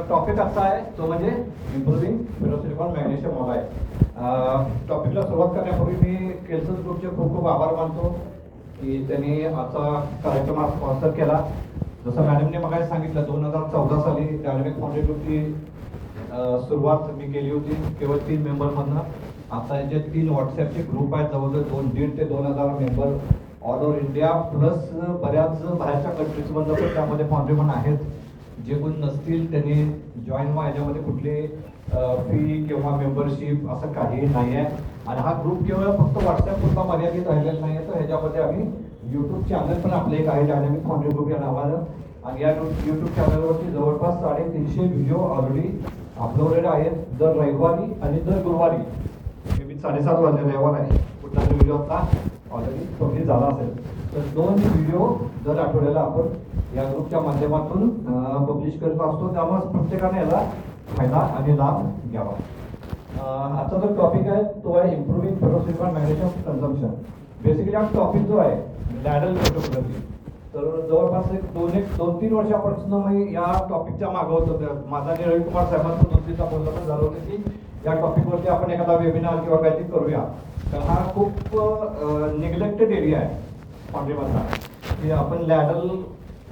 Topic असा आहे तो म्हणजे इम्प्रूव्हिंग फेरोसिलिकॉन मॅग्नेशियम आहे. टॉपिकला सुरुवात करण्यापूर्वी मी केल्सन ग्रुपचे खूप खूप आभार मानतो की त्यांनी आजचा कार्यक्रम स्पॉन्सर केला. जसं मॅडमने मगाशी सांगितलं 2014 साली डायनॅमिक फाउंड्री ग्रुपची सुरुवात मी केली होती केवळ 3 मेंबरमधनं. आता जे 3 व्हॉट्सॲपचे ग्रुप आहेत, जवळजवळ 1,500 ते 2,000 member all over India, plus बऱ्याच बाहेरच्या कंट्रीजमधनं पण त्यामध्ये फाउंड्रीमन आहेत. जे कोण नसतील त्यांनी जॉईन व्हा. याच्यामध्ये कुठली फी किंवा मेंबरशिप असं काही नाही आहे. आणि हा ग्रुप केवळ फक्त व्हॉट्सॲपपुरता मर्यादित राहिलेला नाही आहे, तर ह्याच्यामध्ये आम्ही यूट्यूब चॅनल पण आपले एक आहे डायनॅमिक फाउंड्री ग्रुप या नावानं. आणि या यूट्यूब चॅनलवरती जवळपास 350 व्हिडिओ ऑलरेडी अपलोडेड आहेत. दर रविवारी आणि दर गुरुवारी मे बी 7:30 वाजले रविवार आहे, कुठला तरी व्हिडिओ आता ऑलरेडी पब्लिश झाला असेल. तर 2 व्हिडिओ दर आठवड्याला आपण या ग्रुपच्या माध्यमातून पब्लिश करत असतो. त्यामुळे प्रत्येकाने याला फायदा आणि लाभ घ्यावा. आजचा जो टॉपिक आहे तो आहे improving ferrosilicon magnesium consumption. Basically हा टॉपिक जो आहे लॅडल फोटोग्राफी. तर जवळपास 2-3 वर्षापासून मी या टॉपिकच्या मागं होतो. माझा आणि रविकुमार साहेबांचं 2-3चा बोलणं पण झालं होतं की या टॉपिकवरती आपण एखादा वेबिनार किंवा काहीतरी करूया. तर हा खूप निग्लेक्टेड एरिया आहे फाउंड्रीमधला, की आपण लॅडल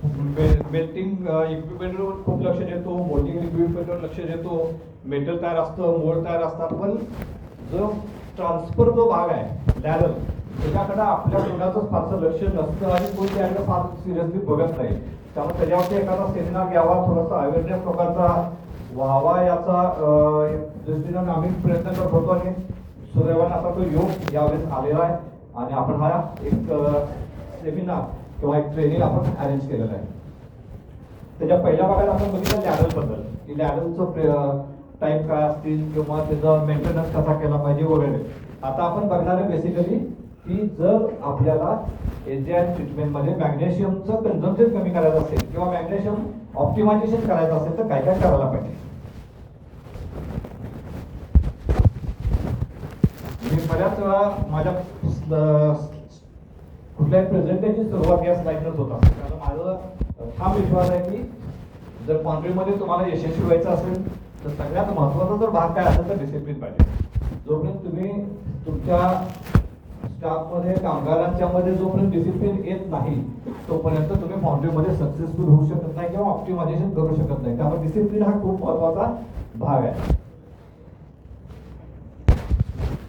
बेल्टिंग इक्विपमेंटवर खूप लक्ष देतो, मोल्डिंग इक्विपमेंटवर लक्ष देतो, मेटल तयार असतं, मोल्ड तयार असतात, पण जो ट्रान्सफर जो भाग आहे लॅडल त्याच्याकडे आपल्या कोणाचंच फारसं लक्ष नसतं आणि कोण त्याकडे फार सिरियसली बघत नाही. त्यामुळे त्याच्यावरती एखादा सेमिनार घ्यावा, थोडासा अवेअरनेस लोकांचा व्हावा याचा दृष्टीनं आम्ही प्रयत्न करत होतो. आणि सुदैवाने आता तो योग यावेळेस आलेला आहे आणि आपण हा एक सेमिनार किंवा एक ट्रेनिंग आपण अरेंज केलेलं आहे. त्याच्या पहिल्या भागात आपण बघितलं लॅडलबद्दल, की लॅडलचं टाईप काय असतील किंवा त्याचा मेंटेनन्स कसा केला पाहिजे वगैरे. आता आपण बघणार आहे बेसिकली की जर आपल्याला एनजाईम ट्रीटमेंटमध्ये मॅग्नेशियमचं कन्झम्पशन कमी करायचं असेल किंवा मॅग्नेशियम ऑप्टिमायझेशन करायचं असेल तर काय काय करायला पाहिजे. मी बऱ्याच वेळा माझ्या कुठल्याही प्रेझेंटेशनची सुरुवात या स्लाइडनंच होत असते. कारण माझा ठाम विश्वास आहे की जर फाउंड्रीमध्ये तुम्हाला यशस्वी व्हायचं असेल तर सगळ्यात महत्त्वाचा जर भाग काय असेल तर डिसिप्लिन पाहिजे. जोपर्यंत तुम्ही तुमच्या स्टाफमध्ये कामगारांच्यामध्ये जोपर्यंत डिसिप्लिन येत नाही तोपर्यंत तुम्ही फाउंड्रीमध्ये सक्सेसफुल होऊ शकत नाही किंवा ऑप्टिमायझेशन करू शकत नाही. त्यामुळे डिसिप्लिन हा खूप महत्त्वाचा भाग आहे.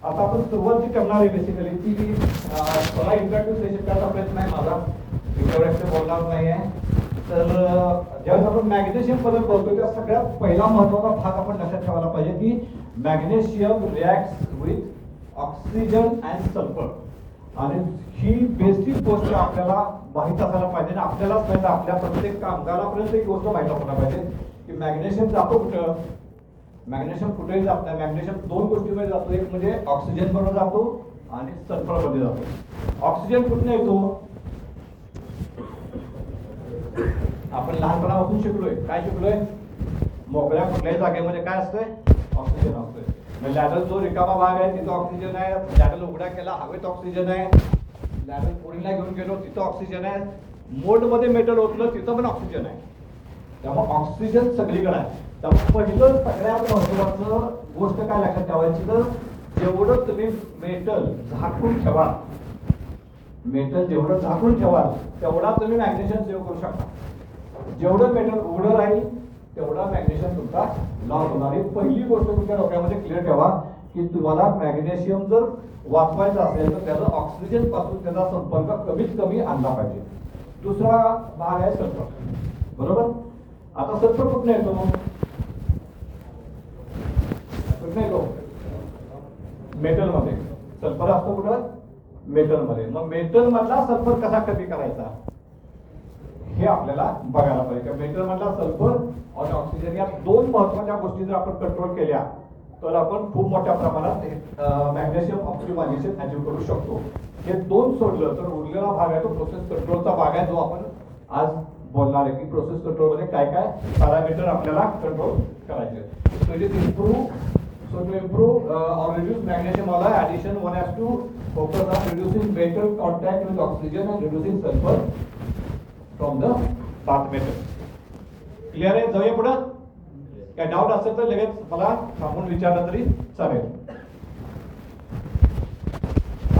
आता आपण सुरुवात जी करणार आहे बेसिकली ती थोडा इंटरॅक्टिव्ह सेशन करायचा प्रयत्न आहे माझा. एवढ्याच बोलणार नाही आहे. तर ज्यावेळेस आपण मॅग्नेशियम बद्दल बोलतो त्या सगळ्यात पहिला महत्त्वाचा भाग आपण लक्षात ठेवायला पाहिजे की magnesium reacts with oxygen and sulphur. आणि ही बेसिक गोष्ट आपल्याला माहीत असायला पाहिजे. आणि आपल्यालाच नाही तर आपल्या प्रत्येक कामगारापर्यंत ही गोष्ट माहीत असणार पाहिजे की मॅग्नेशियम जातो कुठं. मॅग्नेशियम कुठेही जात नाही. मॅग्नेशियम 2 गोष्टीमध्ये जातो, एक म्हणजे ऑक्सिजन बरोबर जातो आणि सल्फर मध्ये जातो. ऑक्सिजन कुठून येतो आपण लहानपणापासून शिकलोय. काय शिकलोय? मोकळ्या कुठल्याही जागेमध्ये काय असतंय? ऑक्सिजन असतोय. लॅडल जो रिकामा भाग आहे तिथं ऑक्सिजन आहे. लॅडल उघडा केला हवेत ऑक्सिजन आहे. लॅडल कोणीला घेऊन गेलो तिथं ऑक्सिजन आहे. मोल्ड मध्ये मेटल ओतलं तिथं पण ऑक्सिजन आहे. त्यामुळे ऑक्सिजन सगळीकडे आहे. त्यामुळे पहिलं सगळ्यात महत्त्वाचं गोष्ट काय लक्षात ठेवायची तर जेवढं तुम्ही मेटल झाकून ठेवाल, मेटल जेवढं झाकून ठेवाल तेवढा तुम्ही मॅग्नेशियम सेव्ह करू शकता. जेवढं मेटल उघडं राहील तेवढा मॅग्नेशियम तुमचा लॉस होणार. ही पहिली गोष्ट तुमच्या डोक्यामध्ये क्लिअर ठेवा की तुम्हाला मॅग्नेशियम जर वाचवायचं असेल तर त्याचा ऑक्सिजन पासून त्याचा संपर्क कमीत कमी आणला पाहिजे. दुसरा भाग आहे सल्फर. बरोबर. आता सल्फर कुठून येतो? कुठून येतो? मेटल मध्ये. सल्फर असतो कुठं? मेटल मध्ये. मग मेटल मधला सल्फर कसा कमी करायचा हे आपल्याला बघायला पाहिजे. मेटल मधला सल्फर आणि ऑक्सिजन या 2 महत्त्वाच्या गोष्टी जर आपण कंट्रोल केल्या तर आपण खूप मोठ्या प्रमाणात मॅग्नेशियम ऑप्टिमायझेशन अचीव्ह करू शकतो. हे 2 सोडलं तर उरलेला भाग आहे तो प्रोसेस कंट्रोलचा भाग आहे, जो आपण आज बोलणार आहे की प्रोसेस कंट्रोल मध्ये काय काय पॅरामीटर आपल्याला कंट्रोल करायचे. So to improve or reduce magnesium oxide addition, one has to focus on reducing metal contact with oxygen and reducing sulfur from the bath metal. Clear आहे? जाऊया पुढे. काय डाऊट असेल तर लगेच मला थांबून विचारलं तरी चालेल.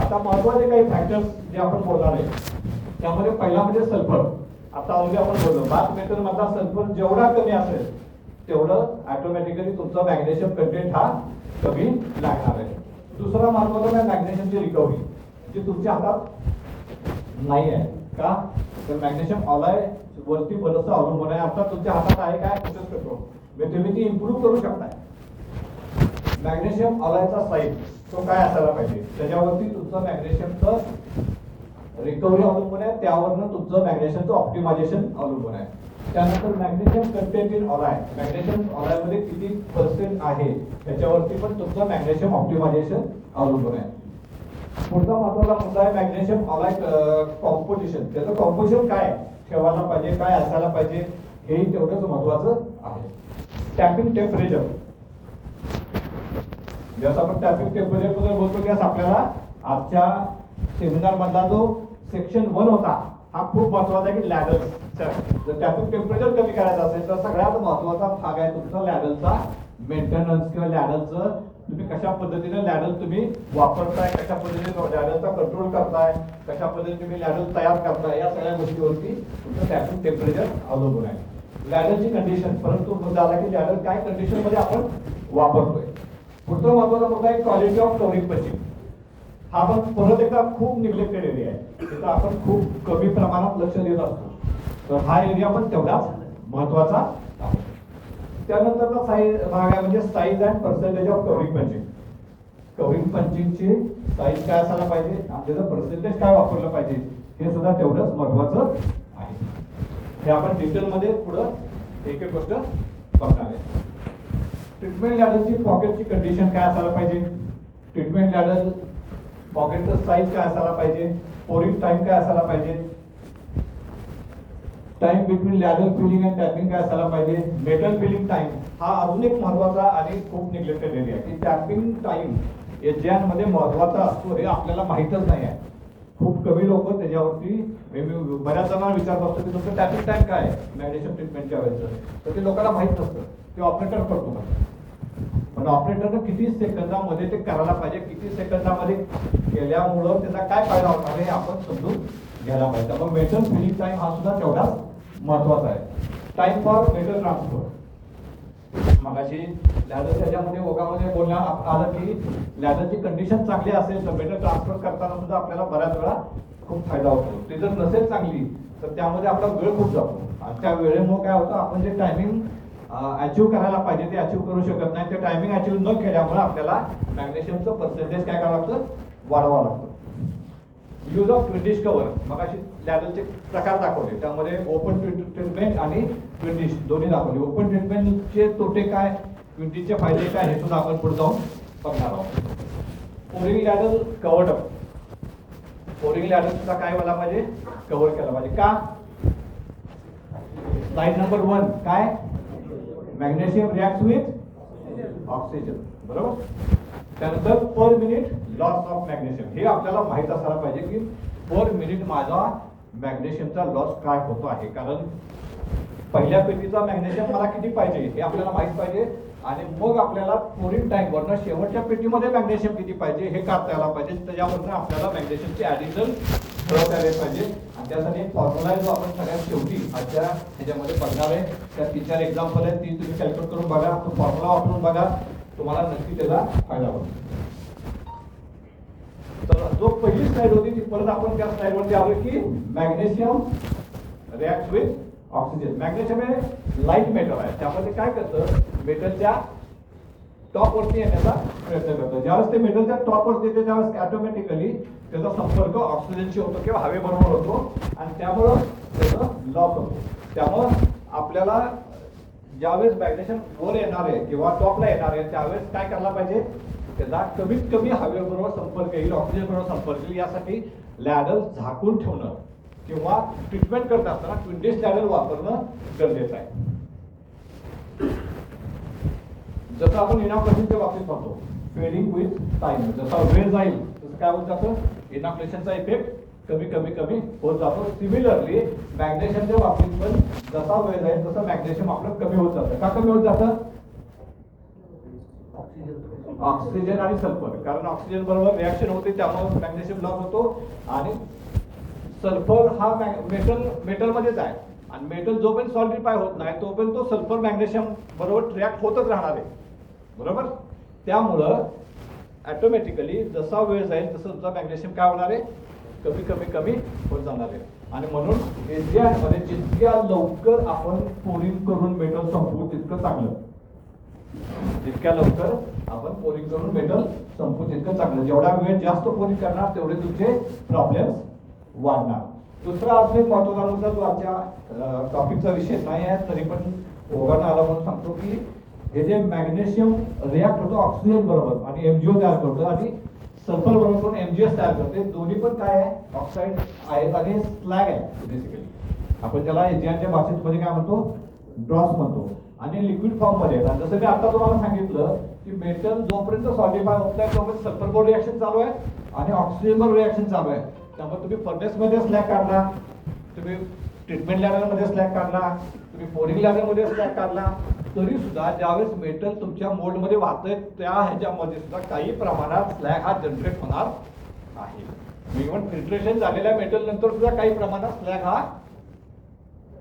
आता महत्वाचे काही फॅक्टर्स जे आपण बोलणार आहे त्यामध्ये पहिला म्हणजे सल्फर. आता ऑलरेडी आपण बोललो बाथ मेटल मधला सल्फर जेवढा कमी असेल तेवढं ऑटोमॅटिकली तुमचा मॅग्नेशियम कंटेंट हा कमी लागणार आहे. दुसरा महत्वाचा आहे मॅग्नेशियमची रिकव्हरी जी तुमच्या हातात नाही आहे. का तर मॅग्नेशियम ऑलाय वरती बरंचसं अवलंबून आहे. आता तुमच्या हातात आहे काय प्रोसेस कंट्रोल म्हणजे तुम्ही ती इम्प्रूव्ह करू शकताय. मॅग्नेशियम ऑलायचा साईज तो काय असायला पाहिजे त्याच्यावरती तुमचं मॅग्नेशियमचं रिकव्हरी अवलंबून आहे. त्यावरनं तुमचं मॅग्नेशियमचं ऑप्टिमायझेशन अवलंबून आहे. त्यानंतर मॅग्नेशियम कंटेंट इन ऑलाय मॅग्नेशियम ऑलायमध्ये किती पर्सेंट आहे त्याच्यावरती पण तुमचं मॅग्नेशियम ऑप्टिमायझेशन अवलंबून आहे. पुढचा महत्वाचा मुद्दा आहे मॅग्नेशियम ऑलाय कॉम्पोजिशन. त्याचं कॉम्पोजिशन काय ठेवायला पाहिजे काय असायला पाहिजे हे तेवढंच महत्वाचं आहे. टॅपिंग टेम्परेचर जसं आपण टॅपिंग टेम्परेचर बद्दल बोलतो की आपल्याला आजच्या सेमिनार मधला जो सेक्शन 1 होता हा खूप महत्वाचा आहे की लॅडर. जर टॅपिंग टेम्परेचर कमी करायचं असेल तर सगळ्यात महत्वाचा भाग आहे तुमचा लॅडरचा मेंटेनन्स किंवा लॅडरचं तुम्ही कशा पद्धतीने लॅडर तुम्ही वापरताय कशा पद्धतीने लॅडरचा कंट्रोल करताय कशा पद्धतीने तुम्ही लॅडर तयार करताय या सगळ्या गोष्टीवरती तुमचं टॅपिंग टेम्परेचर अवलंबून आहे. लॅडरची कंडिशन परंतु मुद्दा आला की लॅडर काय कंडिशन मध्ये आपण वापरतोय. पुढचा महत्वाचा मुद्दा आहे क्वालिटी ऑफ कव्हरिंग पंचिंग. हा पण परत एकदा खूप निग्लेक्टेड एरिया आहे तिथं आपण खूप कमी प्रमाणात लक्ष देत असतो. तर हा एरिया पण तेवढाच महत्वाचा आहे. त्यानंतरचा भाग आहे म्हणजे size and percentage of covering punching. Covering पंचिंगची साईज काय असायला पाहिजे आणि त्याचं पर्सेंटेज काय वापरलं पाहिजे हे सुद्धा तेवढंच महत्वाचं आहे. हे आपण डिटेलमध्ये पुढं एक एक गोष्ट बघणार आहे. ट्रीटमेंट लॅडरची पॉकेटची कंडिशन काय असायला पाहिजे ट्रीटमेंट लॅडर पॉकेटचं साईज काय असायला पाहिजे पोरिंग टाइम काय असायला पाहिजे time between ladder filling and tapping काय असायला पाहिजे मेटल फिलिंग टाइम हा अजून एक महत्वाचा आणि खूप निग्लेक्टेड एरिया की टॅपिंग टाइम एजंटमध्ये महत्वाचा असतो हे आपल्याला माहीतच नाही आहे. खूप कमी लोक त्याच्यावरती बऱ्याच जणांना विचारत असतो की तुमचं टॅपिंग टाइम काय मॅग्नेशियम ट्रीटमेंटच्या वेळेचं तर ते लोकांना माहीत नसतं. ते ऑपरेटर करतो पण ऑपरेटरनं किती सेकंदामध्ये ते करायला पाहिजे किती सेकंदामध्ये केल्यामुळं त्याचा काय फायदा होणार हे आपण समजून घ्यायला पाहिजे. मग मेटल फिलिंग टाइम हा सुद्धा तेवढाच महत्वाचा आहे. टाइम फॉर मेटल ट्रान्सफर मगाशी लॅडर त्याच्यामध्ये ओगामध्ये बोलण्यात आलं की लॅडरची कंडिशन चांगली असेल तर मेटल ट्रान्सफर करताना सुद्धा आपल्याला बऱ्याच वेळा खूप फायदा होतो. ते जर नसेल चांगली तर त्यामध्ये आपला वेळ खूप जातो आणि त्या वेळेमुळे काय होतं आपण जे टायमिंग अचीव करायला पाहिजे ते अचीव करू शकत नाही. ते टायमिंग अचीव न केल्यामुळे आपल्याला मॅग्नेशियमचं पर्सेंटेज काय करावं लागतं वाढवावं लागतं. यूज ऑफ ट्विन कव्हर मगाशी लॅडरचे प्रकार दाखवले त्यामध्ये ओपन ट्रीटमेंट आणि ट्विन दोन्ही दाखवले. ओपन ट्रीटमेंटचे तोटे काय ट्विन फायदे काय हे सुद्धा आपण पुढे जाऊन बघणार आहोत. Pouring ladder covered up pouring ladder सुद्धा काय व्हायला पाहिजे कव्हर केला पाहिजे. का स्लाइड नंबर 1 काय मॅग्नेशियम रिॲक्ट विथ ऑक्सिजन बरोबर. त्यानंतर per minute loss of magnesium हे आपल्याला माहित असायला पाहिजे की पर मिनिट माझा मॅग्नेशियमचा लॉस काय होतो आहे. कारण पहिल्या पेटीचा मॅग्नेशियम मला किती पाहिजे हे आपल्याला माहित पाहिजे आणि मग आपल्याला पोरिंग टाइम वरनं शेवटच्या पेटीमध्ये मॅग्नेशियम किती पाहिजे हे काढता यायला पाहिजे. त्याच्यावरनं आपल्याला मॅग्नेशियमची ऍडिशनल ठरवता यायला पाहिजे आणि त्यासाठी एक फॉर्म्युला आहे जो आपण सगळ्यात शेवटी आजच्या ह्याच्यामध्ये बघणार आहे. त्या 3-4 एक्झाम्पल आहेत ती तुम्ही कॅल्क्युलेट करून बघा तो फॉर्म्युला वापरून बघा तुम्हाला नक्की त्याचा फायदा होईल. तर जो पहिली स्लाइड होती ती परत आपण त्या स्लाइड वरती आलो की magnesium react with oxygen. Magnesium हे लाईट मेटल आहे त्यामध्ये काय करतं मेटलच्या टॉप वरती येण्याचा प्रयत्न करतो. ज्यावेळेस ते मेटलच्या टॉप वरती येते त्यावेळेस ऑटोमॅटिकली त्याचा संपर्क ऑक्सिजनशी होतो किंवा हवेबरोबर होतो आणि त्यामुळं त्याचा लॉस होतो. त्यामुळं आपल्याला ज्यावेळेस मॅग्नेशियम वर येणार आहे किंवा टॉपला येणार आहे त्यावेळेस काय करायला पाहिजे त्याचा कमीत कमी हवेबरोबर संपर्क येईल ऑक्सिजन बरोबर संपर्क येईल यासाठी लॅडर झाकून ठेवणं किंवा ट्रीटमेंट करत असताना ट्विन लॅडर वापरणं गरजेचं आहे. जसं आपण इनॉक्युलेशनच्या बाबतीत पाहतो फेडिंग विथ टाइम जसा वेळ जाईल तसं काय होत जातं इनॉक्युलेशनचा इफेक्ट कमी कमी कमी होत जातो. सिमिलरली मॅग्नेशियमच्या बाबतीत पण जसा वेळ जाईल तसं मॅग्नेशियम आपलं कमी होत जातं. का कमी होत जातं ऑक्सिजन आणि सल्फर, कारण ऑक्सिजन बरोबर रिॲक्शन होते त्यामुळे मॅग्नेशियम लॉस होतो आणि सल्फर हा मेटलमध्येच आहे आणि मेटल जोपर्यंत सॉलिडिफाय होत नाही तोपर्यंत तो सल्फर मॅग्नेशियम बरोबर रिॲक्ट होतच राहणार आहे, बरोबर. त्यामुळं ऑटोमॅटिकली जसा वेळ जाईल तसं तुमचा मॅग्नेशियम काय होणार आहे, कमी कमी कमी होत जाणार आहे. आणि म्हणून एशियामध्ये जितक्या लवकर आपण पोरिंग करून मेटल संपवू तितकं चांगलं, जितक्या लवकर आपण पोरिंग करून मेटल संपवू तितकं चांगलं. जेवढा वेळ जास्त पोरिंग करणार तेवढे तुमचे प्रॉब्लेम्स वाढणार. दुसरा अजून एक महत्त्वाचा मुद्दा जो आजच्या टॉपिकचा विषय नाही आहे तरी पण ओघानं आला म्हणून सांगतो की हे जे मॅग्नेशियम रिॲक्ट होतो ऑक्सिजन बरोबर आणि एमजीओ तयार करतो आणि सल्फर बरोबर करून एमजीएस तयार करते. दोन्ही पण काय आहे, ऑक्साईड आहेत आणि स्लॅग आहे बेसिकली. आपण त्याला एशियाच्या भाषेमध्ये काय म्हणतो, ड्रॉस म्हणतो आणि लिक्विड फॉर्म मध्ये येतात. जसं मी आता तुम्हाला सांगितलं की मेटल जोपर्यंत सॉलिडिफाय होत आहे तोपर्यंत सल्फर बरोबर रिॲक्शन चालू आहे आणि ऑक्सिजन बरोबर रिॲक्शन चालू आहे. त्यामुळे तुम्ही फर्नेसमध्ये स्लॅग काढला, तुम्ही ट्रीटमेंट लॅबमध्ये स्लॅग काढला, तुम्ही पोरिंग लॅबमध्ये स्लॅग काढला, तरी सुद्धा ज्यावेळेस मेटल तुमच्या मोल्डमध्ये वाहतंय त्या ह्याच्यामध्ये सुद्धा काही प्रमाणात स्लॅग हा जनरेट होणार आहे. इव्हन फिल्ट्रेशन झालेल्या मेटल नंतर सुद्धा काही प्रमाणात स्लॅग हा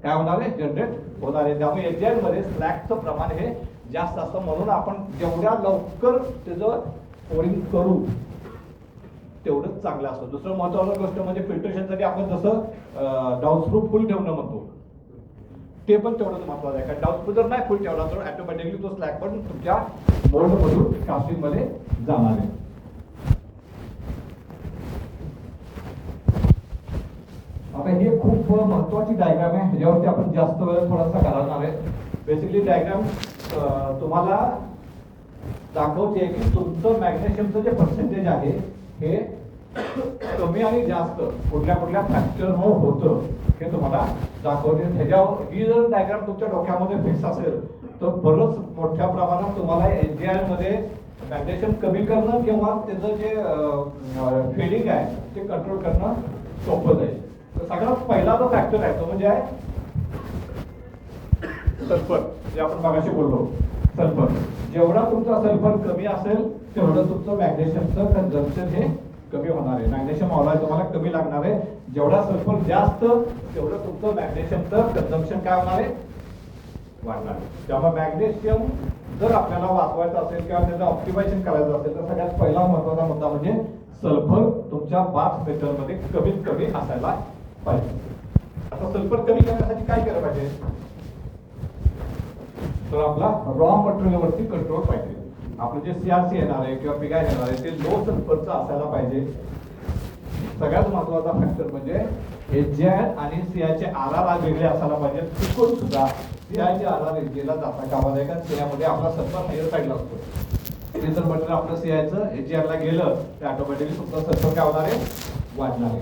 काय होणार आहे, जनरेट होणार आहे. त्यामुळे एशियामध्ये स्लॅगचं प्रमाण हे जास्त असतं. म्हणून आपण जेवढ्या लवकर त्याचं पोरिंग करू तेवढंच चांगलं असतं. दुसरं महत्त्वाचं गोष्ट म्हणजे फिल्ट्रेशनसाठी आपण जसं डाऊनस्प्रू फुल ठेवणं म्हणतो ते पण तेवढंच महत्त्वाचं आहे. कारण डाऊनस्प्रू जर नाही फुल ठेवला तर ऑटोमॅटिकली तो स्लॅग पण तुमच्या मोल्डमधून कास्टिंगमध्ये जाणार आहे. आता हे खूप महत्त्वाची डायग्राम आहे, ह्याच्यावरती आपण जास्त वेळ थोडासा घालवणार आहे. बेसिकली डायग्राम तुम्हाला दाखवते की तुमचं मॅग्नेशियमचं जे पर्सेंटेज आहे हे कमी आणि जास्त कुठल्या कुठल्या फॅक्टरमुळे होतं हे तुम्हाला दाखवते. ह्याच्यावर ही जर डायग्राम तुमच्या डोक्यामध्ये फिक्स असेल तर बरंच मोठ्या प्रमाणात तुम्हाला एनजीआय मध्ये मॅग्नेशियम कमी करणं किंवा त्याचं जे फेडिंग आहे ते कंट्रोल करणं सोपं जाईल. तर सगळ्यात पहिला जो फॅक्टर आहे तो म्हणजे आहे सल्फर, जे आपण मागाशी बोललो सल्फर. जेवढा तुमचा सल्फर कमी असेल तेवढं तुमचं मॅग्नेशियमचं कन्झम्पशन हे कमी होणार आहे. मॅग्नेशियम ऑलाय तुम्हाला कमी लागणार आहे. जेवढा सल्फर जास्त तेवढं तुमचं मॅग्नेशियमचं कन्झम्पशन काय होणार आहे, वाढणार आहे. त्यामुळे मॅग्नेशियम जर आपल्याला वाचवायचं असेल किंवा त्याचं ऑप्टिमायझेशन करायचं असेल तर सगळ्यात पहिला महत्त्वाचा मुद्दा म्हणजे सल्फर तुमच्या बाथ मेटलमध्ये कमीत कमी असायला पाहिजे. आता सल्फर कमी करण्यासाठी काय केलं पाहिजे, तर आपला रॉ मटेरियलवरती कंट्रोल पाहिजे. आपलं जे सीआरसी येणार आहे किंवा पिगाय येणार आहे ते लो सल्फरचं असायला पाहिजे. सगळ्यात महत्वाचा फॅक्टर म्हणजे एचजीआय आणि सीआयचे आरआर वेगळे असायला पाहिजे. चुकून सुद्धा सीआयचे आरआर एचजीआयला जाता कामा नये, कारण सीआयमध्ये आपला सल्फर हायर साईडला असतो. ते जर मटेरियल आपलं सीआयचं एचजीआयला गेलं तर ऑटोमॅटिकली तुमचा सल्फर काय होणार आहे, वाढणार आहे.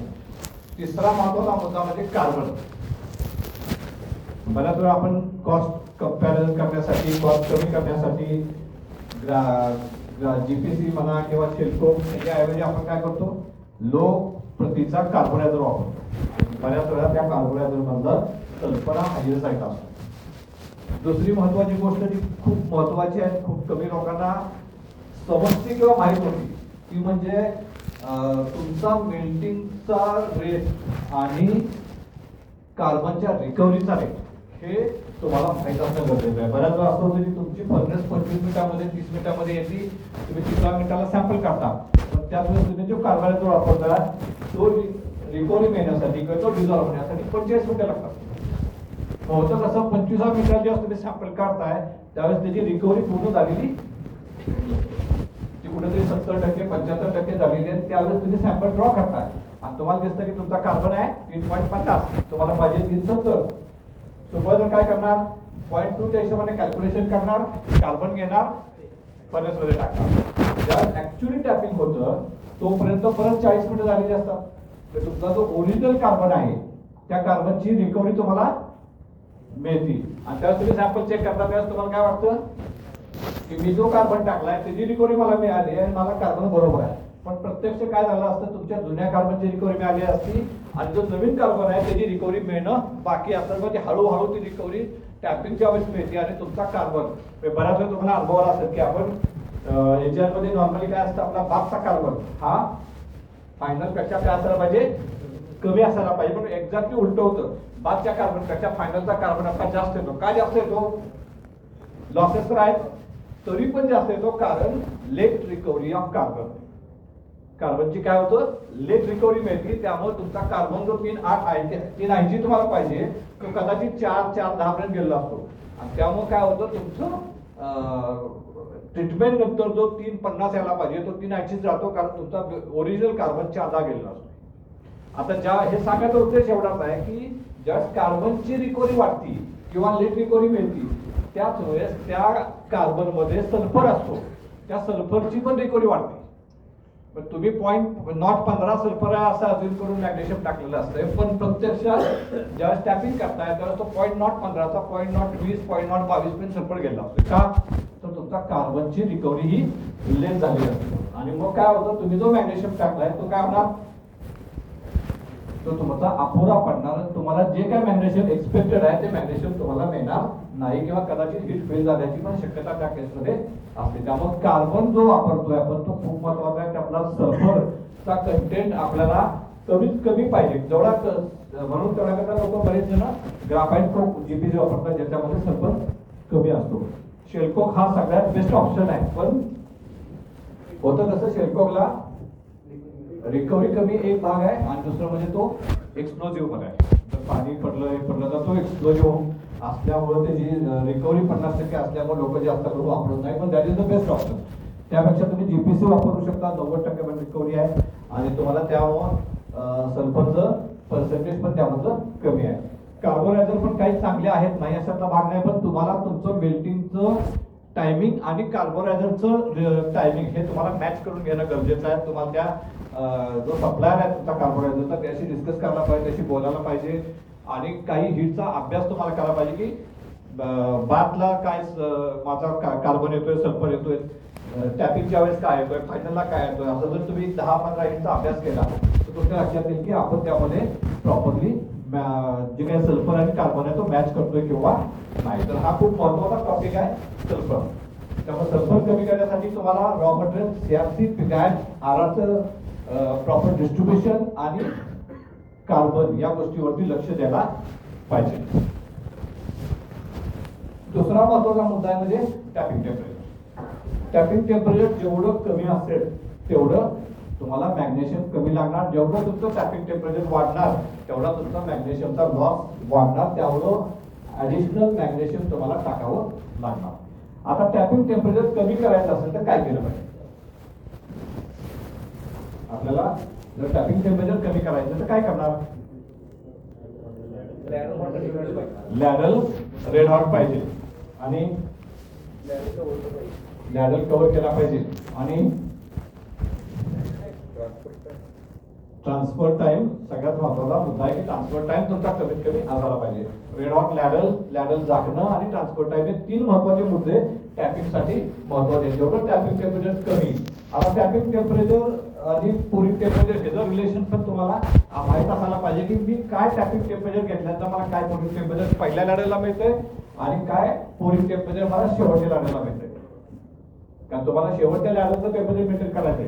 तिसरा महत्वाचा मुद्दा म्हणजे कार्बन. बऱ्याच वेळा आपण कॉस्ट कंपॅरिझन करण्यासाठी, कॉस्ट कमी करण्यासाठी जीपीसी म्हणा किंवा शेल्को याच्याऐवजी आपण काय करतो, लो प्रतीचा कार्बोनायझर वापरतो. बऱ्याच वेळा त्या कार्बोनायझर मधलं सल्फर हा हायर साईड असतो. दुसरी महत्वाची गोष्ट जी खूप महत्वाची आहे, खूप कमी लोकांना समजते किंवा माहीत होती, ती म्हणजे तुमचा मेल्टिंगचा रेट आणि कार्बनच्या रिकव्हरीचा रेट हे तुम्हाला माहीत असणं गरजेचं आहे. बऱ्याच वेळा असं होतं की तुमची फर्नेस 25 मिनिटामध्ये 30 मिनिटामध्ये येते, तुम्ही 30 मिनिटाला सॅम्पल काढता, पण त्याच वेळेस तुम्ही जो कार्बोनायझर वापरता तो रिकव्हरी मिळण्यासाठी किंवा तो डिझॉल्व्ह होण्यासाठी 45 मिनिटं लागतात. होतं कसं, 25 मिनिटात जेव्हा तुम्ही सॅम्पल काढताय त्यावेळेस त्याची रिकव्हरी पूर्ण झालेली ती कुठेतरी 70% 75% झालेली आहे. त्यावेळेस तुम्ही सॅम्पल ड्रॉ करताय आणि तुम्हाला दिसतं की तुमचा कार्बन आहे 3.50, तुम्हाला पाहिजे 370. सुपरवायझर काय करणार, 0.2 च्या हिशोबाने कॅल्क्युलेशन करणार, कार्बन घेणार, फर्नेस मध्ये टाकणार. ज्यावेळेस ऍक्च्युअली टॅपिंग होतं तोपर्यंत परत 40 मिनिटं झालेली असतात. तर तुमचा जो ओरिजिनल कार्बन आहे त्या कार्बनची रिकव्हरी तुम्हाला मिळते आणि त्यावेळेस तुम्ही सॅम्पल चेक करता त्यावेळेस तुम्हाला काय वाटतं की मी जो कार्बन टाकलाय त्याची रिकव्हरी मला मिळाली आणि मला कार्बन बरोबर आहे. पण प्रत्यक्ष काय झालं असतं, तुमच्या जुन्या कार्बनची रिकव्हरी मिळाली असती आणि जो नवीन कार्बन आहे त्याची रिकव्हरी मिळणं बाकी असतं. म्हणजे हळूहळू ती रिकव्हरी टॅपिंगच्या वेळेस मिळते आणि तुमचा कार्बन बऱ्याच वेळा तुम्हाला अनुभव असेल की आपण याच्यामध्ये नॉर्मली काय असतं, आपला बादचा कार्बन हा फायनल पेक्षा काय असायला पाहिजे, कमी असायला पाहिजे. पण एक्झॅक्टली उलट होतं, बादच्या कार्बन पेक्षा फायनलचा कार्बन आपला जास्त येतो. काय जास्त येतो? लॉसेस तर आहेत, तरी पण जास्त येतो, कारण लेट रिकव्हरी ऑफ कार्बन. कार्बनची काय होतं, लेट रिकव्हरी मिळते. त्यामुळे तुमचा कार्बन जो 380 तुम्हाला पाहिजे तो कदाचित 4-10 पर्यंत गेलेला असतो. आणि त्यामुळे काय होतं, तुमचं ट्रीटमेंट नंतर जो 350 यायला पाहिजे तो 380 जातो, कारण तुमचा ओरिजिनल कार्बन 4 गेलेला असतो. आता हे सांगायचा उद्देश एवढाच आहे की ज्यावेळेस कार्बनची रिकव्हरी वाढती किंवा लेट रिकव्हरी मिळती, त्याच वेळेस त्या कार्बन मध्ये सल्फर असतो, त्या सल्फरची पण रिकव्हरी वाढते. पण तुम्ही 0.15 सल्फर आहे असं अजून करून मॅग्नेशियम टाकलेलं असतं, पण प्रत्यक्षात ज्यावेळेस टॅपिंग करताय त्यावेळेस तो 0.15चा 0.20 0.22 पर्यंत सल्फर गेला असतो. का तर तुमचा कार्बनची रिकव्हरी ही लेट झाली असते. आणि मग काय होतं, तुम्ही जो मॅग्नेशियम टाकलाय तो काय होणार, तो तुमचा अपुरा पडणार. तुम्हाला जे काय मॅग्नेशियम एक्सपेक्टेड आहे ते मॅग्नेशियम तुम्हाला मिळणार नाही, किंवा कदाचित हिट फेल झाल्याची पण शक्यता त्या केसमध्ये असते. त्यामुळे कार्बन जो वापरतोय आपण तो खूप महत्वाचा आहे की आपला सल्फरचा कंटेंट आपल्याला कमीत कमी पाहिजे, जेवढा म्हणून तेवढ्या लोक बरेच जण ग्राफाईट कोक जीपीसी वापरतात ज्याच्यामध्ये सल्फर कमी असतो. शेलकोक हा सगळ्यात बेस्ट ऑप्शन आहे, पण होतं कसं, शेलकोकला रिकव्हरी कमी एक भाग आहे आणि दुसरं म्हणजे तो एक्सप्लोजिव्ह पण आहे. जर पाणी पडलं तर तो एक्सप्लोजिव्ह असल्यामुळे त्याची रिकव्हरी 50% असल्यामुळे लोक जास्त करून वापरत नाही, पण that is the best option. त्यापेक्षा तुम्ही जीपीसी वापरू शकता, 90% पण रिकव्हरी आहे आणि तुम्हाला त्यामुळे सल्फरचं पर्सेंटेज पण त्यामधलं कमी आहे. कार्बोनायझर पण काही चांगले आहेत, नाही अशातला भाग नाही, पण तुम्हाला तुमचं मेल्टिंगचं टायमिंग आणि कार्बोनायझरचं टायमिंग हे तुम्हाला मॅच करून घेणं गरजेचं आहे. तुम्हाला त्या जो सप्लायर आहे तुमचा कार्बोनायझरचा त्याशी डिस्कस करायला पाहिजे, त्याशी बोलायला पाहिजे आणि काही हिटचा अभ्यास तुम्हाला करायला पाहिजे की बाथला काय माझा कार्बन येतोय, सल्फर येतोय, टॅपिंगच्या वेळेस काय येतोय, फायनलला काय येतोय. असं जर तुम्ही 10-15 हिटचा अभ्यास केला तर तुमच्या लक्षात येईल की आपण त्यामध्ये प्रॉपरली जे काही सल्फर आणि कार्बन आहे तो मॅच करतोय किंवा नाही. तर हा खूप महत्वाचा टॉपिक आहे सल्फर. त्यामुळे सल्फर कमी करण्यासाठी तुम्हाला रॉ मटेरियल सीआरसी, पिगॅट, आरचं प्रॉपर डिस्ट्रीब्युशन आणि कार्बन या गोष्टीवरती लक्ष द्यायला पाहिजे. दुसरा महत्वाचा मुद्दा आहे म्हणजे टॅपिंग टेम्परेचर. टॅपिंग टेम्परेचर जेवढं कमी असेल तेवढं तुम्हाला मॅग्नेशियम कमी लागणार. जेवढं तुमचं टॅपिंग टेम्परेचर वाढणार तेवढा तुमचा मॅग्नेशियमचा लॉस वाढणार, त्यामुळं ऍडिशनल मॅग्नेशियम तुम्हाला टाकावं लागणार. आता टॅपिंग टेम्परेचर कमी करायचं असेल तर काय केलं पाहिजे? आपल्याला जर टॅपिंग टेम्परेचर कमी करायचं तर काय करणार? लॅडल रेड हॉट पाहिजे आणि लॅडल कव्हर केला पाहिजे आणि ट्रान्सफर टाइम सगळ्यात महत्वाचा मुद्दा आहे की ट्रान्सफर टाइम तुमचा कमीत कमी असायला पाहिजे. रेड हॉट, लॅडल झाकणं आणि ट्रान्सफर टाइम हे 3 महत्वाचे मुद्दे टॅपिंग साठी महत्वाचे. जेवढं टॅपिंग टेम्परेचर कमी, आता टॅपिंग टेम्परेचर आणि पोरिंग टेम्परेचर हेचं रिलेशन पण तुम्हाला माहित असायला पाहिजे की मी काय टॅपिंग टेम्परेचर घेतल्यानंतर मला काय पोरिंग टेम्परेचर पहिल्या लॅडलला मिळतंय आणि काय पोरिंग टेम्परेचर मला शेवटच्या लॅडलला मिळतंय. कारण तुम्हाला शेवटच्या लॅडलचं टेम्परेचर मेंटेन करायचंय.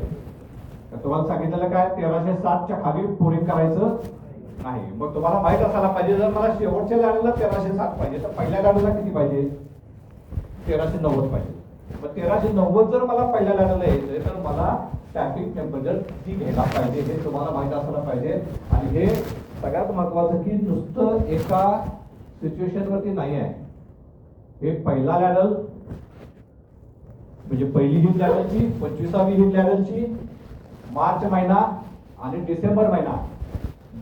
तुम्हाला सांगितलेलं काय 1307च्या खाली पोरिंग करायचं नाही. मग तुम्हाला माहित असायला पाहिजे जर मला शेवटच्या लॅडलला 1307 पाहिजे तर पहिल्या लॅडलला किती पाहिजे? 1390 पाहिजे. मग 1390 जर मला पहिल्या लॅडलला यायचंय तर मला टॅपिंग टेम्परेचर किती घ्यायला पाहिजे हे तुम्हाला माहित असायला पाहिजे. आणि हे सगळ्यात महत्वाचं की नुसतं एका सिच्युएशन वरती नाही आहे. हे पहिला लॅडल म्हणजे पहिली हीट लॅडलची, 25वी हीट लॅडलची, मार्च महिना आणि डिसेंबर महिना,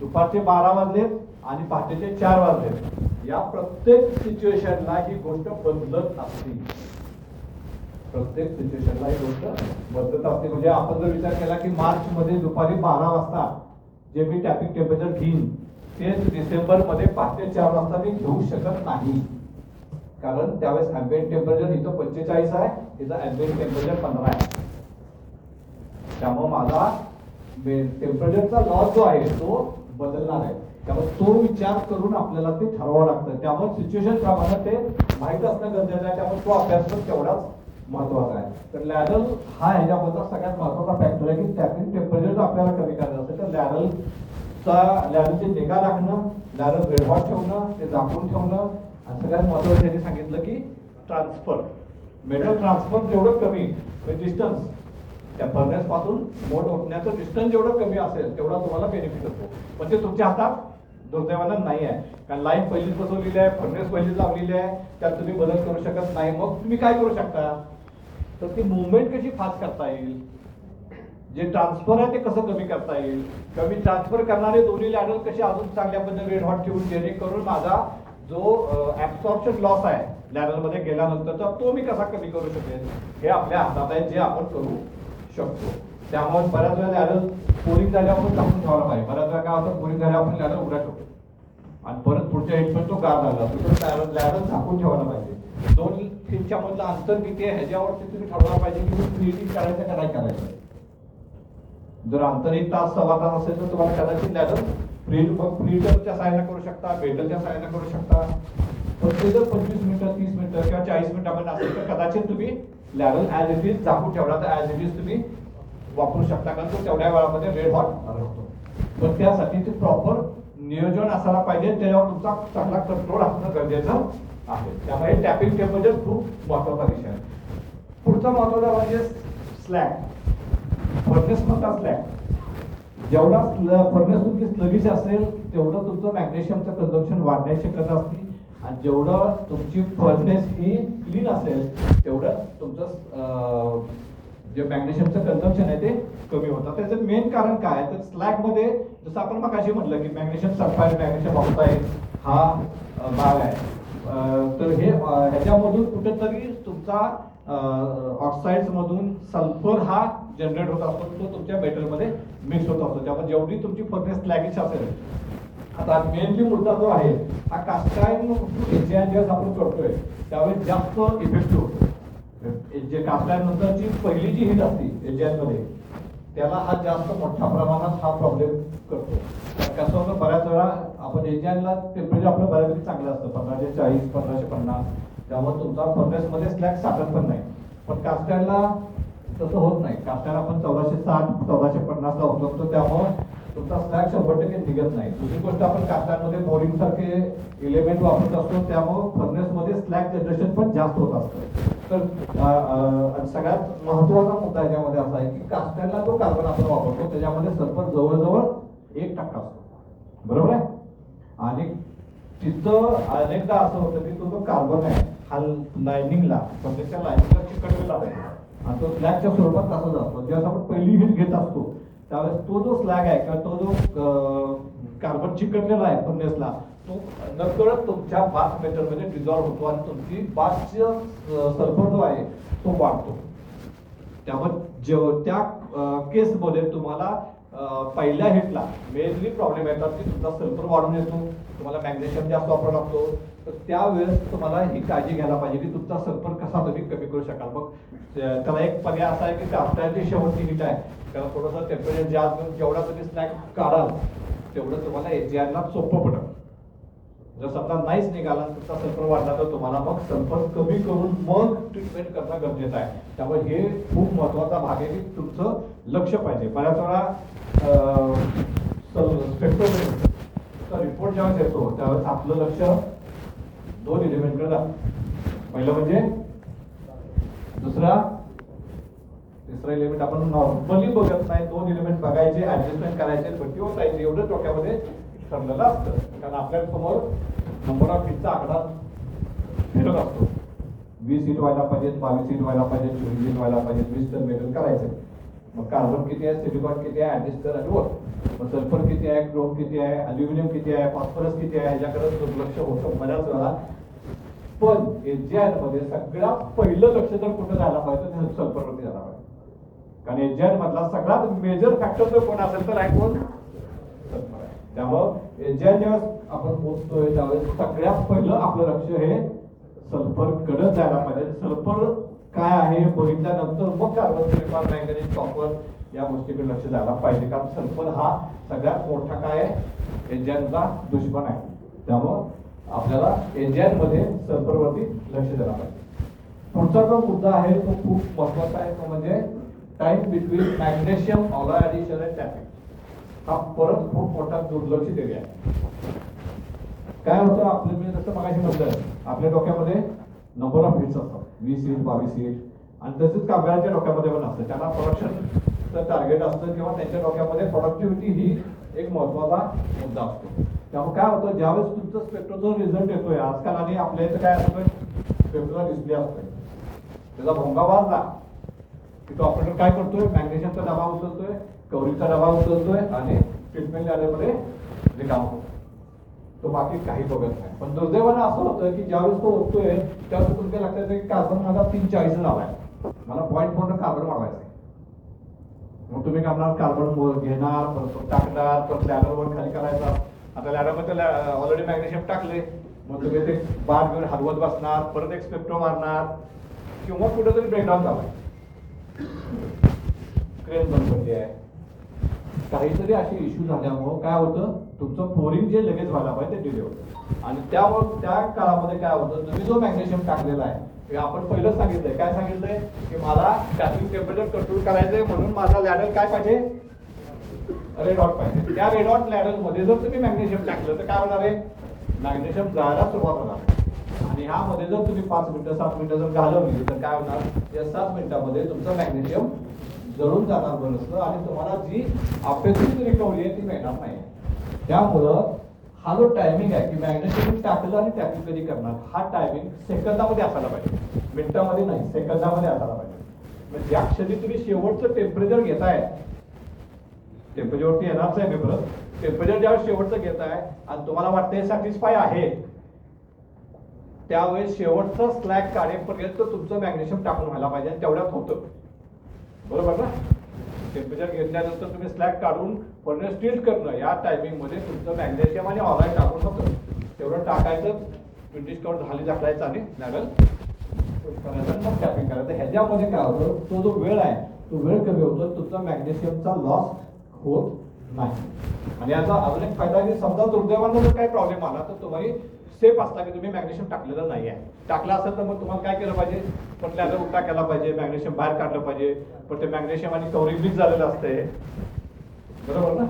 दुपारचे 12 वाजलेत आणि पहाटेचे 4 वाजलेत, या प्रत्येक सिच्युएशनला ही गोष्ट बदलत असते. प्रत्येक सिच्युएशनला ही गोष्ट बदलत असते. म्हणजे आपण जर विचार केला की मार्च मध्ये दुपारी 12 वाजता जे मी टॅपिंग टेम्परेचर घेईन तेच डिसेंबर मध्ये पहाटे 4 वाजता मी घेऊ शकत नाही. कारण त्यावेळेस ॲम्बिएंट टेम्परेचर इथं 45 आहे, तिथं ॲम्बिएंट टेम्परेचर 15 आहे. त्यामुळे माझा टेम्परेचरचा लॉस जो आहे तो बदलणार आहे. त्यामुळे तो विचार करून आपल्याला ते ठरवावं लागतं. त्यामुळे सिच्युएशन प्रमाणे ते माहीत असणं गरजेचं आहे. त्यामुळे तो अभ्यास पण तेवढाच महत्वाचा आहे. तर लॅरल हा ह्याच्याबद्दल सगळ्यात महत्वाचा फॅक्टर आहे की टॅपिंग टेम्परेचर आपल्याला कमी करायचं असेल तर लॅरलची निगा राखणं, लॅरल रेड हॉट ठेवणं, ते झाकून ठेवणं आणि सगळ्यात महत्वाचं त्यांनी सांगितलं की ट्रान्सफर, मेटल ट्रान्सफर जेवढं कमी डिस्टन्स त्या फर्नेस पासून मोड ओढण्याचं डिस्टन्स जेवढं कमी असेल तेवढा तुम्हाला बेनिफिट होतो. पण ते तुमच्या हातात दुर्दैवानं नाही आहे, कारण लाईन पहिलीच बसवलेली आहे, फर्नेस पहिलीच लावलेली आहे, त्यात तुम्ही बदल करू शकत नाही. मग तुम्ही काय करू शकता, तर ती मुवमेंट कशी फास्ट करता येईल, जे ट्रान्सफर आहे ते कसं कमी करता येईल, कमी ट्रान्सफर करणारे दोन्ही लॅडर कसे अजून चांगल्या पद्धतीने रेड हॉट ठेवून जेणेकरून माझा जो ऍब्सॉर्प्शन लॉस आहे लॅडरमध्ये गेल्यानंतरचा तो मी कसा कमी करू शकेल, हे आपल्या हातात आहे, जे आपण करू शकतो. त्यामुळे बऱ्याच वेळा लॅडर पोलिंग झाल्यावर टाकून ठेवायला पाहिजे. बऱ्याच वेळा काय होतं, पोलिंग झाल्यावर आपण लॅडर उघडा ठेवतो आणि परत पुढच्या हिट पण तो गार झाला तर लॅडर झाकून ठेवायला पाहिजे. 2 फीटच्या मधलं अंतर किती आहे ह्याच्यावरती तुम्ही ठरवलं पाहिजे की तुम्ही प्रीहिटिंग करायचं का नाही करायचं. जर अंतर 1 तास सव्वा तास असेल तर तुम्हाला कदाचित लॅडर प्रीहिटरच्या सहाय्याने करू शकता, बेटलच्या सहाय्याने करू शकता. पण ते जर 25 मिनिटं 30 मिनिटं किंवा 40 मिनिटांमध्ये असेल तर कदाचित तुम्ही लॅडर ॲज इट इज झाकून ठेवला तर ॲज इट इज तुम्ही वापरू शकता, कारण तो तेवढ्या वेळामध्ये रेड हॉट राहतो. पण त्यासाठी ते प्रॉपर नियोजन असायला पाहिजे, त्याच्यावर तुमचा चांगला कंट्रोल असणं गरजेचं आहे. त्यामुळे टॅपिंग टेम्परेचर खूप महत्वाचा विषय आहे. पुढचा महत्वाचा म्हणजे स्लॅग, फर्नेस मधला स्लॅग. जेवढा फर्नेस तुमची स्लगिश असेल तेवढं तुमचं मॅग्नेशियमचं कन्झम्पशन वाढण्याची शक्यता असते आणि जेवढं तुमची फर्नेस ही क्लीन असेल तेवढं तुमचं जे मॅग्नेशियमचं कन्झम्पशन आहे ते कमी होतं. त्याचं मेन कारण काय आहे तर स्लॅगमध्ये जसं आपण मगाशी म्हटलं की मॅग्नेशियम सल्फाईड, मॅग्नेशियम ऑक्साईड हा भाग आहे. तर हे ह्याच्यामधून कुठेतरी तुमचा ऑक्साईड्स मधून सल्फर हा जनरेट होत असतो, तो तुमच्या मेटलमध्ये मिक्स होत असतो. त्यामुळे जेवढी तुमची फर्नेस स्लॅगिश असेल, आता मेनली मुद्दा जो आहे हा कास्टाईन ज्यावेळेस आपण करतोय त्यावेळेस जास्त इफेक्टिव्ह होतो. जे कास्टाईन नंतरची पहिली जी हीट असते एजियामध्ये त्याला हा जास्त मोठ्या प्रमाणात हा प्रॉब्लेम करतो. कसं होतं, बऱ्याच वेळा आपण एजियानला टेम्परेचर आपलं बऱ्यापैकी चांगलं असतं 1540 1550, त्यामुळे तुमचा फर्नेसमध्ये स्लॅग साठत पण नाही. पण कास्टाईनला तसं होत नाही. कास्टाईन आपण 1460 1450 ला उचलतो, त्यामुळे तुमचा स्लॅग 100% निघत नाही. दुसरी गोष्ट, आपण कास्टाईनमध्ये बोरिंग सारखे एलिमेंट वापरत असतो, त्यामुळे फर्नेसमध्ये स्लॅग जनरेशन पण जास्त होत असतं. तर सगळ्यात महत्वाचा मुद्दा याच्यामध्ये असा आहे की कास्टाईनला जो कार्बन आपण वापरतो त्याच्यामध्ये सल्फर जवळजवळ 1% असतो, बरोबर आहे. आणि तिथं अनेकदा असं होतं की तो जो कार्बन आहे हा लायनिंगला फर्नेसच्या लायनिंगला चिकटलेला आहे आणि तो स्लॅगच्या स्वरूपात तसाच असतो. ज्यावेळेस आपण पहिली हीट घेत असतो त्यावेळेस तो जो स्लॅग आहे किंवा तो जो कार्बन चिकटलेला आहे फर्नेसला तो नकळत तुमच्या बाथ मेटलमध्ये डिझॉल्व्ह होतो आणि तुमची बाथचा सल्फर जो आहे तो वाढतो. त्यामुळे त्या केसमध्ये तुम्हाला पहिल्या हिटला मेनली प्रॉब्लेम येतात की तुमचा सल्फर वाढून येतो, तुम्हाला मॅग्नेशियम जास्त वापरावा लागतो. तर त्यावेळेस तुम्हाला ही काळजी घ्यायला पाहिजे की तुमचा सल्फर कसा तुम्ही कमी करू शकाल. मग त्याला एक पर्याय असा आहे की कास्टाईनची शेवटची हिट आहे, त्याला थोडंसं टेम्परेचर जास्त जेवढा तुम्ही स्लॅग काढाल तेवढं तुम्हाला एजियानला सोपं पडेल. जर समजा नाहीच निघाला तुमचा सल्फर वाढला तर तुम्हाला मग सल्फर कमी करून मग ट्रीटमेंट करणं गरजेचं आहे. त्यामुळे हे खूप महत्वाचा भाग आहे की तुमचं लक्ष पाहिजे. बऱ्याच वेळा स्पेक्ट्रोमेट्रीचा रिपोर्ट ज्यावेळेस येतो त्यावेळेस आपलं लक्ष 2 एलिमेंटकडे जातं. पहिलं म्हणजे दुसरा तिसरा एलिमेंट आपण नॉर्मली बघत नाही. 2 एलिमेंट बघायचे, ऍडजस्टमेंट करायचे, पट्टी होतायचे एवढं डोक्यामध्ये ठरलेलं असतं. कारण आपल्या समोर नंबर ऑफ हिटचा आकडा फिरत असतो. 20 हिट व्हायला पाहिजेत, 22 हिट व्हायला पाहिजे, 24 हिट व्हायला पाहिजे, 20 टन मेटल करायचं. मग कार्बन किती आहे, सिलिकॉन किती आहे, ऍडजस्ट कर आणि वर. मग सल्फर किती आहे, क्रोम किती आहे, अल्युमिनियम किती आहे, फॉस्फरस किती आहे ह्याच्याकडे दुर्लक्ष होतं बऱ्याच वेळा. पण एजियानमध्ये सगळ्यात पहिलं लक्ष जर कुठं जायला पाहिजे तर सल्फरवरती जायला पाहिजे. कारण एजियान मधला सगळ्यात मेजर फॅक्टर जर कोण असेल तर आहे कोण, सल्फर आहे. त्यामुळे एजियान ज्यावेळेस आपण मोजतोय त्यावेळेस सगळ्यात पहिलं आपलं लक्ष हे सल्फर कडे जायला पाहिजे. सल्फर काय आहे बघितल्यानंतर मग कार्बन, सिलिकॉन, मॅंगनीज, कॉपर या गोष्टीकडे लक्ष द्यायला पाहिजे. कारण सल्फर हा सगळ्यात मोठा काय आहे एजियानचा दुश्मन आहे. त्यामुळं आपल्याला एजियानमध्ये सल्फरवरती लक्ष द्यायला पाहिजे. पुढचा जो मुद्दा आहे तो खूप महत्वाचा आहे, तो म्हणजे time between magnesium alloy addition and tapping. हा परत खूप मोठा दुर्लक्षित एरिया आहे. काय होतं आपलं, मी जसं मगाशी म्हटलं, आपल्या डोक्यामध्ये नंबर ऑफ हिट्स असतात, 20 हिट 22 हिट, आणि तसेच कामगारांच्या डोक्यामध्ये पण असतं. त्यांना प्रोडक्शनचं टार्गेट असतं किंवा त्यांच्या डोक्यामध्ये प्रोडक्टिव्हिटी ही एक महत्वाचा मुद्दा असतो. त्यामुळे काय होतं, ज्यावेळेस तुमचं स्पेक्ट्रोचा रिझल्ट येतोय, आजकाल आणि आपल्या इथं काय असतोय, स्पेक्ट्रोचा डिस्प्ले असतोय, त्याचा भोंगा वाजला की तो ऑपरेटर काय करतोय, मॅग्नेशियमचा डबा उचलतोय, कवरिंगचा डबा उचलतोय आणि ट्रीटमेंट लॅबमध्ये रिकामा होतो. तो बाकी काही बघत नाही. पण दुर्दैवानं असं होतं की ज्यावेळेस तो होतोय त्यावेळेस तुमच्या लक्षात येतं की कार्बन माझा 340 लावाय, मला 0.4 कार्बन वाढवायचा आहे. मग तुम्ही करणार, कार्बन घेणार, परत टाकणार, परत लॅडरवर खाली करायचा. आता लॅडरमध्ये ऑलरेडी मॅग्नेशियम टाकले, मग तुम्ही ते बार घेऊन हलवत बसणार, परत एक स्पेक्ट्रो मारणार, किंवा कुठेतरी ब्रेकडाऊन झालाय, क्रेन बंद पडली आहे, काहीतरी असे इश्यू झाल्यामुळं काय होतं, तुमचं पोरिंग जे लगेच व्हायला पाहिजे ते डिले होतं. आणि त्यामुळे त्या काळामध्ये काय होतं, तुम्ही जो मॅग्नेशियम टाकलेला आहे, हे आपण पहिलं सांगितलंय, काय सांगितलंय की मला टॅपिंग टेम्परेचर कंट्रोल करायचंय, म्हणून माझा लॅडर काय पाहिजे, रेड हॉट पाहिजे. त्या रेड हॉट लॅडर मध्ये जर तुम्ही मॅग्नेशियम टाकलं तर काय होणार आहे, मॅग्नेशियम जायला सुरुवात होणार. आणि ह्यामध्ये जर तुम्ही 5 मिनिटं 7 मिनिटं जर घालवली तर काय होणार, या 7 मिनिटांमध्ये तुमचं मॅग्नेशियम जळून जाणार बरंचसं, आणि तुम्हाला जी अपेक्षित रिकव्हरी आहे ती मिळणार नाही. त्यामुळं हा जो टायमिंग आहे की मॅग्नेशियम टाकलं आणि टॅपिंग कधी करणार, हा टायमिंग सेकंदामध्ये असायला पाहिजे, मिनिटामध्ये नाही, सेकंदामध्ये असायला पाहिजे. म्हणजे ज्या क्षणी तुम्ही शेवटचं टेम्परेचर घेताय, टेम्परेचरवरती येणारच आहे मी परत, टेम्परेचर ज्यावेळेस शेवटचं घेताय आणि तुम्हाला वाटतंय सॅटिस्फाय आहे, त्यावेळेस शेवटचं स्लॅग काढेपर्यंत तुमचं मॅग्नेशियम टाकून व्हायला पाहिजे, आणि तेवढ्यात होतं, बरोबर ना. टेम्परेचर घेतल्यानंतर तुम्ही स्लॅग काढून फर्नेस टिल्ट करणं, या टायमिंग मध्ये तुमचं मॅग्नेशियम आणि ऑलॉय टाकून होतं, तेवढं टाकायचं, विंडीज कवर खाली टाकायचं आणि लॅडर करायचं, मग टॅपिंग करायचं. ह्याच्यामध्ये काय होतं, तो जो वेळ आहे तो वेळ कमी होतो, तुमचा मॅग्नेशियमचा लॉस होत नाही. आणि याचा अजून एक फायदा की समजा दुर्दैवानं जर काही प्रॉब्लेम आला तर तुम्ही सेफ असता की तुम्ही मॅग्नेशियम टाकलेलं नाही आहे. टाकला असेल तर मग तुम्हाला काय केलं पाहिजे, पण लॅडर उलटा केला पाहिजे, मॅग्नेशियम बाहेर काढलं पाहिजे, पण ते मॅग्नेशियम आणि कवरिंग मिक्स झालेलं असते, बरोबर ना.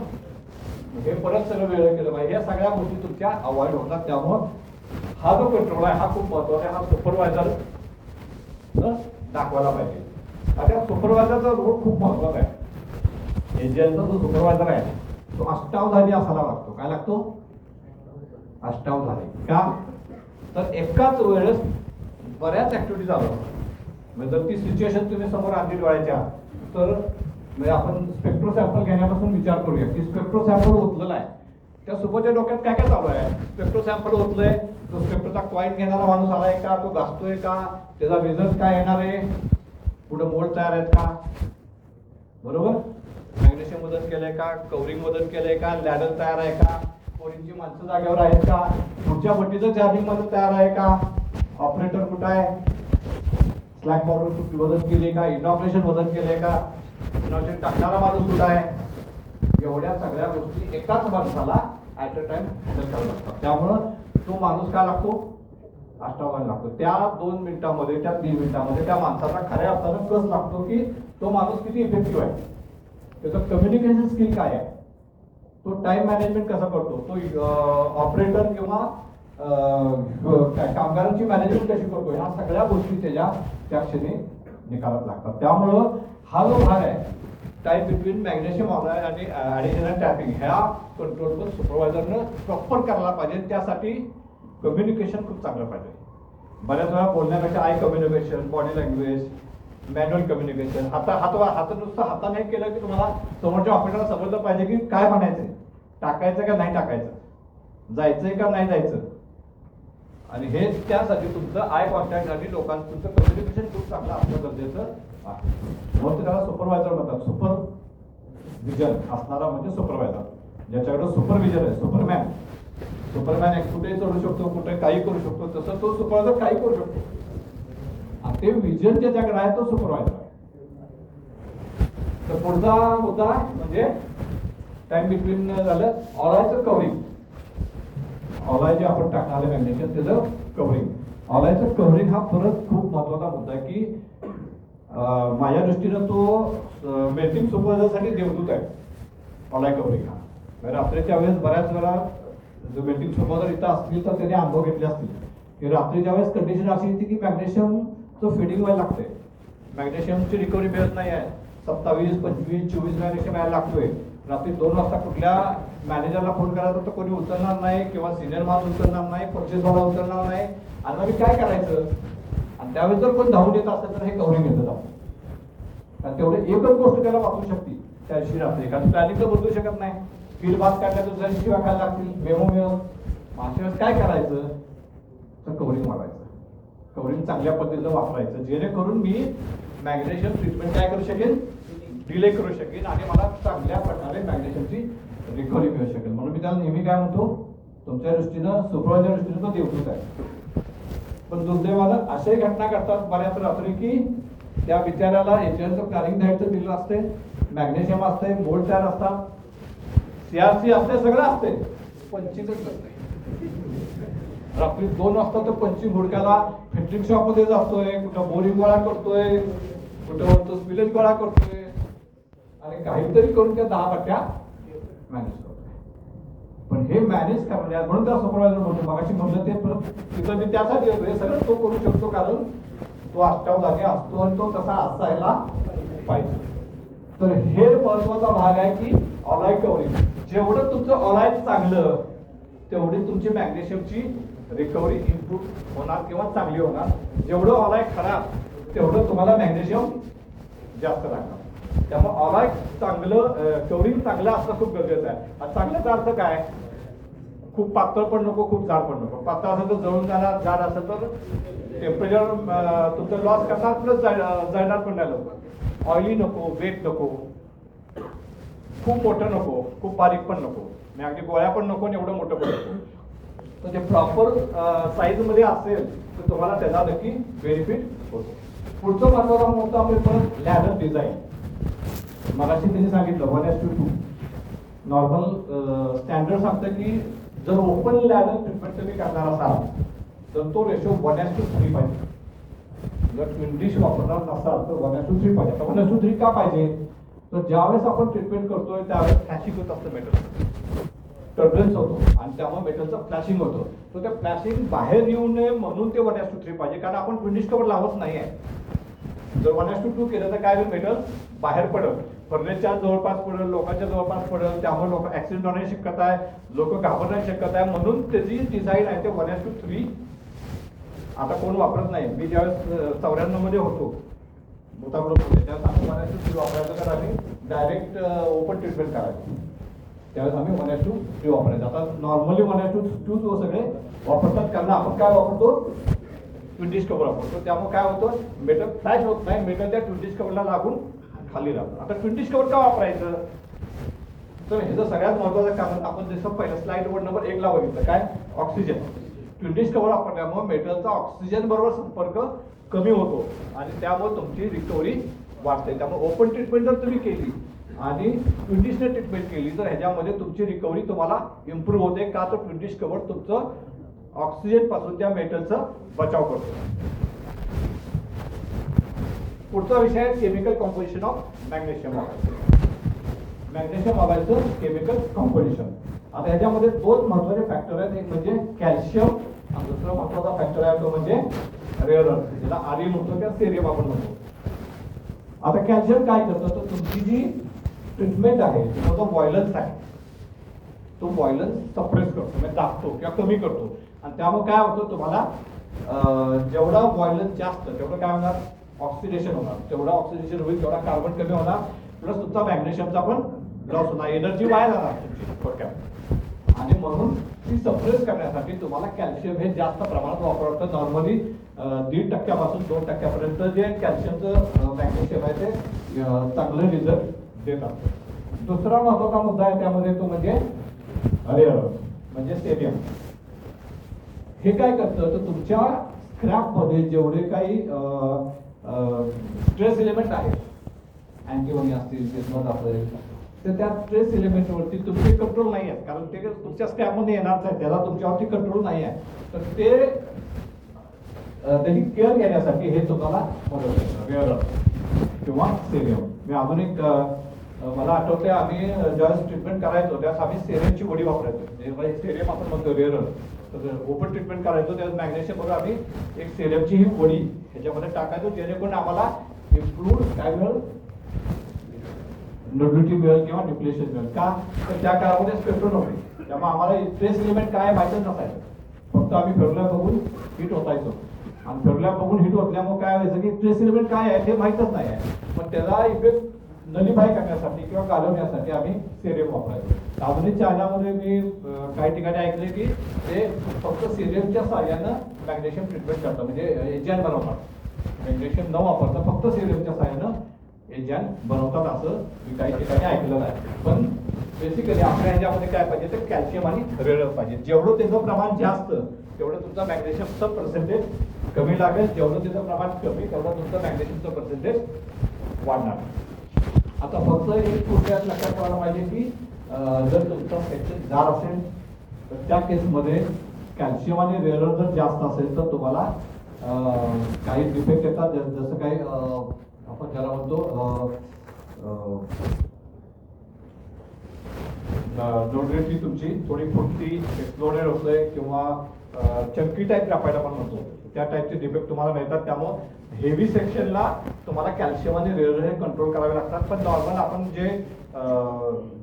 हे परत सगळं वेळ केलं पाहिजे. या सगळ्या गोष्टी तुमच्या अवॉइड होतात. त्यामुळं हा जो कंट्रोल आहे हा खूप महत्वाचा आहे. हा सुपरवायझर दाखवायला पाहिजे. आता सुपरवायझरचा रोल खूप महत्वाचा आहे. एजंटचा जो सुपरवायझर आहे तो अष्टावधानी असायला लागतो. काय लागतो, अष्टावधानी. का तर एकाच वेळेस बऱ्याच ऍक्टिव्हिटी चालू असतात. म्हणजे जर ती सिच्युएशन तुम्ही समोर आणली डोळ्याच्या, तर म्हणजे आपण स्पेक्ट्रो सॅम्पल घेण्यापासून विचार करूया की स्पेक्ट्रो सॅम्पल ओतलेला आहे, त्या सुपरच्या डोक्यात काय काय चालू आहे. स्पेक्ट्रो सॅम्पल ओतलंय, तो स्पेक्ट्रोचा क्वाईट घेणारा माणूस आलाय का, तो घासतोय का, त्याचा रिझल्ट काय येणार आहे, पुढे मोल्ड तयार आहेत का, बरोबर, मॅग्नेशियम मदत केलंय का, कवरिंग मदत केलंय का, लॅडर तयार आहे का, कोणीची माणसं जागेवर आहेत का, पुढच्या भट्टीचं चार्जिंग मध्ये तयार आहे का, ऑपरेटर कुठं आहे, स्लॅक फॉरवर्ड मदत केली का, इनॉपरेशन मदत केलंय का, इनॉपरेशन टाकणारा माणूस कुठं आहे. एवढ्या सगळ्या गोष्टी एकाच माणसाला ऍट अ टाइम हँडल करावं लागतात. त्यामुळं तो माणूस काय लागतो, अष्टावधान लागतो. त्या 2 मिनिटांमध्ये, त्या 3 मिनिटांमध्ये त्या माणसाला खऱ्या अर्थानं कस लागतो की तो माणूस किती इफेक्टिव्ह आहे, त्याचं कम्युनिकेशन स्किल काय आहे, तो टाइम मॅनेजमेंट कसा करतो, तो ऑपरेटर किंवा कामगारांची मॅनेजमेंट कशी करतो, ह्या सगळ्या गोष्टी त्या क्षणी निकालात लागतात. त्यामुळं हा जो भाग आहे टाइम बिटवीन मॅग्नेशियम ऑलॉय आणि ॲडिशनल टॅपिंग, ह्या कंट्रोल पण सुपरवायझरनं प्रॉपर करायला पाहिजे. त्यासाठी कम्युनिकेशन खूप चांगलं पाहिजे. बऱ्याच वेळा बोलण्यापेक्षा I communication, body language, manual communication, हात नुसतं हाताने केलं की तुम्हाला समोरच्या ऑपरेटरला समजलं पाहिजे की काय म्हणायचंय, टाकायचं का नाही टाकायचं, जायचंय का नाही जायचं. आणि हे त्यासाठी तुमचं आय कॉन्टॅक्ट आणि लोकांचं तुमचं कम्युनिकेशन खूप चांगलं असणं गरजेचं आहे. म्हणून ते त्याला सुपरवायझर म्हणतात. सुपर विजन असणारा म्हणजे सुपरवायझर, ज्याच्याकडे सुपरविजन आहे. सुपरमॅन कुठे चढू शकतो, कुठे काही करू शकतो, तसं तो सुपरवायझर काही करू शकतो. आणि ते विजन ज्याच्याकडे आहे तो सुपरवायझर आहे. तर पुढचा मुद्दा म्हणजे टाइम बिटवीन झालं ऑलॉयचं कवरिंग. ऑलॉय जे आपण टाकणार मॅग्नेशियम त्याचं कवरिंग. ऑलायचं कव्हरिंग हा परत खूप महत्वाचा मुद्दा आहे की माझ्या दृष्टीनं तो मेल्टिंग सुपरवायझरसाठी देवदूत आहे. ऑलाय कव्हरिंग हा म्हणजे रात्रीच्या वेळेस बऱ्याच वेळा जो मेल्टिंग सुपरवायझर इथं असतील तर त्याने अनुभव घेतले असतील की रात्रीच्या वेळेस कंडिशन अशी येते की मॅग्नेशियमचं फिडिंग व्हायला लागते. मॅग्नेशियमची रिकव्हरी मिळत नाही आहे. 27, 25, 24 मॅग्नेशियम यायला लागतोय. रात्री 2 वाजता कुठल्या मॅनेजरला फोन करायचा तर कोणी उचलणार नाही किंवा सिनियर माल उचलणार नाही, परचेसवाला उचलणार नाही. आणि मग मी काय करायचं? आणि त्यावेळेस जर कोण धावून येत असेल तर हे कव्हरिंग येतं धावून. कारण तेवढे एकच गोष्ट त्याला वाचू शकते त्या दिवशी रात्री. कारण प्लॅनिंग तर बदलू शकत नाही. फील्ड बात काढल्या दुसऱ्या दिवशी वाकायला लागतील मेमो मिळून. मागच्या वेळेस काय करायचं तर कव्हरिंग मारायचं. कव्हरिंग चांगल्या पद्धतीनं वापरायचं जेणेकरून मी मॅग्नेशियम ट्रीटमेंट काय करू शकेन, डिले करू शकेन आणि मला चांगल्या प्रकारे मॅग्नेशियमची रिकव्हरी मिळू शकेल. म्हणून मी त्याला नेहमी काय म्हणतो, तुमच्या दृष्टीनं सुपरवायझर दृष्टीनं तो देवदूत आहे. पण दुर्दैवानं अशाही घटना घडतात बऱ्याच रात्री की त्या बिचाऱ्याला एचएलचं प्लॅनिंग द्यायचं दिलं असते, मॅग्नेशियम असते, मोल्ड तयार असतात, सीआरसी असते, सगळं असते, पंचिंगच करत नाही. रात्री 2 वाजता तर पंचिंग हुडक्याला फिल्टरिंग शॉप मध्ये जातोय, कुठं बोरिंग गोळा करतोय, कुठं स्पिलेज गोळा करतोय आणि काहीतरी करून त्या 10 पट्ट्या मॅनेज करतोय. पण हे मॅनेज करण्यात म्हणून त्या सुपरवायझर म्हणतो मगाशी म्हटलं ते तिथं मी त्यासाठी येतोय. सगळं तो करू शकतो कारण तो अष्टाव जागे असतो आणि तो तसा असायला पाहिजे. तर हे महत्वाचा भाग आहे की ऑलाय कव्हरिंग. जेवढं तुमचं ऑलाय चांगलं तेवढी तुमची मॅग्नेशियमची रिकव्हरी इम्प्रूव्ह होणार किंवा चांगली होणार. जेवढं ऑलाय खराब तेवढं तुम्हाला मॅग्नेशियम जास्त लागणार. त्यामुळे ऑलाय चांगलं कव्हरिंग चांगलं असणं खूप गरजेचं आहे. चांगल्याचा अर्थ काय, खूप पातळ पण नको, खूप जाड पण नको. पातळ असेल तर जळून जाणार, जाड असेल तर टेम्परेचर तुमचं लॉस करणार प्लस जळणार पण नाही लवकर. ऑइली नको, वेट नको, खूप मोठं नको, खूप बारीक पण नको, मी अगदी गोळ्या पण नको आणि एवढं मोठं पण नको. तर ते प्रॉपर साईज मध्ये असेल तर तुम्हाला त्याचा नक्की बेनिफिट होतो. पुढचं महत्वाचा मुद्दा आपण परत लॅडर डिझाईन. मगाशी त्यांनी सांगितलं 1:2. नॉर्मल स्टँडर्ड सांगतं की जर ओपन लॅडर ट्रीटमेंट तुम्ही करणार असाल तर तो रेशो 1:3 पाहिजे. जर ट्विन डिश वापरणार नसाल तर 1:3 पाहिजे. आता 1:3 का पाहिजे तर ज्यावेळेस आपण ट्रीटमेंट करतोय त्यावेळेस फ्लॅशिंग होत असतं मेटल, टर्बुलन्स होतो आणि त्यामुळे मेटलचं फ्लॅशिंग होतं. तर ते फ्लॅशिंग बाहेर येऊ नये म्हणून ते 1:3 पाहिजे. कारण आपण ट्विन डिश कवर लावत नाही आहे. जर 1:2 केलं तर काय होईल, मेटल बाहेर पडेल, फर्नेसच्या जवळपास पडेल, लोकांच्या जवळपास पडेल. त्यामुळे लोक ऍक्सिडेंट होण्याची शक्यता आहे, लोक घाबरण्याची शक्यता आहे. म्हणून त्याची डिझाईन आहे ते 1:3. आता कोण वापरत नाही. मी ज्यावेळेस 94 मध्ये होतो त्यावेळेस आम्ही 1:3 वापरायचं तर आम्ही डायरेक्ट ओपन ट्रीटमेंट करायचो. त्यावेळेस आम्ही 1:3 वापरायचं. आता नॉर्मली 1:2 सगळे वापरतात कारण आपण काय वापरतो, ट्विन डिश कव्हर वापरतो. त्यामुळे काय होतं, मेटल फ्लॅश होत नाही, मेटल त्या ट्विन डिश कव्हरला लागून खाली राहतं. आता ट्विन डिश कव्हर का वापरायचं तर ह्याचं सगळ्यात महत्वाचं कारण आपण जसं पहिलं स्लाइड वर नंबर 1 ला बघितलं, काय ऑक्सिजन. ट्विन डिश कव्हर वापरल्यामुळे मेटलचा ऑक्सिजन बरोबर संपर्क कमी होतो आणि त्यामुळे तुमची रिकव्हरी वाढते. त्यामुळे ओपन ट्रीटमेंट जर तुम्ही केली आणि ट्विन डिशने ट्रीटमेंट केली तर ह्याच्यामध्ये तुमची रिकव्हरी तुम्हाला इम्प्रूव्ह होते. का तर ट्विन डिश कव्हर तुमचं ऑक्सिजन पासून त्या मेटलचा बचाव करतो. पुढचा विषय आहे chemical composition of magnesium oxide. Magnesium ऑक्साईडचं केमिकल कॉम्पोजिशन. आता ह्याच्यामध्ये 2 महत्वाचे फॅक्टर आहेत. एक म्हणजे कॅल्शियम आणि दुसरा महत्वाचा फॅक्टर आहे तो म्हणजे रेअर अर्थ, ज्याला आर्यन म्हणतो किंवा सेरियम आपण म्हणतो. आता कॅल्शियम काय करतं तर तुमची जी ट्रीटमेंट आहे किंवा जो व्हायलन्स आहे तो व्हायलन्स सप्रेस करतो, म्हणजे दाबतो किंवा कमी करतो. आणि त्यामुळे काय होतं, तुम्हाला जेवढा व्हायलन्स जास्त तेवढं काय होणार, ऑक्सिडेशन होणार. तेवढा ऑक्सिडेशन होईल तेवढा कार्बन कमी होणार, प्लस तुमचा मॅग्नेशियमचा पण लॉस होणार, एनर्जी वाया जाणार तुमची थोडक्यात. आणि म्हणून ती सप्रेस करण्यासाठी तुम्हाला कॅल्शियम हे जास्त प्रमाणात वापरतं. नॉर्मली 1.5% पासून 2% जे कॅल्शियमचं मॅग्नेशियम आहे ते चांगलं रिझल्ट देतात. दुसरा महत्वाचा मुद्दा आहे त्यामध्ये तो म्हणजे रेअर म्हणजे सेरियम. हे काय करतं तर तुमच्या स्क्रॅप मध्ये जेवढे काही स्ट्रेस एलिमेंट आहेत, अँटीमनी असतील, बिस्मथ असेल, तर त्या स्ट्रेस एलिमेंटवरती तुमचे कंट्रोल नाही आहेत कारण ते तुमच्या स्क्रॅप मध्ये येणारच आहे, त्याला तुमच्यावरती कंट्रोल नाही आहे. तर ते त्याची केअर घेण्यासाठी हे तुम्हाला मदत करतं, वेअरर किंवा सेरियम. मी अजून एक मला आठवते, आम्ही ज्यावेळेस ट्रीटमेंट करायचो त्यावेळेस आम्ही सेरियमची गोळी वापरायचो. म्हणजे सेरियम आपण म्हणतो वेअरर, ओपन ट्रीटमेंट करायचो त्यावेळेस मॅग्नेशियम बरोबर आम्ही एक सेरियमची ही गोळी ह्याच्यामध्ये टाकायचो, जेणेकरून आम्हाला इम्प्रूव्ड काय मिळेल, नोबिलिटी मिळेल किंवा डिप्लेशन मिळेल. का तर त्या काळामध्ये स्पेक्ट्रम नव्हते, त्यामुळे आम्हाला ट्रेस एलिमेंट काय माहितच नसायचं. फक्त आम्ही फेरुला बघून हिट होतायचो, आणि फेरुला बघून हिट होतल्यामुळे काय व्हायचं की ट्रेस एलिमेंट काय आहे ते माहितच नाही आहे. पण त्याचा इफेक्ट नलिफाय करण्यासाठी किंवा घालवण्यासाठी आम्ही सेरियम वापरायचो. आधुनिक चायनामध्ये मी काही ठिकाणी ऐकले की ते फक्त सेरियमच्या सहाय्यानं मॅग्नेशियम ट्रीटमेंट करतात, म्हणजे एजंट बनवतात. मॅग्नेशियम न वापरता फक्त सेरियमच्या सहाय्यानं एजंट बनवतात असं मी काही ठिकाणी ऐकलेलं आहे. पण बेसिकली आपल्या ह्याच्यामध्ये काय पाहिजे तर कॅल्शियम आणि रेडर पाहिजे. जेवढं त्याचं प्रमाण जास्त तेवढं तुमचं मॅग्नेशियमचं पर्सेंटेज कमी लागेल, जेवढं त्याचं प्रमाण कमी तेवढं तुमचं मॅग्नेशियमचं पर्सेंटेज वाढणार. आता फक्त एक थोडक्यात लक्षात ठेवायला पाहिजे की जर तुमचा सेक्शन जाड असेल तर त्या केसमध्ये कॅल्शियम आणि रेडर जर जास्त असेल तर तुम्हाला काही डिफेक्ट येतात, जसं काही आपण ज्याला म्हणतो नोडरेटी तुमची थोडी फुटती, एक्सप्लोडेड होतोय किंवा चंकी टाईप ग्राफाईट आपण म्हणतो, त्या टाईपचे डिफेक्ट तुम्हाला मिळतात. त्यामुळे हेवी सेक्शनला तुम्हाला कॅल्शियम आणि रेडर हे कंट्रोल करावे लागतात. पण नॉर्मल आपण जे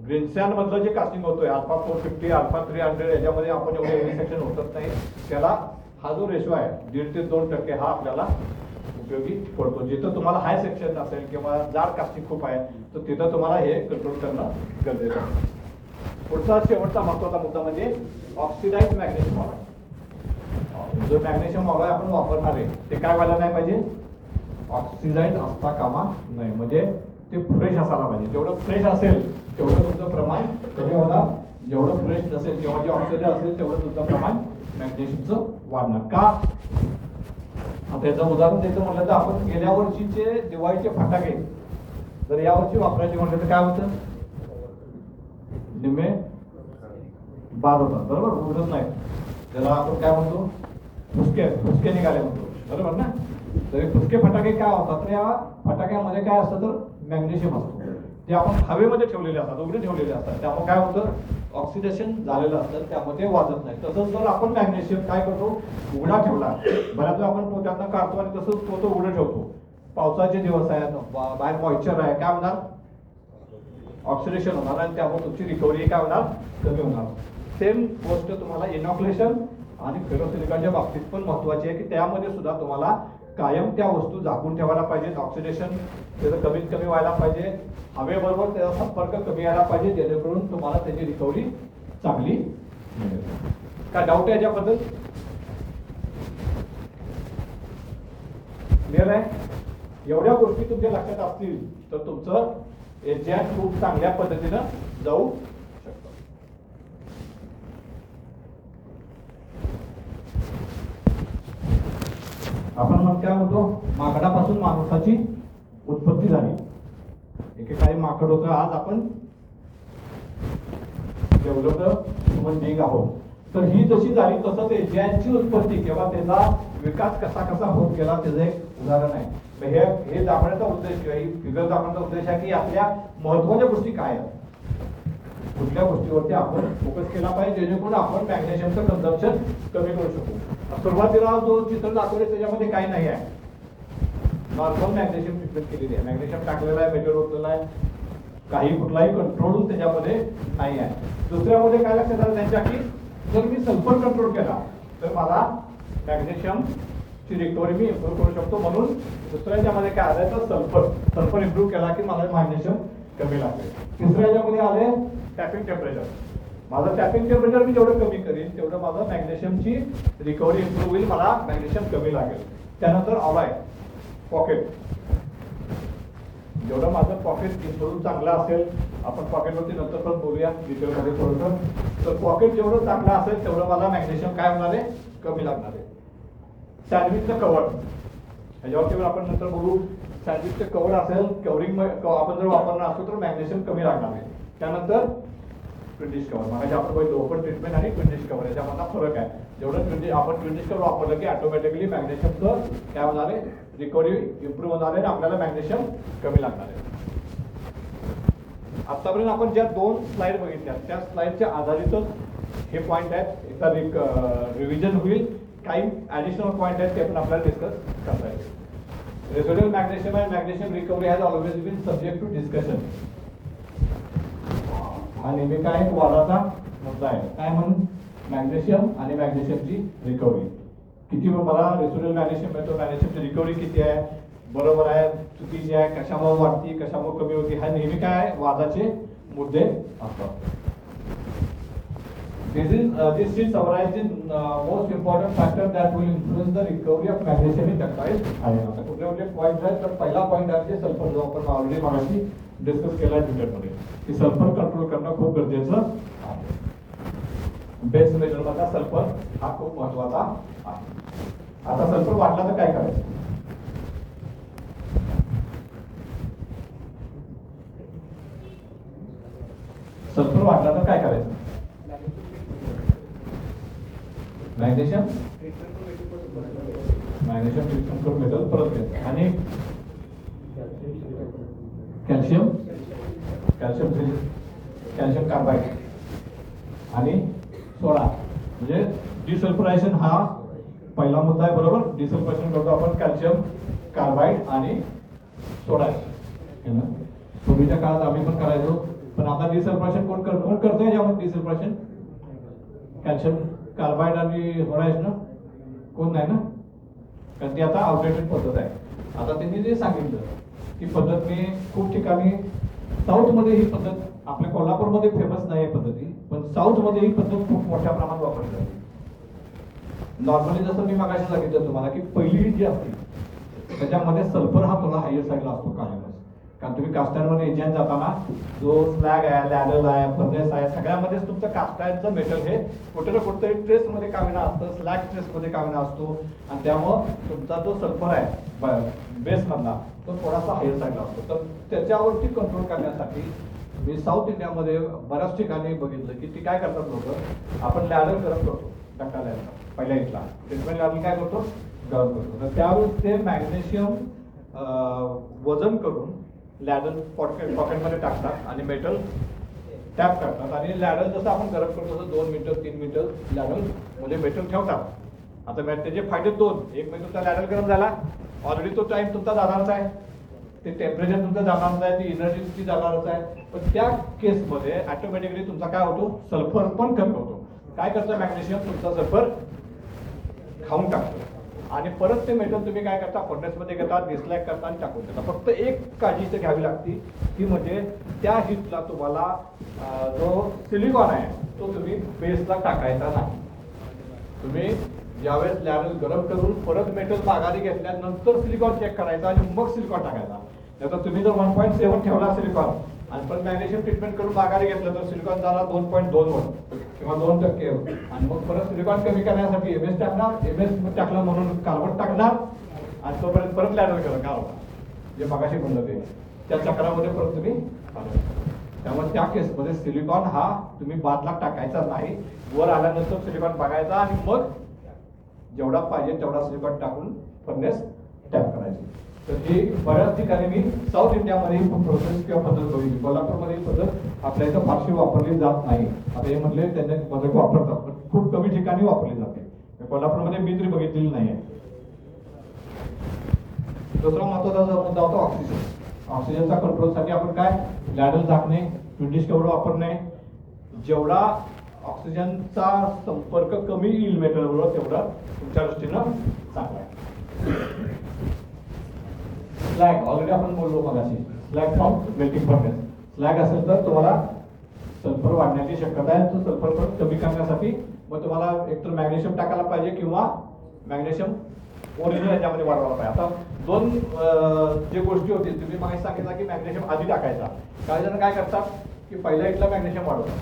ग्रीनसॅन मधलं जे कास्टिंग होतोय अल्फा 450 अल्फा 300 याच्यामध्ये आपण एवढे हेवी सेक्शन होतच नाही. त्याला हा जो रेशो आहे 1.5 ते 2% हा आपल्याला उपयोगी पडतो. जिथं तुम्हाला हाय सेक्शन असेल किंवा जाड कास्टिंग खूप आहे तर तिथं तुम्हाला हे कंट्रोल करणं गरजेचं आहे. पुढचा शेवटचा महत्वाचा मुद्दा म्हणजे ऑक्सिडाइज मॅग्नेशियम ऑलॉय. जो मॅग्नेशियम ऑलॉय आपण वापरणार आहे ते काय व्हायला नाही पाहिजे, ऑक्सिडाइज असता कामा नाही. म्हणजे ते फ्रेश असायला पाहिजे. जेवढं फ्रेश असेल तेवढं तुमचं प्रमाण कमी होणार, जेवढं फ्रेश नसेल किंवा जे ऑक्सिडाइज असेल तेवढं तुमचं प्रमाण मॅग्नेशियमचं वाढणार. का आता याचं उदाहरण द्यायचं म्हटलं तर आपण गेल्या वर्षीचे दिवाळीचे फटाके जर यावर्षी वापरायचे म्हटलं तर काय होतं, निम्मे बाद होतात, बरोबर, उडत नाही. त्याला आपण काय म्हणतो, फुसके निघाले म्हणतो, बरोबर ना. तर फुसके फटाके काय होतात तर या फटाक्यामध्ये काय असतं तर मॅग्नेशियम असतो. ते आपण हवेमध्ये ठेवलेले असतात, उघडे ठेवलेले असतात, त्यामुळे काय होतं ऑक्सिडेशन झालेलं असतं, त्यामध्ये वाजत नाही. तसंच जर आपण मॅग्नेशियम काय करतो उघडा ठेवला, बऱ्याच वेळा आपण पोत्यातनं काढतो आणि तसंच तो उघडं ठेवतो. पावसाचे दिवस आहेत, बाहेर मॉइश्चर आहे, काय होणार ऑक्सिडेशन होणार आणि त्यामुळे तुमची रिकव्हरी काय होणार कमी होणार. सेम गोष्ट तुम्हाला इनॉक्युलेशन आणि फेरोसिलिकाच्या बाबतीत पण महत्वाची आहे की त्यामध्ये सुद्धा तुम्हाला कायम त्या वस्तू झाकून ठेवायला पाहिजेत. ऑक्सिडेशन त्याचं कमीत कमी व्हायला पाहिजे, हवेबरोबर त्याचा संपर्क कमी यायला पाहिजे, जेणेकरून तुम्हाला त्याची रिकव्हरी चांगली मिळेल. काय डाऊट आहे याच्याबद्दल, क्लिअर आहे? एवढ्या गोष्टी तुमच्या लक्षात असतील तर तुमचं एजंट खूप चांगल्या पद्धतीनं जाऊ शकतं. आपण मग काय म्हणतो माकडापासून माणसाची उत्पत्ती झाली. एकेकाळी माकड होतं, आज आपण डेव्हलप्ड ह्युमन बिंग आहोत. तर ही जशी झाली तसंच एजंटची उत्पत्ती किंवा त्याचा विकास कसा कसा होत गेला त्याचं एक उदाहरण आहे. हे दाखवण्याचा उद्देश किंवा ही फिगर दाखवण्याचा उद्देश आहे की आपल्या महत्वाच्या गोष्टी काय आहेत, कुठल्या गोष्टीवरती आपण फोकस केला पाहिजे जेणेकरून आपण मॅग्नेशियमचं कन्झम्पशन कमी करू शकू. सुरुवातीला जो चित्र दाखवले त्याच्यामध्ये काही नाही आहे, नॉर्मल मॅग्नेशियम ट्रीटमेंट केलेली आहे, मॅग्नेशियम टाकलेला आहे, मेजर होतलेला आहे, काही कुठलाही कंट्रोल त्याच्यामध्ये नाही आहे. दुसऱ्यामध्ये काय लक्षात आलं त्यांच्या की जर मी सल्फर कंट्रोल केला तर मला मॅग्नेशियम ची रिकव्हरी मी इम्प्रूव्ह करू शकतो. म्हणून दुसऱ्याच्यामध्ये काय आलं तर सल्फर इम्प्रूव्ह केला की मला मॅग्नेशियम कमी लागेल. तिसऱ्याच्यामध्ये आले टॅपिंग टेम्परेचर, माझं टॅपिंग टेम्परेचर मी जेवढं कमी करेन तेवढं माझं मॅग्नेशियमची रिकव्हरी इम्प्रूव्ह होईल, मला मॅग्नेशियम कमी लागेल. त्यानंतर ऑलॉय पॉकेट, जेवढं माझं पॉकेट इम्प्रूव्ह चांगलं असेल, आपण पॉकेटवरती नंतर पण बोलूया डिटेलमध्ये थोडंसं, तर पॉकेट जेवढं चांगलं असेल तेवढं मला मॅग्नेशियम काय होणार आहे कमी लागणार आहे. सँडविचचं कव्हर ह्याच्यावरती पण आपण नंतर बोलू. सँडविचचं कव्हर असेल, कव्हरिंग आपण जर वापरणार असतो तर मॅग्नेशियम कमी लागणार आहे. त्यानंतर ट्विन डिश कव्हर. म्हणजे आपण बघितलं ओपन ट्रीटमेंट आणि ट्विन डिश कव्हर याच्यामधला फरक आहे. जेवढं आपण ट्विन डिश कव्हर वापरलं की ऑटोमॅटिकली मॅग्नेशियमचं काय होणार आहे, रिकव्हरी इम्प्रूव्ह होणार आहे आणि आपल्याला मॅग्नेशियम कमी लागणार आहे. आतापर्यंत आपण ज्या 2 स्लाइड बघितल्या त्या स्लाइडच्या आधारितच हे पॉईंट आहेत. एकदा रिव्हिजन होईल, काही ऍडिशनल पॉईंट आहेत ते पण आपल्याला डिस्कस करता येईल. रेसिड्युअल मॅग्नेशियम आणि magnesium recovery has always been subject to discussion. हा नेहमी काय वादाचा मुद्दा आहे. काय म्हणून मॅग्नेशियम आणि मॅग्नेशियमची रिकव्हरी किती, मला रेसिड्युअल मॅग्नेशियम मिळतो, मॅग्नेशियमची रिकव्हरी किती आहे, बरोबर आहे, चुकीची आहे, कशामुळे वाढती, कशामुळे कमी होती, हा नेहमी काय वादाचे मुद्दे असतात. This sheet summarizes most important factor that will influence the recovery of magnesium in ductile iron. आता कुठले पॉइंट आहेत, तर पहिला पॉइंट आहे सल्फर, जो आपण ऑलरेडी मागाशी डिस्कस केला ट्विटरमध्ये, की सल्फर कंट्रोल करणं खूप गरजेचं आहे. बेस मेजर मधला सल्फर हा खूप महत्वाचा आहे. आता सल्फर वाढला तर काय करायचं? सल्फर वाढला तर काय करायचं? मॅग्नेशियम ट्रीटमेंट करून मेटल परत घ्यायचं. आणि कॅल्शियम कार्बाईड आणि सोडा, म्हणजे डिसल्फरायझेशन हा पहिला मुद्दा आहे, बरोबर. डिसल्फरायझेशन करतो आपण कॅल्शियम कार्बाईड आणि सोडा. पूर्वीच्या काळात आम्ही पण करायचो, पण आता डिसल्फरायझेशन कोण करतोय यामध्ये? डिसल्फरायझेशन कॅल्शियम कार्बाईड आणि सोडा आहे ना, कोण नाही ना, कारण ती आता आउटडेटेड पद्धत आहे. आता त्यांनी जे सांगितलं की पद्धत मी खूप ठिकाणी, साऊथ मध्ये ही पद्धत, आपल्या कोल्हापूरमध्ये फेमस नाही आहे पद्धती, पण साऊथ मध्ये ही पद्धत खूप मोठ्या प्रमाणात वापरली जाते. नॉर्मली जसं मी मागाशी सांगितलं तुम्हाला की पहिली जी असते त्याच्यामध्ये सल्फर हा थोडा हायर साईडला असतो कायमच. कारण तुम्ही कास्टायनमध्ये एजंट जाताना जो स्लॅग आहे, लॅडल आहे, फर्नेस आहे, सगळ्यामध्येच तुमचं कास्टायनचं मेटल हे कुठे ना कुठेतरी ट्रेसमध्ये कामिना असतं, स्लॅग ट्रेसमध्ये कामिना असतो, आणि त्यामुळं तुमचा जो सल्फर आहे बेसमधला तो थोडासा हायर साईडला असतो. तर त्याच्यावरती कंट्रोल करण्यासाठी मी साऊथ इंडियामध्ये बऱ्याच ठिकाणी बघितलं की ती काय करतात लोक, आपण लॅडल गरम करतो, डक्का लॅडल पहिल्या इथला ट्रीटमेंट लॅडल काय करतो, गरम करतो. तर त्यावेळेस ते मॅग्नेशियम वजन करून लॅडल पॉकेटमध्ये टाकतात आणि मेटल टॅप करतात, आणि लॅडल जसं आपण गरम करतो तसं 2 मिनिटं 3 मिनिटं लॅडल म्हणजे मेटल ठेवतात. आता त्याचे फायदे 2, एक म्हणजे तुमचा लॅडल गरम झाला, ऑलरेडी तो टाइम तुमचा जाणारच आहे, ते टेम्परेचर तुमचं जाणारच आहे, ती एनर्जी तुमची जाणारच आहे. पण त्या केसमध्ये ऑटोमॅटिकली तुमचा काय होतो, सल्फर पण कमी होतो. काय करतं मॅग्नेशियम, तुमचा सल्फर खाऊन टाकतो, आणि परत ते मेटल तुम्ही काय करता, फर्नेसमध्ये घेता, डिस्लॅग करता आणि टाकून देता. फक्त एक काळजी इथे घ्यावी लागते, ती म्हणजे त्या हीटला तुम्हाला जो सिलिकॉन आहे तो तुम्ही बेसला टाकायचा नाही. तुम्ही ज्यावेळेस लॅडल गरम करून परत मेटल माघारी घेतल्यानंतर सिलिकॉन चेक करायचा आणि मग सिलिकॉन टाकायचा. नाहीतर तुम्ही जर 1.7 ठेवला सिलिकॉन आणि पण मॅग्नेशियम ट्रीटमेंट करून माघारी घेतलं तर सिलिकॉन झाला 2.2 वर किंवा 2% आणि मग परत सिलिकॉन कमी करण्यासाठी एमएस टाकणार, एमएस टाकलं म्हणून कार्बन टाकणार आणि तोपर्यंत परत लॅडल करा कार्बन, जे मगाशी म्हणलं ते त्या चक्रामध्ये परत तुम्ही आले. त्यामुळे त्या केसमध्ये सिलिकॉन हा तुम्ही बादला टाकायचा नाही, वर आल्यानंतर सिलिकॉन बघायचा आणि मग जेवढा पाहिजे तेवढा सिलिकॉन टाकून फर्नेस टॅप करायची. तर ही बऱ्याच ठिकाणी मी साऊथ इंडियामध्ये प्रोसेस किंवा पद्धत बघितली. कोल्हापूरमध्ये ही पद्धत आपल्या इथं फारशी वापरली जात नाही. आता हे म्हटले त्यांनी पद्धत वापरतात, पण खूप कमी ठिकाणी वापरली जाते. कोल्हापूरमध्ये मी तरी बघितलेली नाही आहे. दुसरा महत्वाचा मुद्दा होता ऑक्सिजन. ऑक्सिजनचा कंट्रोलसाठी आपण काय, लॅडल झाकणे, ट्विन कव्हर वापरणे, जेवढा ऑक्सिजनचा संपर्क कमी येईल मेटल बरोबर तेवढा तुमच्या दृष्टीनं चांगला आहे. स्लॅग ऑलरेडी आपण बोललो मगाशी, slag from melting furnace. Slag असेल तर तुम्हाला सल्फर वाढण्याची शक्यता आहे. तो सल्फर कमी करण्यासाठी मग तुम्हाला एकतर मॅग्नेशियम टाकायला पाहिजे किंवा मॅग्नेशियम ओरिजिनल याच्यामध्ये वाढवायला पाहिजे. आता 2 जे गोष्टी होतील, तुम्ही मागे सांगितलं की मॅग्नेशियम आधी टाकायचा. काही जण काय करतात की पहिल्या इथला मॅग्नेशियम वाढवतात,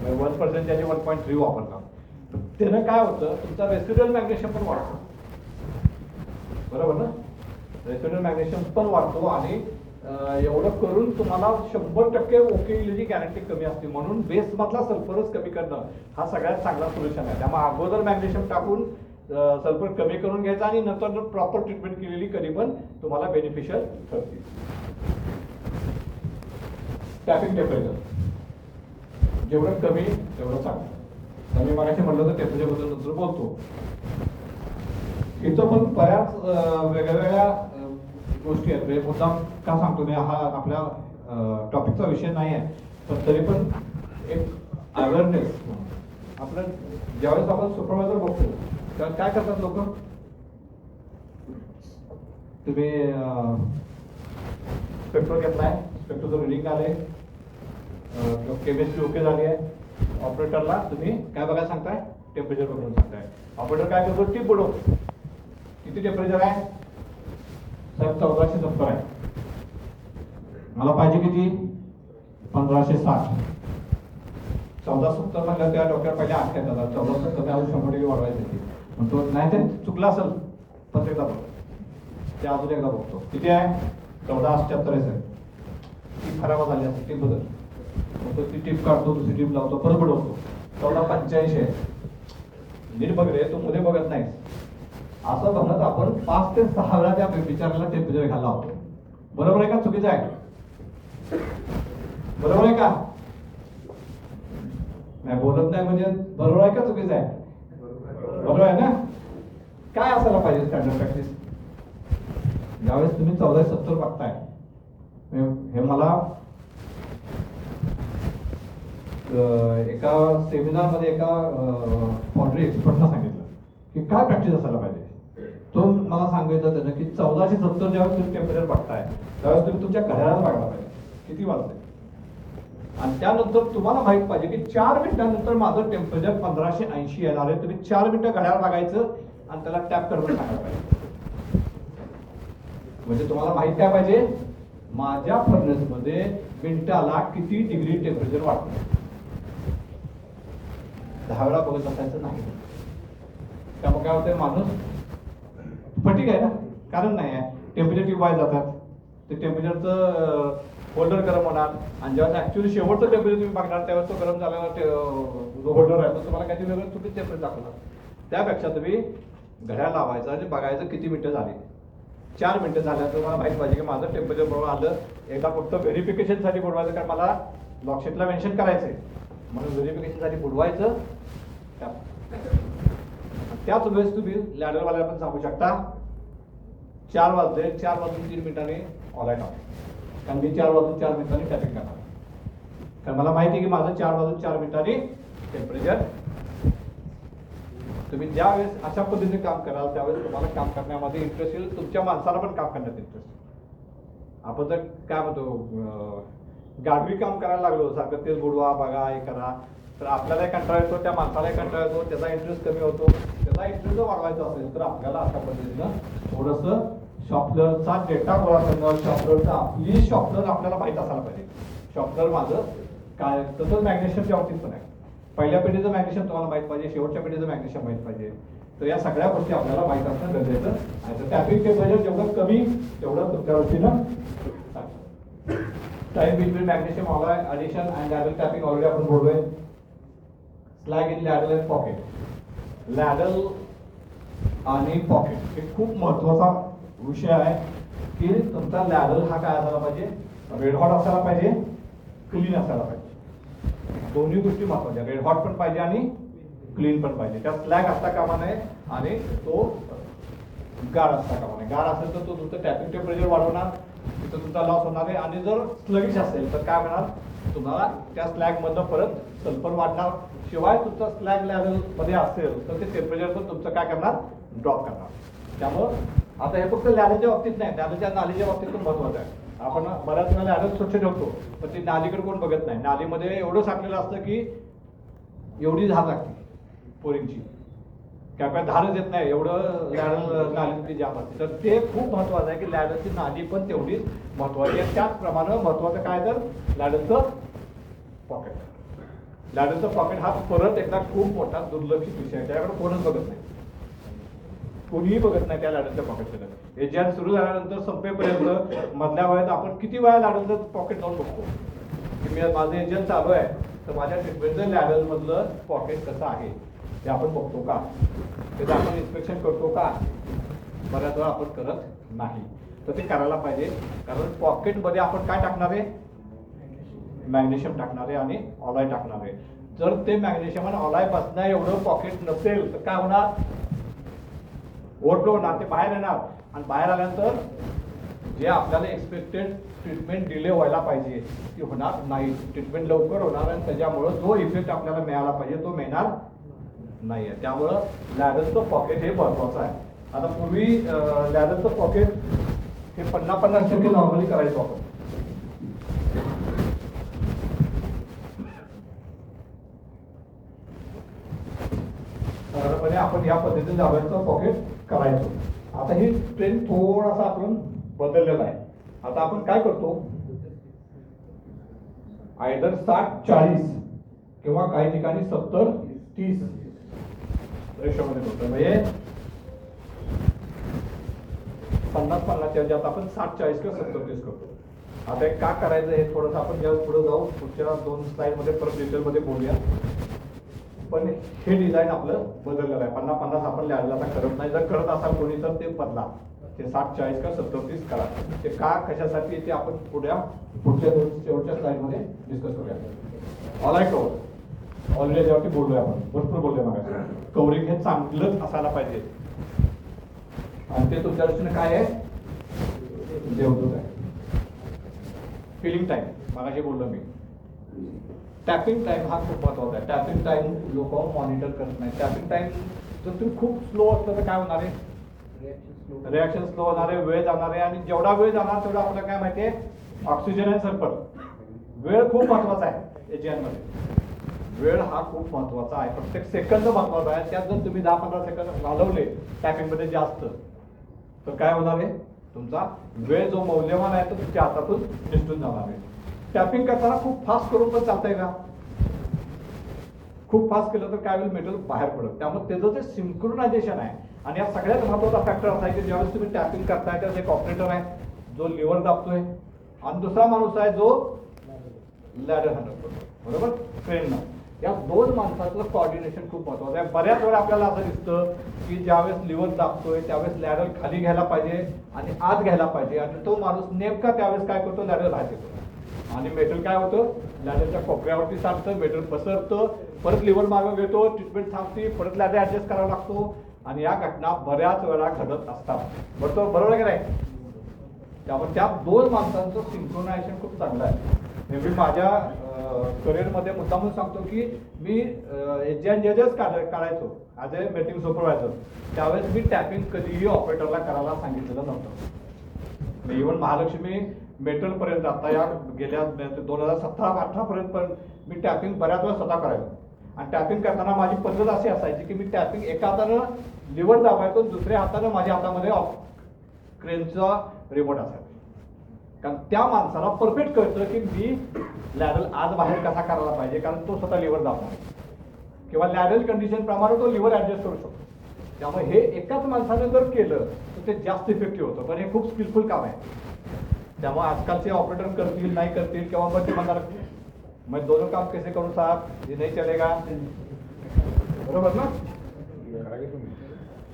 1% त्याचे 1.3 वापरतात. त्यानं काय होतं, तुमचा रेसिड्युअल मॅग्नेशियम पण वाढतो, बरोबर ना. रेसिड्युअल मॅग्नेशियम पण वाढतो आणि एवढं करून तुम्हाला 100% ओके येण्याची गॅरंटी कमी असते. म्हणून बेस मधला सल्फरच कमी करणं हा सगळ्यात चांगला सोल्युशन आहे. त्यामुळे अगोदर मॅग्नेशियम टाकून सल्फर कमी करून घ्यायचा आणि नंतर प्रॉपर ट्रीटमेंट केलेली कधी पण तुम्हाला बेनिफिशियल ठरते. टॅपिंग टेम्परेचर जेवढं कमी तेवढं चांगलं. मी मगाशी म्हटलं तर टेम्परेचर बद्दल नंतर बोलतो. इथं पण बऱ्याच वेगवेगळ्या गोष्टी आहेत. म्हणजे मुद्दाम का सांगतो मी, हा आपल्या टॉपिकचा विषय नाही आहे, पण तरी पण एक अवेअरनेस. आपलं ज्यावेळेस आपण सुपरवायझर बघतो तेव्हा काय करतात लोक, तुम्ही स्पेक्ट्रो घेतलाय, स्पेक्ट्रोचं रिडिंग आलंय, केमिस्ट्री ओके झाली आहे, ऑपरेटरला तुम्ही काय बघायला सांगताय, टेम्परेचर बघून सांगताय. ऑपरेटर काय करतो, टीप बुडवतो. किती टेम्परेचर आहे साहेब, 1470 आहे. मला पाहिजे किती, 1560. 1470 म्हणलं त्या डॉक्टर पहिले आठ येतात, 1470 त्या 100% वाढवायचे. म्हणतो नाही ते चुकलं असेल, परत एकदा बघतो. ते अजून एकदा बघतो किती आहे, 1478 आहे साहेब. टीप खराब झाली असेल, टीप बदल. मग ती टीप काढतो, दुसरी टीप लावतो, परत बुडवतो. 1485 आहे. नीट बघ रे, तू मध्ये बघत नाहीस. असं म्हणत आपण 5 ते 6 वेळा त्या बिचाराला टेम्परेचर घ्यायला होतो. बरोबर आहे का चुकीचं आहे? बरोबर आहे का? नाही बोलत नाही म्हणजे बरोबर आहे का चुकीचं आहे? बरोबर आहे ना? काय असायला पाहिजे स्टँडर्ड प्रॅक्टिस? ज्यावेळेस तुम्ही 1470 बघताय, हे मला एका सेमिनार मध्ये एका फॉन्ड्री एक्सपर्टना सांगितलं की काय प्रॅक्टिस असायला पाहिजे. तो मला सांगायचं त्यानं की 1470 ज्यावेळेस तुम्ही टेम्परेचर बघताय त्यावेळेस तुम्ही तुमच्या घड्याळाला बघायला पाहिजे किती वाजते. आणि त्यानंतर तुम्हाला माहित पाहिजे की 4 मिनिटांनंतर माझं टेम्परेचर 1580 येणार आहे. तुम्ही 4 मिनिटं घड्याळ बघायचं आणि त्याला टॅप करून सांगायला पाहिजे. म्हणजे तुम्हाला माहित काय पाहिजे, माझ्या फर्नेस मध्ये मिनिटाला किती डिग्री टेम्परेचर वाढतं. 10 वेळा बघत असायचं नाही. त्यामुळे काय होतंय, माणूस फटीक आहे ना, कारण नाही आहे. टेम्परेचर ट्यूब वाय जातात, ते टेम्परेचरचं होल्डर गरम होणार आणि जेव्हा ऍक्च्युअली शेवटचं टेम्परेचर तुम्ही बघणार त्यावेळेस तो गरम झालेला जो होल्डर आहे तो तुम्हाला काहीतरी वेगळं चुकीचं टेम्परेचर दाखवणार. त्यापेक्षा तुम्ही घड्याळ लावायचं आणि बघायचं किती मिनिटं झाली. 4 मिनिटं झाल्यानंतर तुम्हाला माहित पाहिजे की माझं टेम्परेचर बरोबर आलं. एकदा फक्त व्हेरिफिकेशनसाठी बुडवायचं, कारण मला लॉकशीटला मेन्शन करायचंय म्हणून व्हेरिफिकेशनसाठी बुडवायचं. त्याच वेळेस तुम्ही लॅडरवाल्याला पण सांगू शकता 4 वाजले, 4 वाजून 3 मिनिटांनी ऑल आउट, कारण मी 4 वाजून 4 मिनिटांनी टॅपिंग करणार. कारण मला माहिती आहे की माझं 4 वाजून 4 मिनिटांनी टेम्परेचर. तुम्ही ज्या वेळेस अशा पद्धतीने काम कराल त्यावेळेस तुम्हाला काम करण्यामध्ये इंटरेस्ट येईल, तुमच्या माणसाला पण काम करण्यात इंटरेस्ट. आपण जर काय म्हणतो गाडवी काम करायला लागलो, सारखं तेल बुडवा, बघा, हे करा, तर आपल्यालाही कंटाळा येतो, त्या माणसालाही कंटाळा येतो, त्याचा इंटरेस्ट कमी होतो. त्याचा इंटरेस्ट जर वाढवायचा असेल तर आपल्याला अशा पद्धतीनं थोडंसं शॉपलरचा डेटा गोळा करणं, शॉपलरचा आपली शॉपलर आपल्याला माहित असायला पाहिजे. शॉपलर माझं काय, तसंच मॅग्नेशियमच्या बाबतीत पण आहे. पहिल्या पिढीचं मॅग्नेशियम तुम्हाला माहित पाहिजे, शेवटच्या पिढीचं मॅग्नेशियम माहित पाहिजे. तर या सगळ्या गोष्टी आपल्याला माहित असणं गरजेचं आहे. तर टॅपिंग टेम्परेचर जेवढं कमी तेवढं तुमच्या वतीनं time between magnesium addition and ladle tapping already आपण बोललोय. Slag in ladle and pocket. Ladle आणि पॉकेट हे खूप महत्वाचा विषय आहे की तुमचा लॅडल हा काय असायला पाहिजे, रेड हॉट असायला पाहिजे, क्लीन असायला पाहिजे. दोन्ही गोष्टी महत्वाच्या, रेड हॉट पण पाहिजे आणि क्लीन पण पाहिजे. त्यात स्लॅग असता कामा नये आणि तो गार असता कामा नये. गार असेल तर तो तुमचं टॅपिंग टेम्परेचर वाढवणार, तिथं तुमचा लॉस होणार आहे. आणि जर स्लगिश असेल तर काय होणार, तुम्हाला त्या स्लॅग मधनं परत सल्फर वाढणार. शिवाय तुमचा स्लॅग लेवल मध्ये असेल तर ते टेम्परेचर पण तुमचं काय करणार, ड्रॉप करणार. त्यामुळं आता हे फक्त लॅडलच्या बाबतीत नाही, लॅडलच्या नालीच्या बाबतीत पण महत्वाचं आहे. आपण बऱ्याच वेळा लॅडल स्वच्छ ठेवतो पण ती नालीकडे कोण बघत नाही. नालीमध्ये एवढं साठलेलं असतं की एवढी धार लागते पोरिंगची, काय धारच येत नाही, एवढं लॅडल नालीमध्ये जाम असते. तर ते खूप महत्वाचं आहे की लॅडलची नाली पण तेवढीच महत्वाची आहे. त्याचप्रमाणे महत्वाचं काय तर लॅडलचं पॉकेट. लॅडलचं पॉकेट हा परत एकदा खूप मोठा दुर्लक्षित विषय आहे, त्याकडे कोणच बघत नाही. कोणीही बघत नाही त्या लॅडरच्या पॉकेटकडे. एजंट सुरू झाल्यानंतर संपेपर्यंत मधल्या वेळेत आपण किती वेळा लॅडरचं पॉकेट जाऊन बघतो की मी माझं एजंट चालू आहे तर माझ्या ट्रीटमेंटचं लॅडरमधलं पॉकेट कसं आहे ते आपण बघतो का, त्याचं आपण इन्स्पेक्शन करतो का. बऱ्याच वेळा आपण करत नाही. तर ते करायला पाहिजे, कारण पॉकेटमध्ये आपण काय टाकणार आहे, मॅग्नेशियम टाकणार आहे आणि ऑलाय टाकणार आहे. जर ते मॅग्नेशियम आणि ऑलाय पासून एवढं पॉकेट नसेल तर काय होणार, ओव्हरफ्लो होणार, ते बाहेर येणार आणि बाहेर आल्यानंतर जे आपल्याला एक्सपेक्टेड ट्रीटमेंट डिले व्हायला पाहिजे ती होणार नाही. ट्रीटमेंट लवकर होणार आणि त्याच्यामुळं जो इफेक्ट आपल्याला मिळाला पाहिजे तो मिळणार नाही आहे. त्यामुळं लॅडरचं पॉकेट हे महत्वाचं आहे. आता पूर्वी लॅडरचं पॉकेट हे 50-50% नॉर्मली करायचो आपण. साधारणपणे आपण या पद्धतीने लॅडरचं पॉकेट करायचो. आता ही ट्रेंड थोडासा आपण बदललेला आहे. आता आपण काय करतो, आयदर 60-40 किंवा काही ठिकाणी 70-30 रेशोमध्ये होतं. म्हणजे 50-50 ज्यात आपण 60-40 किंवा 70-30 करतो. आता एक का करायचं हे थोडंसं आपण ज्यावेळेस पुढे जाऊ पुढच्या 2 स्लाइडमध्ये परत डिटेलमध्ये बोलूया. पण हे डिझाईन आपलं बदललेलं आहे. 50-50 आपण लॅडरला आता करत नाही. जर करत असाल कोणी तर ते बदला, ते 60-40 का 70-30 करा. ते का कशासाठी ते आपण पुढच्या शेवटच्या स्लाइडमध्ये डिस्कस करूया. ऑलाय कव्हर ऑलरेडी याच्यावरती बोललोय आपण, भरपूर बोललोय. मग कव्हरिंग हे चांगलंच असायला पाहिजे आणि ते तुमच्या दृष्टीने काय आहे, देवदूत आहे. फिलिंग टाइम मागाशी बोललो मी. टॅपिंग टाइम हा खूप महत्वाचा आहे. टॅपिंग टाइम लोक मॉनिटर करत नाही. टॅपिंग टाइम जर तुम्ही खूप स्लो असलं तर काय होणार आहे, रिॲक्शन स्लो होणार आहे, वेळ जाणार आहे. आणि जेवढा वेळ जाणार तेवढा आपल्याला काय माहितीये, ऑक्सिजन आणि सल्फर. वेळ खूप महत्वाचा आहे एजीएनमध्ये. वेळ हा खूप महत्वाचा आहे. प्रत्येक सेकंद महत्वाचा आहे. त्यात जर तुम्ही 10-15 सेकंद घालवले टॅपिंगमध्ये जास्त तर काय होणार आहे, तुमचा वेळ जो मौल्यवान आहे तो तुमच्या हातातून निसटून जाणार आहे. टॅपिंग करताना खूप फास्ट करून पण चालतंय का, खूप फास्ट केलं तर काय होईल, मेटल बाहेर पडत. त्यामुळे त्याचं जे सिंक्रोनायझेशन आहे आणि या सगळ्यात महत्वाचा फॅक्टर असा आहे की ज्यावेळेस तुम्ही टॅपिंग करताय त्यावेळेस एक ऑपरेटर आहे जो लिव्हर दाबतोय आणि दुसरा माणूस आहे जो लॅडर हँडल करतो, बरोबर, क्रेननं. या 2 माणसाचं कॉर्डिनेशन खूप महत्वाचं आहे. बऱ्याच वेळा आपल्याला असं दिसतं की ज्यावेळेस लिव्हर दाबतोय त्यावेळेस लॅडर खाली घ्यायला पाहिजे आणि आत घ्यायला पाहिजे आणि तो माणूस नेमका त्यावेळेस काय करतो, लॅडर बाहेर येतो आणि मेटल काय होतं, लॅडरच्या कोपऱ्यावरती सांगतं, मेटल पसरतं, परत लिव्हर मागं घेतो, ट्रीटमेंट थांबते, परत लॅडर ऍडजस्ट करावा लागतो आणि या घटना बऱ्याच वेळा घडत असतात. बरोबर आहे की नाही. त्यामुळे त्या 2 माणसांचं सिंक्रोनायझेशन खूप चांगलं आहे. मी माझ्या करिअरमध्ये मुद्दामून सांगतो की मी जजेस काढायचो ॲज अ मेटिंग सुपरवायझर. त्यावेळेस मी टॅपिंग कधीही ऑपरेटरला करायला सांगितलेलं नव्हतं. मी इव्हन महालक्ष्मी मेटलपर्यंत आता या गेल्या 2017-18 पर्यंत पण मी टॅपिंग बऱ्याच वेळा स्वतः करायचो. आणि टॅपिंग करताना माझी पद्धत अशी असायची की मी टॅपिंग एका हातानं लिव्हर दाबायचो, दुसऱ्या हातानं माझ्या हातामध्ये क्रेनचा रिमोट असायचा. कारण त्या माणसाला परफेक्ट कळतं की मी लॅडल आज बाहेर कसा करायला पाहिजे, कारण तो स्वतः लिव्हर दाबणार किंवा लॅडल कंडिशन प्रमाणे तो लिव्हर ऍडजस्ट करू शकतो. त्यामुळे हे एकाच माणसाने जर केलं तर ते जास्त इफेक्टिव्ह होतं. पण हे खूप स्किलफुल काम आहे. त्यामुळे आजकालचे ऑपरेटर करतील नाही करतील किंवा मग ते म्हणणार मग दोनों काम कैसे करू साहेब, हे नाही चलेगा, बरोबर ना.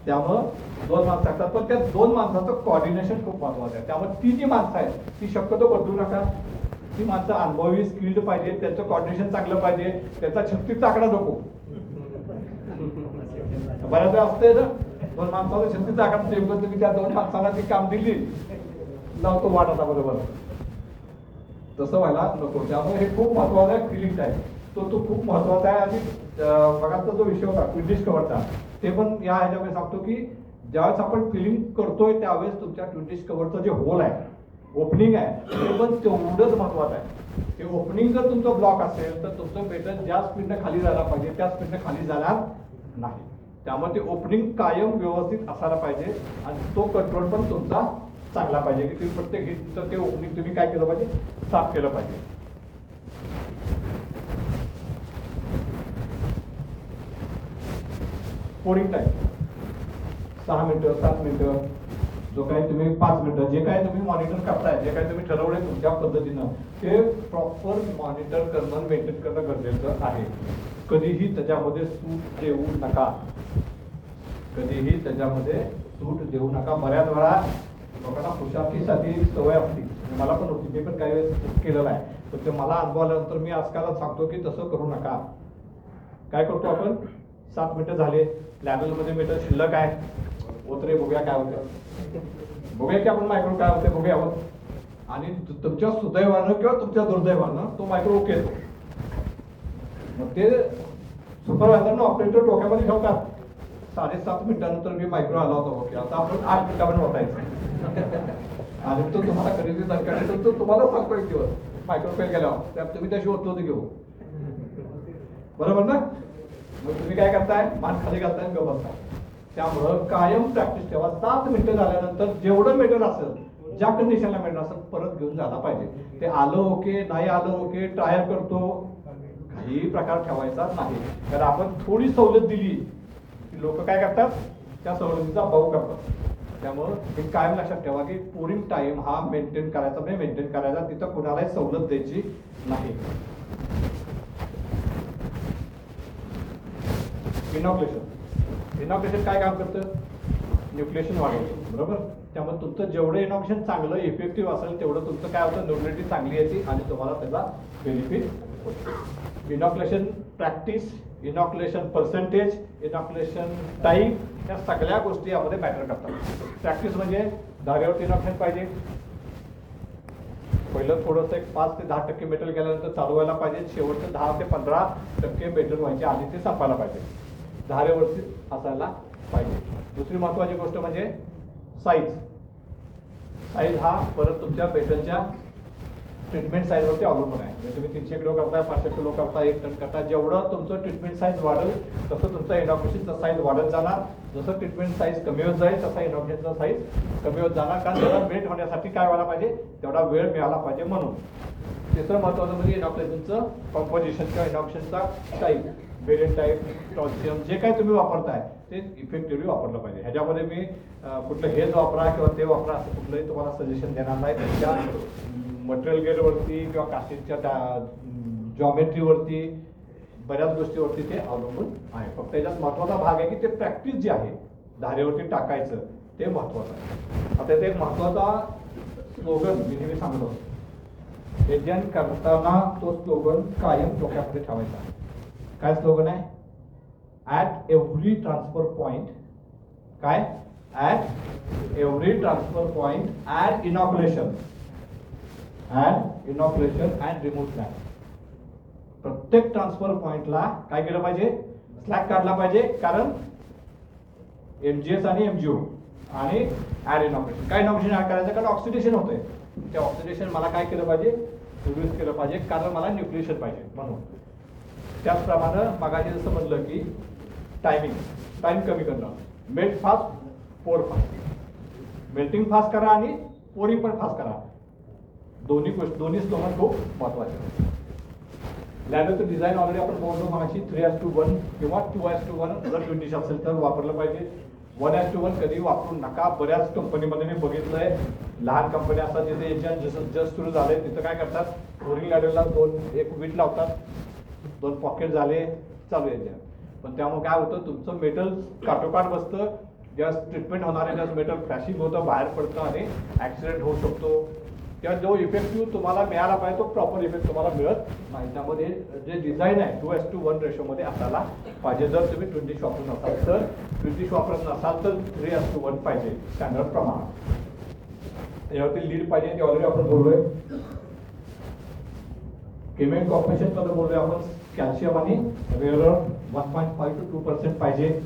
त्यामुळं 2 माणसं असतात पण त्या 2 माणसाचं कॉर्डिनेशन खूप महत्वाचं आहे. त्यामुळे ती जी माणसं आहेत ती शक्यतो बदलू नका. ती माणसं अनुभवी स्किल्ड पाहिजे, त्यांचं कॉर्डिनेशन चांगलं पाहिजे, त्याचा 36चा आकडा नको. बऱ्याच वेळा असते ना 2 माणसाला 36चा आकडा सेव्ह करतो की त्या 2 माणसांना ती काम दिली लावतो वाट आता, बरोबर, तसं व्हायला नको. त्यामुळे हे खूप महत्वाचं आहे. फिलिंग टाइम तो खूप महत्वाचा आहे. आणि बघाचा जो विषय होता ट्विन कव्हरचा ते पण या ह्याच्यामध्ये सांगतो की ज्यावेळेस आपण फिलिंग करतोय त्यावेळेस तुमच्या ट्विन कव्हरचं जे होल आहे, ओपनिंग आहे, ते पण तेवढंच महत्वाचं आहे. ते ओपनिंग जर तुमचं ब्लॉक असेल तर तुमचं मेटल ज्या स्पीडनं खाली जायला पाहिजे त्या स्पीडनं खाली जाणार नाही. त्यामुळे ते ओपनिंग कायम व्यवस्थित असायला पाहिजे आणि तो कंट्रोल पण तुमचा चांगला पाहिजे की तुम्ही प्रत्येक हिटचं ते ओपनिंग तुम्ही काय केलं पाहिजे, साफ केलं पाहिजे. पोरिंग टाइम 6 मिनिटं 7 मिनिटं, जो काही तुम्ही 5 मिनिटं, जे काही तुम्ही मॉनिटर करताय, जे काही तुम्ही ठरवलंय तुमच्या पद्धतीनं, ते प्रॉपर मॉनिटर करणं, मेंटेन करणं गरजेचं आहे. कधीही त्याच्यामध्ये सूट देऊ नका, कधीही त्याच्यामध्ये सूट देऊ नका. बऱ्याच वेळा लोकांना खुशाकीसाठी सवय असते, मला पण होती, मी पण काही वेळेस केलेलं आहे, पण ते मला अनुभव आल्यानंतर मी आजकाल सांगतो की तसं करू नका. काय करतो आपण, 7 मिनिटं झाले, लॅबलमध्ये मीटर शिल्लक आहे, ओतरे बघूया काय होतं, बघूया की आपण मायक्रो काय होते बघूया. आणि तुमच्या सुदैवानं किंवा तुमच्या दुर्दैवानं तो मायक्रो ओके येतो. मग ते सुपरवायझरनं ऑपरेटर डोक्यामध्ये ठेवतात, 7.5 मिनिटानंतर मी मायक्रो आला होता ओके, आता आपण 8 मिनिटामध्ये होतायचं. आणि तो तुम्हाला खरेदी सरकार तो तुम्हाला सांगतो एक दिवस मायक्रो फेल गेल्यावर त्यात तुम्ही त्याशी होतो घेऊ, बरोबर ना. मग तुम्ही काय करताय, मान खाली घालताय गप बसताय. त्यामुळं कायम प्रॅक्टिस ठेवा. 7 मिनिटं झाल्यानंतर जेवढं मेटर असेल, ज्या कंडिशनला मेटर असेल, परत घेऊन जायला पाहिजे. ते आलं ओके, नाही आलं ओके, ट्रायल करतो, काही प्रकार ठेवायचा नाही. कारण आपण थोडी सवलत दिली की लोक काय करतात, त्या सवलतीचा भाव करतात. त्यामुळं हे कायम लक्षात ठेवा की पोरिंग टाइम हा मेंटेन करायचा, नाही मेंटेन करायचा, तिथं कुणालाही सवलत द्यायची नाही. इनॉक्युलेशन काय काम करतं, न्यूक्लिएशन वाढवतं, बरोबर. त्यामुळे तुमचं जेवढं इनॉक्युलेशन चांगलं इफेक्टिव्ह असेल तेवढं तुमचं काय होतं, न्यूट्रिलिटी चांगली येते आणि तुम्हाला त्याचा बेनिफिट होतो. Inoculation practice, inoculation percentage, inoculation time, या सगळ्या गोष्टी यामध्ये मॅटर करतात. प्रॅक्टिस म्हणजे धारेवरती इनॉक्युलेशन पाहिजे, पहिलं थोडंसं एक 5 ते 10% मेटल गेल्यानंतर चालू व्हायला पाहिजे, शेवटचं 10 ते 15% मेटल व्हायचे आधी ते संपायला पाहिजे, धारेवरती असायला पाहिजे. दुसरी महत्वाची गोष्ट म्हणजे साईज. साईज हा परत तुमच्या मेटलच्या ट्रीटमेंट साईजवरती अवलंबून आहे. म्हणजे तुम्ही 300 किलो करताय, 500 किलो करताय, 1 टन करताय, जेवढं तुमचं ट्रीटमेंट साईज वाढेल तसं तुमचा इनॉक्युलेशनचा साईज वाढत जाणार. जसं ट्रीटमेंट साईज कमी होत जाईल तसा इनॉक्युलेशनचा साईज कमी होत जाणार. कारण त्याला वेट होण्यासाठी काय व्हायला पाहिजे, तेवढा वेळ मिळाला पाहिजे म्हणून. तिसरं महत्वाचं म्हणजे इनॉक्युलेशनचं कॉम्पोजिशन किंवा इनॉक्युलेशनचा टाईप, वेरियंट टाईप, टॉल्सियम, जे काही तुम्ही वापरताय ते इफेक्टिव्हली वापरलं पाहिजे. ह्याच्यामध्ये मी कुठलं हेच वापरा किंवा ते वापरा असं कुठलंही तुम्हाला सजेशन देणार नाही. त्याच्या मटेरियल ग्रेडवरती किंवा कास्टिंगच्या जॉमेट्रीवरती बऱ्याच गोष्टीवरती ते अवलंबून आहे. फक्त त्याच्यात महत्वाचा भाग आहे की ते प्रॅक्टिस जे आहे धारेवरती टाकायचं ते महत्वाचं आहे. आता ते एक महत्वाचा स्लोगन मी नेहमी सांगतो, एजंट करताना तो स्लोगन कायम डोक्यामध्ये ठेवायचा. काय स्लोगन आहे, ॲट एव्हरी ट्रान्सफर पॉइंट, काय, at every transfer point add inoculation, add inoculation and remove slag. प्रत्येक ट्रान्सफर पॉइंटला काय केलं पाहिजे, स्लॅक काढला पाहिजे. कारण एमजीएस आणि एमजीओ आणि ॲड इनॉक्युलेशन, काय इनॉक्युलेशन ॲड करायचं, कारण ऑक्सिडेशन होतंय, ते ऑक्सिडेशन मला काय केलं पाहिजे, रिड्यूस केलं पाहिजे, कारण मला न्यूक्लिएशन पाहिजे म्हणून. त्याचप्रमाणे मागाशी जसं म्हणलं की टाइम कमी करणं, मेल्ट फास्ट, पोर फास्ट. मेल्टिंग फास्ट करा आणि पोरिंग पण फास्ट करा. दोन्ही स्लोगन खूप महत्वाचे. लॅबचं डिझाईन ऑलरेडी आपण बोललो मागाशी 3:1 किंवा 2:1 जर ट्विनिश असेल तर वापरलं पाहिजे. 1:1 कधी वापरू नका. बऱ्याच कंपनीमध्ये मी बघितलंय, लहान कंपन्या असतात जिथे जस्ट सुरू झाले तिथं काय करतात, रोलिंग लॅडरला एक वीट लावतात, 2 पॉकेट झाले, चालू आहे. पण त्यामुळे काय होतं, तुमचं मेटल काठोकाठ बसतं, ज्यास ट्रीटमेंट होणार आहे त्यास मेटल फ्लॅशिंग होतं, बाहेर पडतं आणि ॲक्सिडेंट होऊ शकतो. किंवा जो इफेक्टिव्ह तुम्हाला मिळाला पाहिजे तो प्रॉपर इफेक्ट तुम्हाला मिळत नाही. त्यामध्ये जे डिझाईन आहे 2:1 रेशोमध्ये असायला पाहिजे. जर तुम्ही 20 वापरत नसाल तर, 20 वापरत नसाल तर 3:1 पाहिजे स्टँडर्ड प्रमाण. त्याच्यावरती लीड पाहिजे, ते ऑलरेडी आपण बोललोय. केमिकल कॉम्पोजिशन मध्ये बोललोय आपण, कॅल्शियम आणि रेअर 1.5 to 2% पाहिजे.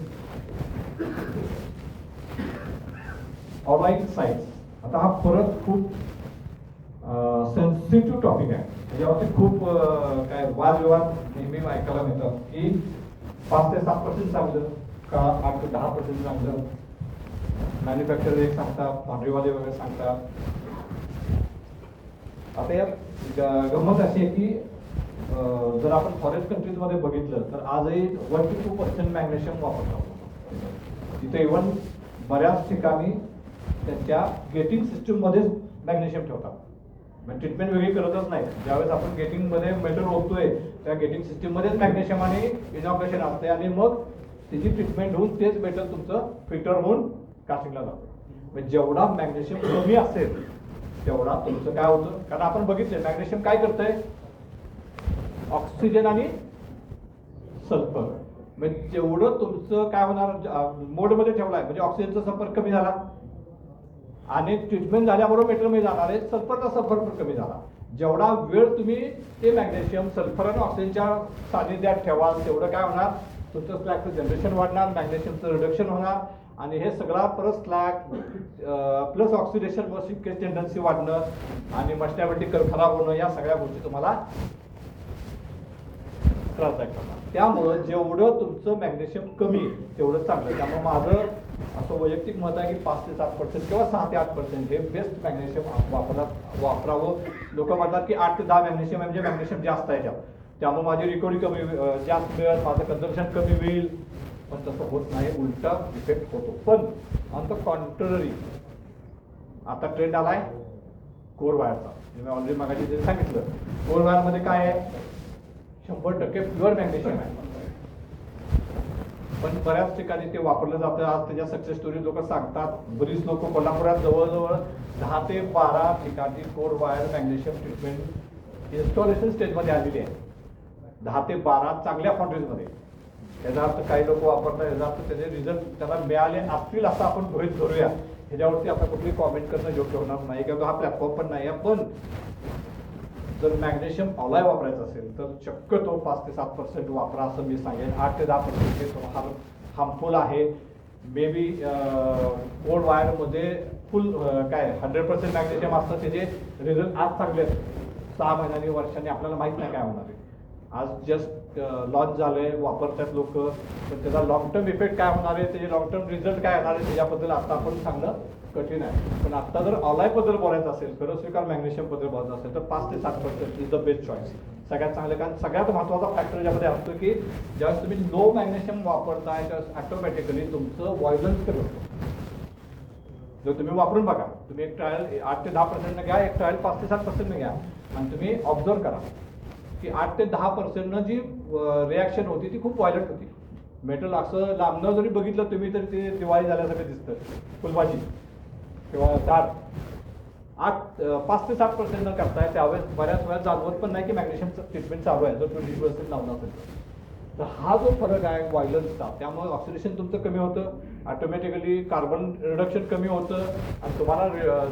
ऑलाईन साईज, आता हा परत खूप सेन्सिटिव्ह टॉपिक आहे. त्याच्यावरती खूप काय वादविवाद नेहमी ऐकायला मिळतात की 5 ते 7% चांगलं का 8 ते 10% चांगलं. मॅन्युफॅक्चरर एक सांगतात, भांडरीवाले वगैरे सांगतात. आता यात गंमत अशी आहे की जर आपण फॉरेन कंट्रीजमध्ये बघितलं तर आजही 1 to 2% मॅग्नेशियम वापरतात. तिथे इव्हन बऱ्याच ठिकाणी त्यांच्या गेटिंग सिस्टीममध्येच मॅग्नेशियम ठेवतात. म्हणजे ट्रीटमेंट वेगळी करतच नाही. ज्यावेळेस आपण गेटिंगमध्ये मेटल ओततोय त्या गेटिंग सिस्टीममध्येच मॅग्नेशियम आणि इनॉक्युलेशन असते आणि मग त्याची ट्रीटमेंट होऊन तेच मेटल तुमचं फिल्टर होऊन कास्टिंगला जातं. म्हणजे जेवढा मॅग्नेशियम कमी असेल तेवढा तुमचं काय होतं, कारण आपण बघितलं मॅग्नेशियम काय करतंय, ऑक्सिजन आणि सल्फर. म्हणजे जेवढं तुमचं काय होणार मोडमध्ये ठेवलाय म्हणजे ऑक्सिजनचा संपर्क कमी झाला आणि ट्रीटमेंट झाल्याबरोबर मेटलमध्ये जाणार आहे, सल्फरचा संपर्क पण कमी झाला. जेवढा वेळ तुम्ही ते मॅग्नेशियम सल्फर आणि ऑक्सिजनच्या सानिध्यात ठेवाल तेवढं काय होणार, तुमचं स्लॅगचं जनरेशन वाढणार, मॅग्नेशियमचं रिडक्शन होणार आणि हे सगळा परत स्लॅग प्लस ऑक्सिडेशन केस टेंडन्सी वाढणं आणि मशनॅबिलिटी खराब होणं या सगळ्या गोष्टी तुम्हाला त्रासदायक करणार. त्यामुळं जेवढं तुमचं मॅग्नेशियम कमी तेवढं चांगलं. त्यामुळे माझं असं वैयक्तिक मत आहे की 5 ते 7% किंवा 6 ते 8% हे बेस्ट मॅग्नेशियम वापरावं. लोक म्हणतात की 8 ते 10 मॅग्नेशियम म्हणजे मॅग्नेशियम जास्त आहे त्यामुळे माझी रिकव्हरी कमी जास्त मिळेल, माझं कन्झम्पशन कमी होईल. पण तसं होत नाही, उलटा इफेक्ट होतो. पण ऑन द कॉन्ट्ररी आता ट्रेंड आलाय कोर वायरचा. मी ऑलरेडी मागाशी जे सांगितलं, कोर वायरमध्ये काय आहे, 100% प्युअर मॅग्नेशियम आहे. पण बऱ्याच ठिकाणी ते वापरलं जातं. आज त्याच्या सक्सेस स्टोरी लोक सांगतात. बरीच लोक कोल्हापुरात जवळजवळ 10 ते 12 ठिकाणी core wire magnesium treatment installation स्टेजमध्ये आलेली आहे. 10 ते 12 चांगल्या फाउंड्रीजमध्ये. याचा अर्थ काही लोक वापरतात, याचा अर्थ त्याचे रिझल्ट त्यांना मिळाले असतील असं आपण गृहीत धरूया. ह्याच्यावरती आपण कुठली कॉमेंट करणं योग्य होणार नाही किंवा हा प्लॅटफॉर्म पण नाही आहे. पण जर मॅग्नेशियम ऑलाय वापरायचं असेल तर शक्यतो 5 ते 7% वापरा असं मी सांगेन. 8 ते 10% हे हार्मफुल आहे. मे बी कोल्ड वायरमध्ये फुल काय 100% मॅग्नेशियम असतं, त्याचे रिझल्ट आज चांगले आहेत. 6 महिन्यांनी वर्षांनी आपल्याला माहीत नाही काय होणार आहे. आज जस्ट लॉन्च झालंय, वापरतात लोक, पण त्याचा लॉंग टर्म इफेक्ट काय होणार आहे, त्याचे लॉंग टर्म रिझल्ट काय येणार आहे त्याच्याबद्दल आता आपण सांगणं कठीण आहे. पण आता जर ऑलायबद्दल बोलायचं असेल, फेरोस्विकार मॅग्नेशियम बद्दल बोलायचं असेल तर 5 ते 7% इज द बेस्ट चॉईस. सगळ्यात चांगलं, कारण सगळ्यात महत्त्वाचा फॅक्टर यामध्ये असतो की ज्यावेळेस तुम्ही लो मॅग्नेशियम वापरताय त्यावेळेस ऑटोमॅटिकली तुमचं व्हायलन्स कमी होतं. जर तुम्ही वापरून बघा, तुम्ही एक ट्रायल 8 ते 10% घ्या, एक ट्रायल 5 ते 7% घ्या आणि तुम्ही ऑब्झर्व करा की 8 ते 10% जी रिॲक्शन होती ती खूप व्हायलंट होती. मेटल असं लांबणं जरी बघितलं तुम्ही तरी ते दिवाळी झाल्यासारखं दिसतं, फुलबाजी किंवा झाड. 5 ते 7% करताय त्यावेळेस बऱ्याच वेळा जाणवत पण नाही की मॅग्नेशियमचं ट्रीटमेंट चालू आहे. जर 20% लावलं असेल तर हा जो फरक आहे व्हायलन्सचा, त्यामुळे ऑक्सिडेशन तुमचं कमी होतं, ऑटोमॅटिकली कार्बन रिडक्शन कमी होतं आणि तुम्हाला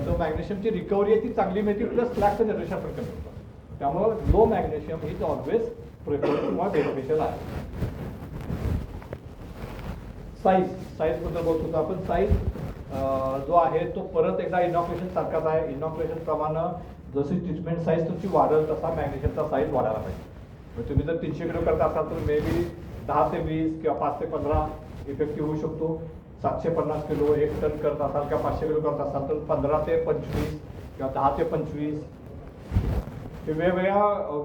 जो मॅग्नेशियमची रिकव्हरी आहे ती चांगली मिळते, प्लस स्लॅगचं जनरेशन पण कमी होतं. त्यामुळे low magnesium is always preferred किंवा बेनिफिशियल आहे. साईज बद्दल बोलत होतो आपण. साईज जो आहे तो परत एकदा इनॉक्युलेशन सारखाच आहे. इनॉक्युलेशन प्रमाणे जशी ट्रीटमेंट साईज तुमची वाढेल तसा मॅग्नेशियमचा साईज वाढायला पाहिजे. तुम्ही जर 300 किलो करत असाल तर मे बी 10 ते 20 किंवा 5 ते 15 इफेक्टिव्ह होऊ शकतो. 750 किलो 1 टन करत असाल किंवा 500 किलो करत असाल तर 15 ते 25 किंवा 10 ते 25 हे वेगवेगळ्या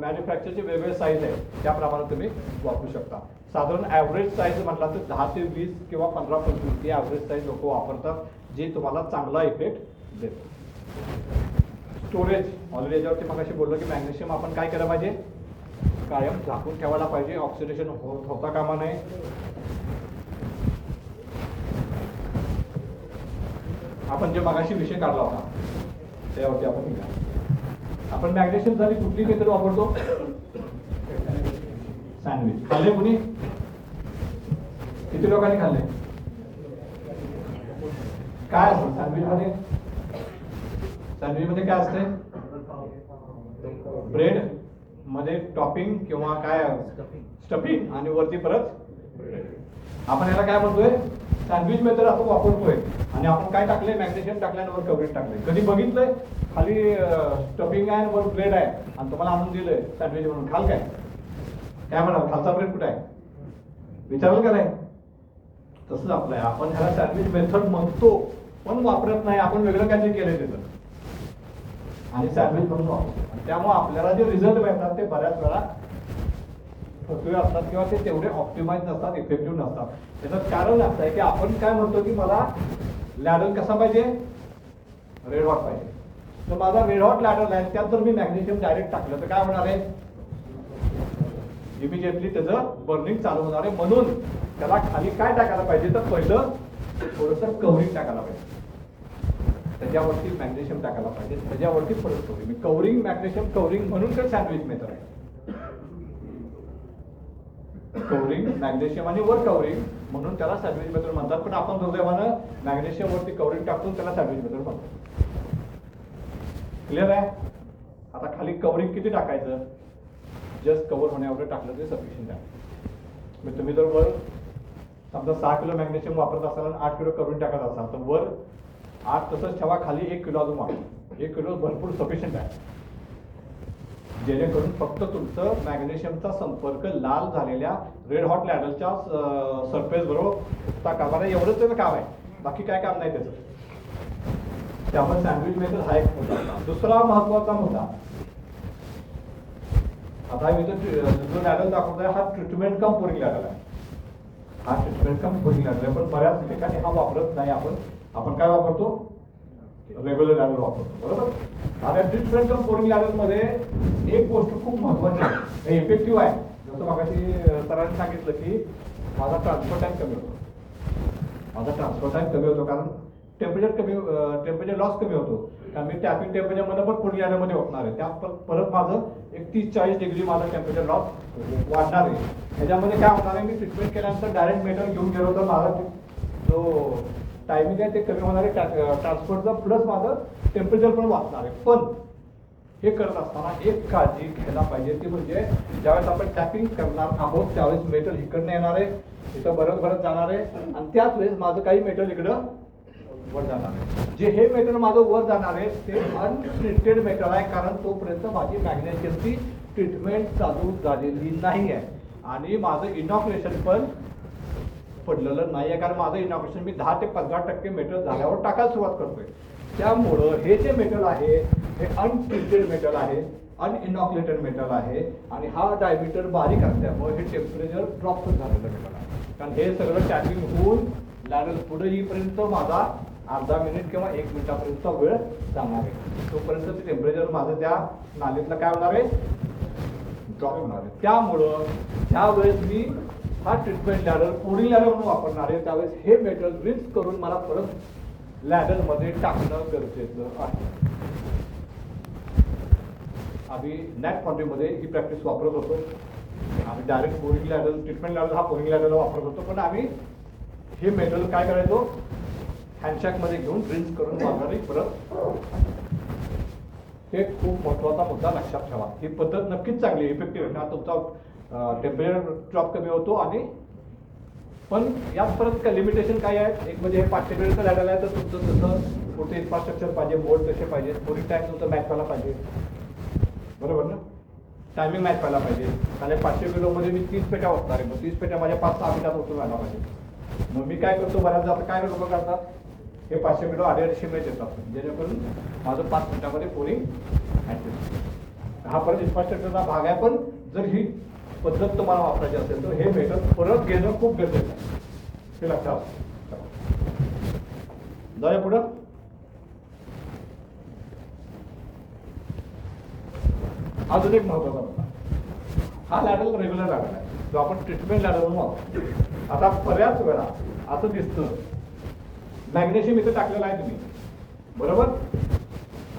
मॅन्युफॅक्चरचे वेगवेगळे साईज आहेत, त्याप्रमाणे तुम्ही वापरू शकता. साधारण ॲव्हरेज साईज म्हटला तर 10 ते 20 किंवा 15-25 ही ॲव्हरेज साईज लोक वापरतात, जे तुम्हाला चांगला इफेक्ट देतो. स्टोरेज ऑलरेडी याच्यावरती मगाशी बोललो की मॅग्नेशियम आपण काय केलं पाहिजे, कायम झाकून ठेवायला पाहिजे. ऑक्सिडेशन होता कामा नये. आपण जे मगाशी विषय काढला होता त्यावरती आपण निघा. आपण मॅग्नेशियम साठी कुठली मेथड वापरतो, सँडविच. खाल्ले कुणी, किती लोकांनी खाल्ले, काय असतं सँडविच मध्ये? सँडविच मध्ये काय असते, ब्रेड मध्ये टॉपिंग किंवा काय स्टफिंग आणि वरती परत. आपण याला काय म्हणतोय, सँडविच मेथड आपण वापरतोय आणि आपण काय टाकले, मॅग्नेशियम टाकले आणि वर कव्हरेज टाकले. कधी बघितलंय खाली स्टफिंग आहे वर ब्रेड आहे आणि तुम्हाला आणून दिलंय सँडविच म्हणून, खाल काय काय म्हणा, खालचा ब्रेड कुठे आहे विचारलं का नाही? तसंच आपलं आहे. आपण ह्याला सँडविच मेथड म्हणतो पण वापरत नाही, आपण वेगळं काहीतरी केलंय त्याचं आणि सँडविच म्हणून वापरतो. त्यामुळे आपल्याला जे रिझल्ट मिळतात ते बऱ्याच वेळा फसवे असतात किंवा ते तेवढे ऑप्टिमाइज नसतात, इफेक्टिव्ह नसतात. त्याचं कारण असं आहे की आपण काय म्हणतो की मला लॅडल कसा पाहिजे, रेड हॉट पाहिजे. तर माझा रेड हॉट लॅडल आहे, त्यात जर मी मॅग्नेशियम डायरेक्ट टाकलं तर काय होणार आहे, इमिजिएटली त्याचं बर्निंग चालू होणार आहे. म्हणून त्याला खाली काय टाकायला पाहिजे, तर पहिलं थोडंसं कव्हरिंग टाकायला पाहिजे, त्याच्यावरती मॅग्नेशियम टाकायला पाहिजे, त्याच्यावरती परत कव्हरिंग. कव्हरिंग मॅग्नेशियम कव्हरिंग म्हणून तर सँडविच मेथड आहे. कव्हरिंग मॅग्नेशियम आणि वर कव्हरिंग म्हणून त्याला सँडविच मेथड म्हणतात. पण आपण दुर्दैवानं मॅग्नेशियम वरती कव्हरिंग टाकून त्याला सँडविच मेथड म्हणतो. क्लिअर आहे. आता खाली कव्हरिंग किती टाकायचं, जस्ट कव्हर होण्यावर टाकलं ते सफिशियंट आहे. मग तुम्ही जर वर समजा 6 किलो मॅग्नेशियम वापरत असाल आणि 8 किलो कव्हरिंग टाकत असाल तर वर 8 तसंच ठेवा, खाली 1 किलो अजून वाढवा. 1 किलो भरपूर सफिशियंट आहे, जेणेकरून फक्त तुमचं मॅग्नेशियमचा संपर्क लाल झालेल्या रेड हॉट लॅडलच्या सरफेस बरोबर कामाला एवढंच त्याचं काम आहे, बाकी काय काम नाही त्याचं. त्यामुळे सँडविच मेथड हा एक मुद्दा. दुसरा महत्वाचा मुद्दा, आता मी जो लॅडल दाखवतोय हा ट्रीटमेंट कम पोरिंग लॅडल आहे. हा ट्रीटमेंट कम पोरिंग लॅडल आहे, पण बऱ्याच ठिकाणी हा वापरत नाही. आपण काय वापरतो, रेग्युलर लॅडल वापरतो, बरोबर. आता ट्रीटमेंट कम पोरिंग लॅडल मध्ये एक गोष्ट खूप महत्वाची आहे, इफेक्टिव्ह आहे. जसं मगाशी सरांनी सांगितलं की माझा ट्रान्सफर टाइम कमी होतो, कारण टेम्परेचर लॉस कमी होतो, कारण मी टॅपिंग टेम्परेचर मध्ये पण पोरिंग लॅडलमध्ये होणार आहे. त्या परत माझं 30-40 डिग्री माझं टेम्परेचर लॉस वाढणार आहे. ह्याच्यामध्ये काय होणार आहे, मी ट्रीटमेंट केल्यानंतर डायरेक्ट मेटल घेऊन गेलो तर माझा जो टायमिंग आहे ते कमी होणार आहे ट्रान्सपोर्टचा, प्लस माझं टेम्परेचर पण वाचणार आहे. पण हे करत असताना एक काळजी घ्यायला पाहिजे, ती म्हणजे ज्यावेळेस आपण टॅपिंग करणार आहोत त्यावेळेस मेटल इकडनं येणार आहे, इथं भरत जाणार आहे, आणि त्याच वेळेस माझं काही मेटल इकडं वर जाणार आहे. जे हे मेटल माझं वर जाणार आहे ते अनट्रीटेड मेटल आहे, कारण तोपर्यंत माझी मॅग्नेशियमची ट्रीटमेंट चालू झालेली नाही आहे आणि माझं इनॉक्युलेशन पण पडलेलं नाही आहे. कारण माझं इनॉक्युलेशन मी 10 ते 15% मेटल झाल्यावर टाकायला सुरुवात करतोय. त्यामुळं हे जे मेटल आहे हे अनट्रीटेड मेटल आहे, अनइनॉक्युलेटेड मेटल आहे, आणि हा डायमीटर बारीक असल्यामुळे हे टेम्परेचर ड्रॉप झालेलं मेटल आहे. कारण हे सगळं टॅपिंग होऊन लॅडल पुढे येईपर्यंत माझा अर्धा मिनिट किंवा 1 मिनिटापर्यंतचा वेळ जाणार आहे. तोपर्यंत ते टेम्परेचर माझं त्या नालीतलं काय होणार आहे, ड्रॉप होणार आहे. त्यामुळं ज्यावेळेस मी हा ट्रीटमेंट लॅडल पुढील लॅडल म्हणून वापरणार आहे त्यावेळेस हे मेटल रिन्स करून मला परत लॅडल मध्ये टाकणं गरजेचं आहे. आम्ही नॅट फाउंड्रीमध्ये ही प्रॅक्टिस वापरत होतो. आम्ही डायरेक्ट पोरिंग लॅडल, ट्रीटमेंट लॅडल हा पोरिंग लॅडल वापरत होतो, पण आम्ही हे मेटल काय करायचो, हँडशॅकमध्ये घेऊन रिन्स करून माघारी परत. हे खूप महत्वाचा मुद्दा लक्षात ठेवा. ही पद्धत नक्कीच चांगली इफेक्टिव्ह आहे, तुमचा टेम्परेचर ड्रॉप कमी होतो. आणि पण यात परत लिमिटेशन काय आहे, एक म्हणजे हे 500 किलोचं लॅडल आहे तर तुमचं तसं कुठे इन्फ्रास्ट्रक्चर पाहिजे, बोर्ड कसे पाहिजे, पोरिंग टाइम तुमचं मॅच व्हायला पाहिजे, बरोबर ना. टायमिंग मॅच व्हायला पाहिजे. आणि 500 किलोमध्ये मी 30 पेट्या ओतणार आहे, मग 30 पेट्या माझ्या 5-6 मिनिटात ओतून व्हायला पाहिजे. मग मी काय करतो, बऱ्याच जातं काय लोक करतात, हे 500 किलो 250 मिनिट येतात, जेणेकरून माझं 5 मिनिटामध्ये पोरिंग ऍडजस्ट. हा परत इन्फ्रास्ट्रक्चरचा भाग आहे, पण जर ही पद्धत तुम्हाला वापरायची असेल तर हे मेथड परत घेणं खूप गरजेचं आहे, हे लक्षात. जाऊया पुढं. अजून एक महत्वाचा मुद्दा, हा लॅडल रेग्युलर लॅडल आहे जो आपण ट्रीटमेंट लॅडल म्हणून वापरतो. आता बऱ्याच वेळा असं दिसतं, मॅग्नेशियम इथं टाकलेलं आहे तुम्ही, बरोबर,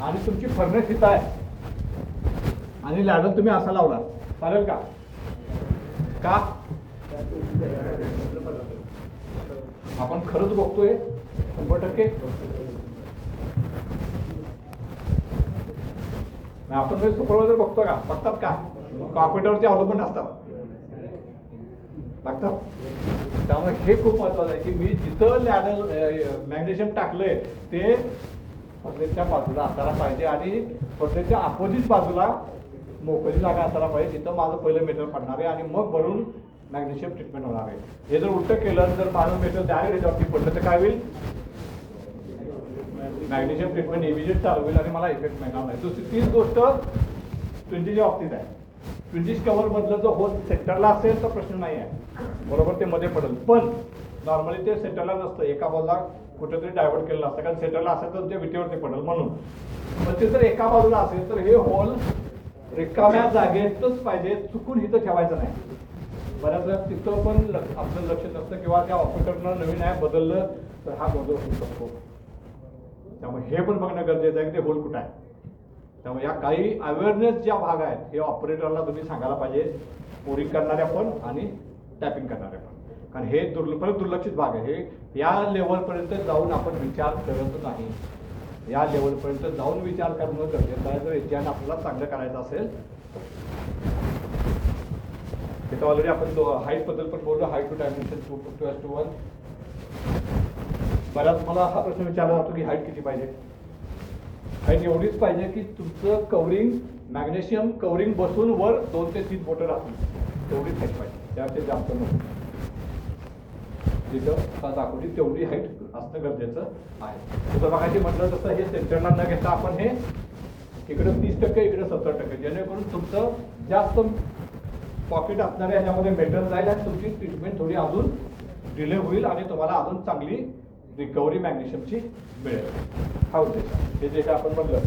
आणि तुमची फर्नेस इथं आहे आणि लॅडल तुम्ही असा लावला, चालेल का? का आपण खरंच बघतोय 100%? आपण सुपरवायझर बघतो का, बघतात का? कॉम्प्युटरवरती अवलंबून असतात, बघतात. त्यामुळे हे खूप महत्वाचं आहे की मी जिथं लॅडल मॅग्नेशियम टाकलंय ते फर्नेसच्या बाजूला असायला पाहिजे आणि फर्नेसच्या अपोजिट बाजूला मोकळी जागा असायला पाहिजे, जिथं माझं पहिलं मेटल पडणार आहे आणि मग भरून मॅग्नेशियम ट्रीटमेंट होणार आहे. हे जर उलटं केलं, जर माझं मेटल डायरेक्ट ह्याच्यावरती पडलं तर काय होईल, मॅग्नेशियम ट्रीटमेंट इमिजिएट चालू होईल आणि मला इफेक्ट मिळणार नाही. दुसरी तीच गोष्ट ट्विंजीच्या बाबतीत आहे. ट्विंजीज कव्हर मधलं जर होल सेंटरला असेल तर प्रश्न नाही आहे, बरोबर, ते मध्ये पडेल. पण नॉर्मली ते सेंटरला नसतं, एका बाजूला कुठेतरी डायव्हर्ट केलेलं असतं, कारण सेंटरला असेल तर ते विटेवरती पडेल म्हणून. पण ते जर एका बाजूला असेल तर हे होल रिकाम्या जागेतच पाहिजे, चुकून इथं ठेवायचं नाही. बऱ्याच वेळा तिथं पण आपलं लक्ष नसतं किंवा त्या ऑपरेटरनं नवीन ॲप बदललं तर हा गोंधळ होऊ शकतो. त्यामुळे हे पण बघणं गरजेचं आहे की ते होल कुठं आहे. त्यामुळे या काही अवेअरनेस ज्या भाग आहेत हे ऑपरेटरला तुम्ही सांगायला पाहिजे, पोरिंग करणाऱ्या पण आणि टॅपिंग करणाऱ्या पण. कारण हे परत दुर्लक्षित भाग आहे. हे या लेवलपर्यंत जाऊन आपण विचार करत नाही. या लेवलपर्यंत जाऊन विचार करणं गरजेचं आहे जर याच्यानं आपल्याला चांगलं करायचं असेल. तिथं ऑलरेडी आपण हाईट बद्दल पण बोललो, हाईट टू डायमेन्शन 2:1. बऱ्याच मला हा प्रश्न विचारला जातो की हाईट किती पाहिजे. हाईट एवढीच पाहिजे की तुमचं कवरिंग मॅग्नेशियम कवरिंग बसून वर 2 ते 3 बोटं राहतील, तेवढीच हाईट पाहिजे, त्यापेक्षा जास्त नको. जिथं दाखवली तेवढी हाईट असणं गरजेचं आहे. तुझं बघायची म्हटलं तसं हे सेंटरला न घेता आपण हे इकडे 30% इकडे 70%, जेणेकरून तुमचं जास्त पॉकेट असणाऱ्या ह्याच्यामध्ये मेटल जाईल आणि तुमची ट्रीटमेंट थोडी अजून डिले होईल आणि तुम्हाला अजून चांगली रिकव्हरी मॅग्नेशियमची मिळेल. हा उद्देश हे जे काय आपण बघलं.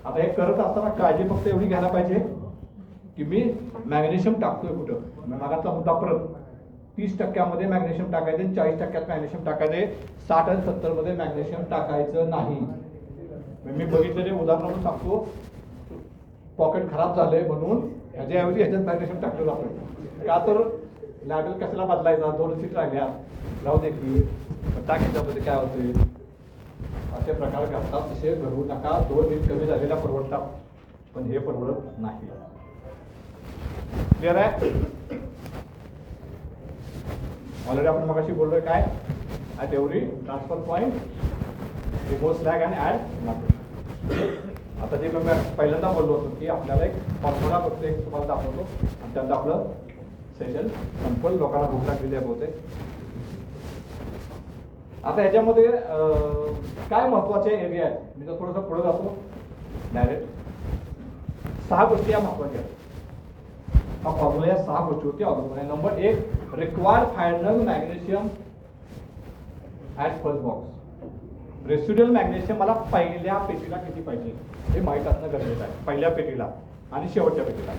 आता हे करत असताना काळजी फक्त एवढी घ्यायला पाहिजे की मी मॅग्नेशियम टाकतोय कुठं. मागाचा मुद्दा परत 30% मॅग्नेशियम टाकायचे, 40% मॅग्नेशियम टाकायचे, 60 आणि 70 मॅग्नेशियम टाकायचं नाही. मी बघितलेले उदाहरण म्हणून सांगतो, पॉकेट खराब झालंय म्हणून ह्याच्याऐवजी ह्याच्यात मॅग्नेशियम टाकलं जातं. का तर लॅबेल कशाला बदलायचा, 2 सीट राहिल्या राहू दे की टाकीच्यामध्ये काय होते, असे प्रकार घडतात. तसे घडवू नका. 2 सीट कमी झालेल्या परवडतात, पण हे परवडत नाही. क्लिअर आहे. ऑलरेडी आपण मगाशी बोललोय काय, at every transfer point remove slag and add not. आता जे मी पहिल्यांदा बोललो होतो की आपल्याला एक फॉर्म्युला फक्त एक तुम्हाला दाखवतो आणि त्यानंतर आपलं सेशन संपल. लोकांना भूक लागलेली आहे बहुतेक. आता ह्याच्यामध्ये काय महत्वाचे एरिया आहेत, मी तर थोडंसं पुढे जातो डायरेक्ट. 6 गोष्टी या महत्वाच्या आहेत. हा फॉर्म्युला या 6 गोष्टीवरती अवलंबून आहे. Number 1, required final magnesium at first box. Residual magnesium मला पहिल्या पेटीला किती पाहिजे हे माहीत असणं गरजेचं आहे. पहिल्या पेटीला आणि शेवटच्या पेटीला.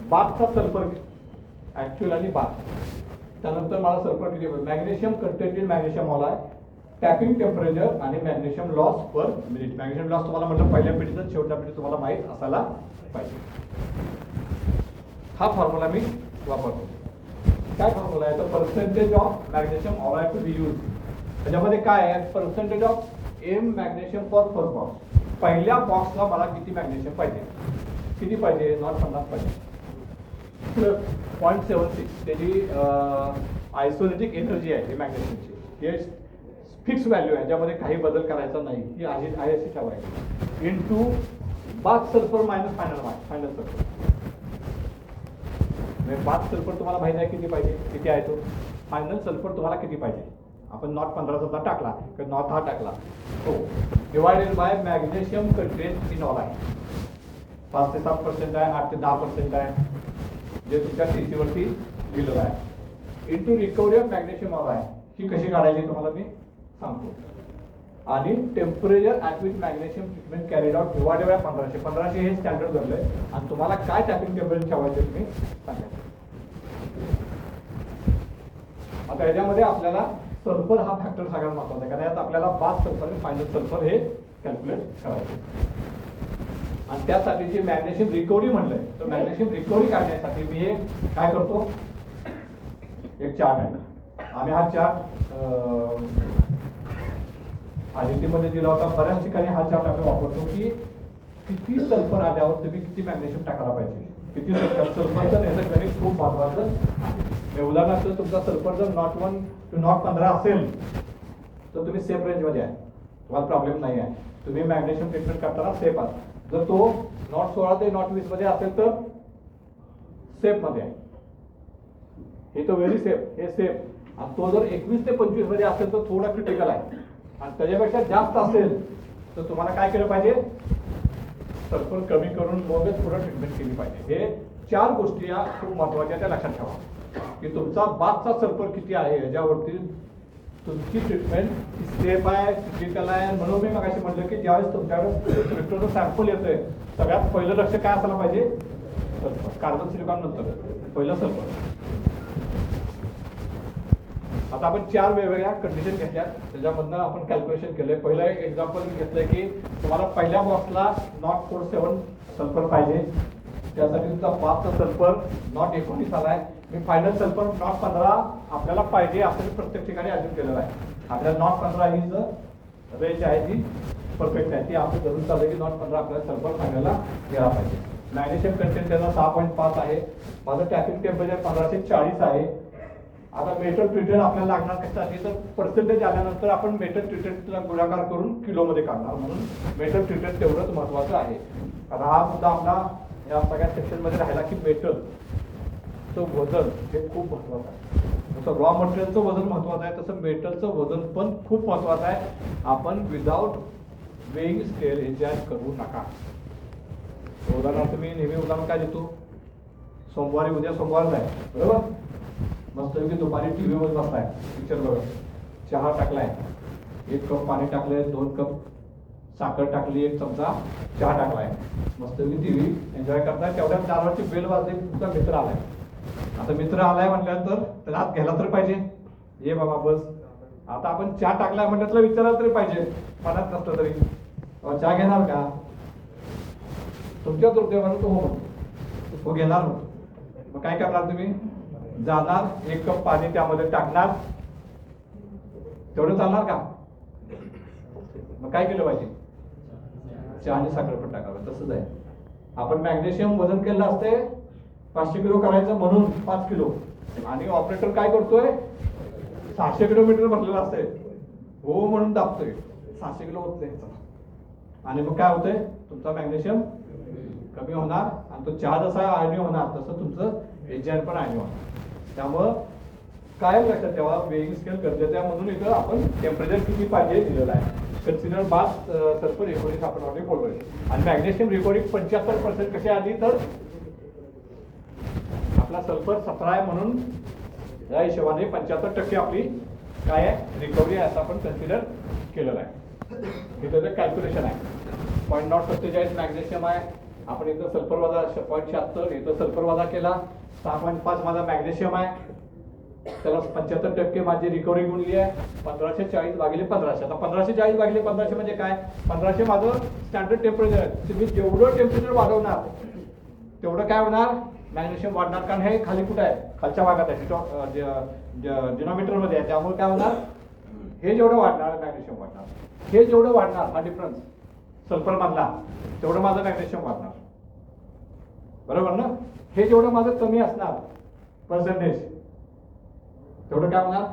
बाथचा सल्फर ॲक्च्युअल आणि बाथ. त्यानंतर मला सल्फर किती पाहिजे, magnesium content in magnesium all आहे, टॅपिंग टेम्परेचर आणि magnesium loss per minute. Magnesium loss तुम्हाला म्हटलं पहिल्या पेटीचं शेवटच्या पेटीत तुम्हाला माहीत असायला पाहिजे. हा फॉर्म्युला मी वापरतो. काय फॉर्म्युला आहे तर percentage of magnesium all to be use. त्याच्यामध्ये काय आहे, percentage of M magnesium for first box. पहिल्या बॉक्सला मला किती मॅग्नेशियम पाहिजे, किती पाहिजे, नॉट 50 पाहिजे. 0.76 त्याची आयसोलेटिक एनर्जी आहे ही मॅग्नेशियमची. हे फिक्स व्हॅल्यू आहे, ज्यामध्ये काही बदल करायचा नाही, ही आहे अशी ठेवायची. Into bath sulphur minus final sulphur. Bath sulphur तुम्हाला माहिती आहे किती पाहिजे, किती आहे तो. फायनल सल्फर तुम्हाला किती पाहिजे. आपण नॉट 15 सुद्धा टाकला किंवा नॉट हा टाकला हो, divided by magnesium content in all आहे. 5 ते 7% आहे, 8 ते 10% आहे, जे तुमच्या TC वरती दिलेलं आहे. Into recovery of magnesium all आहे. ही कशी काढायची तुम्हाला मी सांगतो. आणि temperature at which magnesium treatment carried out divided by 1500 हे स्टँडर्ड धरलंय आणि तुम्हाला काय टॅपिंग टेम्परेचर ठेवायचे तुम्ही सांगायचं. आता ह्याच्यामध्ये आपल्याला सल्फर हा फॅक्टर सगळ्यात महत्वाचा आहे, कारण यात आपल्याला बाथ सल्फर आणि फायनल सल्फर हे कॅल्क्युलेट करायचे. आणि त्यासाठी जे मॅग्नेशियम रिकव्हरी म्हणलंय तर मॅग्नेशियम रिकव्हरी काढण्यासाठी मी हे काय करतो, एक चार्ट आहे. आम्ही हा चार्ट आदितीमध्ये दिला होता. बऱ्याच ठिकाणी हा चार्ट आम्ही वापरतो की किती सल्फर आल्यावर तुम्ही किती मॅग्नेशियम टाकायला पाहिजे, किती सल्फरचं याचं गणित खूप महत्वाचं आहे. उदाहरणार्थ तुमचा सल्फर जर नॉट 1 to नॉट 15 असेल तर तुम्ही सेफ रेंजमध्ये आहे, तुम्हाला प्रॉब्लेम नाही आहे. तुम्ही मॅग्नेशियम ट्रीटमेंट करताना सेफ आहात. जर तो नॉट 16 ते नॉट 20 मध्ये असेल तर सेफ मध्ये आहे, हे तर व्हेरी सेफ, हे सेफ. आणि तो जर 21 ते 25 मध्ये असेल तर थोडा क्रिटिकल आहे. आणि त्याच्यापेक्षा जास्त असेल तर तुम्हाला काय केलं पाहिजे, सल्फर कमी करून मगच पुढे ट्रीटमेंट केली पाहिजे. हे 4 गोष्टी या खूप महत्वाच्या त्या लक्षात ठेवा की तुमचा बाथचा सल्फर किती आहे याच्यावरती तुमची ट्रीटमेंट ही सेफ आहे, फिजिकल आहे. म्हणून मी मगाशी म्हटलं की ज्यावेळेस तुमच्याकडे क्रिप्टोचं सॅम्पल येतोय सगळ्यात पहिलं लक्ष काय असायला पाहिजे, सल्फर. कार्बन सिलिकॉन नंतर पहिलं सल्फर. आता आपण 4 वेगवेगळ्या कंडिशन घेतल्या, त्याच्यामधनं आपण कॅल्क्युलेशन केलंय. पहिलं एक एक्झाम्पल मी घेतलंय की तुम्हाला पहिल्या बॉक्सला नॉट 47 सल्फर पाहिजे, त्यासाठी तुमचा 5चा सल्फर नॉट 19 आलाय. मी फायनल सल्फर नॉट 15 आपल्याला पाहिजे असं मी प्रत्येक ठिकाणी अजून केलेलं आहे. आपल्याला नॉट 15 ही रेंज आहे ती परफेक्ट आहे, ती आपण धरून चालू की नॉट 15 आपल्याला सल्फर फायनलला घ्यायला पाहिजे. मॅग्नेशियम कंटेंट त्याचा 6.5 आहे. माझं टॅपिंग टेम्परेचर 1540 आहे. आता मेटल ट्रीटेड आपल्याला लागणार कशासाठी, तर पर्सेंटेज आल्यानंतर आपण मेटल ट्रीटेडला गुणाकार करून किलोमध्ये काढणार, म्हणून मेटल ट्रीटेड तेवढंच महत्वाचं आहे. आता हा मुद्दा आपला या सगळ्या सेक्शनमध्ये राहिला की मेटलचं वजन हे खूप महत्वाचं आहे. जसं रॉ मटेरियलचं वजन महत्वाचं आहे तसं मेटलचं वजन पण खूप महत्वाचं आहे. आपण विदाउट वेइंग स्केल हे जॅज करू नका. उदाहरणार्थ मी नेहमी उदाहरण काय देतो, सोमवारी उद्या सोमवारच आहे बरोबर, मस्त की दुपारी टीव्ही वर बसलाय पिक्चर बघत, चहा टाकलाय, 1 कप पाणी टाकलंय, 2 कप साखर टाकली, 1 चमचा चहा टाकलाय, मस्त की टीव्ही एन्जॉय करताय. तेवढ्यात दारावरची बेल वाजली, तुमचा मित्र आलाय. आता मित्र आलाय म्हटल्यानंतर त्याला हात घ्यायला तर पाहिजे, ये बाबा बस. आता आपण चहा टाकलाय म्हटलं तर विचारायला तरी पाहिजे, मनात नसतं तरी चहा घेणार का, तुमच्या दुर्दैवानं तो हो घेणार होतो. मग काय करणार तुम्ही, जाणार 1 कप पाणी त्यामध्ये टाकणार, तेवढं चालणार का, मग काय केलं पाहिजे, चहा आणि साखर पण टाकावं. तसंच आहे, आपण मॅग्नेशियम वजन केलं असते 500 किलो करायचं म्हणून 5 किलो, आणि ऑपरेटर काय करतोय 600 किलोमीटर भरलेलं असतंय, हो म्हणून दाबतोय 600 किलो होत नाही, आणि मग काय होतंय तुमचा मॅग्नेशियम कमी होणार, आणि तो चहा जसा आयनी होणार तसं तुमचं एजंट पण आयनी होणार. त्यामुळं कायम लक्षात ठेवा, वेइंग स्केल गरजेचं आहे. म्हणून इथं आपण टेम्परेचर किती पाहिजे दिलेलं आहे. कन्सिडर बाथ सल्फर रिकॉर्डिंग आपण ऑलरेडी बोलतोय, आणि मॅग्नेशियम रिकॉर्डिंग 75% कशी आली, तर आपला सल्फर 17 आहे म्हणून या हिशोबाने 75% आपली काय आहे रिकव्हरी आहे असं आपण कन्सिडर केलेलं आहे. हे त्याचं कॅल्क्युलेशन आहे. 0.47 मॅग्नेशियम आहे, आपण इथं सल्फर वजा 0.76, इथं सल्फर वजा केला, 6.5 माझा मॅग्नेशियम आहे, त्याला 75% माझी रिकव्हरी गुणली आहे. 1540 भागिले 1500. आता 1540 भागिले 1500 म्हणजे काय, 1500 माझं स्टँडर्ड टेम्परेचर आहे. तुम्ही जेवढं टेम्परेचर वाढवणार तेवढं काय होणार, मॅग्नेशियम वाढणार, कारण हे खाली कुठं आहे, खालच्या भागात आहे, डिनॉमिनेटर मध्ये आहे. त्यामुळे काय होणार, हे जेवढं वाढणार मॅग्नेशियम वाढणार, हे जेवढं वाढणार हा डिफरन्स सल्फर मधला तेवढं माझं मॅग्नेशियम वाढणार, बरोबर ना. हे जेवढं माझं कमी असणार पर्सेंटेज तेवढं काय होणार,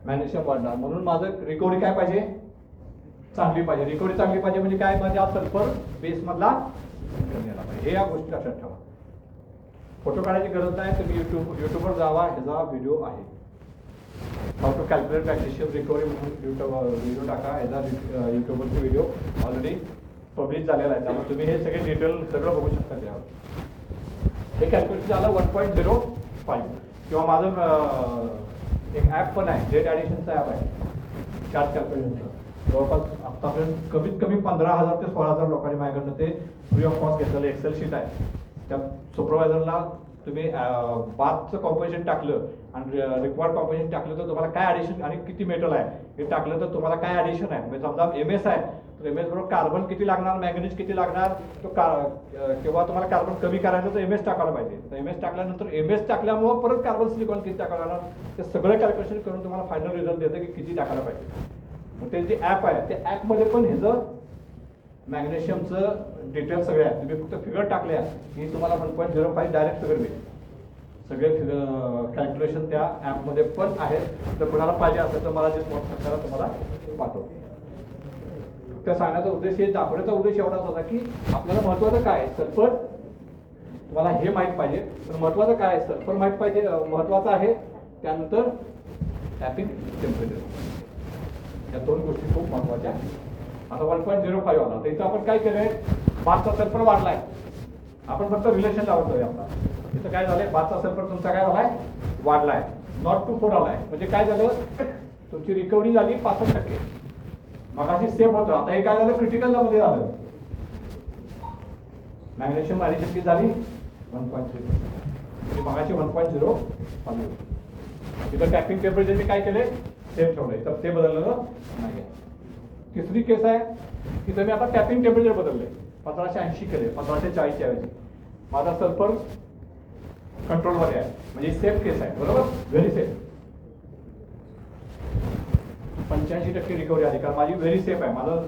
मॅग्नेशियम वाढणार. म्हणून माझं रिकव्हरी काय पाहिजे, चांगली पाहिजे. रिकव्हरी चांगली पाहिजे म्हणजे काय, माझ्या सल्फर बेस मधला पाहिजे. हे या गोष्टी लक्षात ठेवा. फोटो काढायची गरज नाही, तुम्ही युट्यूबवर जावा, ह्याचा व्हिडिओ आहे, how to calculate magnesium recovery म्हणून व्हिडिओ टाका. ह्याचा युट्यूबवरचे व्हिडिओ ऑलरेडी पब्लिश झालेला आहे, त्यामुळे तुम्ही हे सगळे डिटेल सगळं बघू शकता त्यावर. हे कॅल्क्युलेशन झालं 1.05. किंवा माझं एक ॲप पण आहे, डेट ॲडिशनचं ॲप आहे, चार्ट कॅल्क्युलेशनचं. जवळपास आतापर्यंत कमीत कमी 15,000 ते 16,000 लोकांनी माझ्याकडनं ते फ्री ऑफ कॉस्ट घेतलेलं एक्सेल शीट आहे. त्या सुपरवायझरला तुम्ही बाथचं कॉम्पोजिशन टाकलं आणि रिक्वायर्ड कॉम्पोजिशन टाकलं तर तुम्हाला काय ॲडिशन आणि किती मेटल आहे हे टाकलं तर तुम्हाला काय ॲडिशन आहे. म्हणजे समजा MS आहे तर MS बरोबर कार्बन किती लागणार, मॅग्नेज किती लागणार, तो किंवा तुम्हाला कार्बन कमी करायचं तर MS टाकायला पाहिजे. तर MS टाकल्यानंतर MS टाकल्यामुळं परत कार्बन सिलिकॉन किती टाकायला लागणार, ते सगळं कॅल्क्युलेशन करून तुम्हाला फायनल रिझल्ट देतं की किती टाकायला पाहिजे. मग ते जे ॲप आहे त्या ॲपमध्ये पण ह्याचं मॅग्नेशियमचं डिटेल सगळे आहे. तुम्ही फक्त फिगर टाकल्या की तुम्हाला 1.05 डायरेक्ट फिगर मिळेल. सगळे कॅल्क्युलेशन त्या ॲपमध्ये पण आहेत. तर कोणाला पाहिजे असेल तर मला जे व्हॉट्सअप करा, तुम्हाला पाठवतो. त्या सांगण्याचा उद्देश, हे दाखवण्याचा उद्देश एवढाच होता की आपल्याला महत्वाचं काय आहे, सल्फर तुम्हाला हे माहीत पाहिजे. तर महत्वाचं काय आहे, सल्फर माहीत पाहिजे, महत्वाचं आहे. त्यानंतर टॅपिंग टेम्परेचर, या 2 गोष्टी खूप महत्वाच्या आहेत. आता 1.05 आला तर इथं आपण काय केलंय, बाथचा सल्फर वाढलाय, आपण फक्त रिलेशन लावतोय. आपला इथं काय झालंय, बाथचा सल्फर तुमचा काय झालाय, वाढलाय, नॉट टू 4 आलाय. म्हणजे काय झालं, तुमची रिकव्हरी झाली 65%. मग अशी सेफ होतं. आता हे काय झालं, क्रिटिकल मध्ये झालं. मॅग्नेशियम ॲडिशन किती झाली 1.3%. मगाशी 1.0 चालू. तिथं टॅपिंग टेम्परेचर मी काय केले, सेम ठेवलंय, तर ते बदललं नाही. तिसरी केस आहे, तिथं मी आता टॅपिंग टेम्परेचर बदलले, 1580 केले, 1540 च्या ऐवजी. माझा सल्फर कंट्रोलमध्ये आहे, म्हणजे सेफ केस आहे. बरोबर, व्हेरी सेफ. 85% रिकव्हरी आली, कारण माझी व्हेरी सेफ आहे. माझं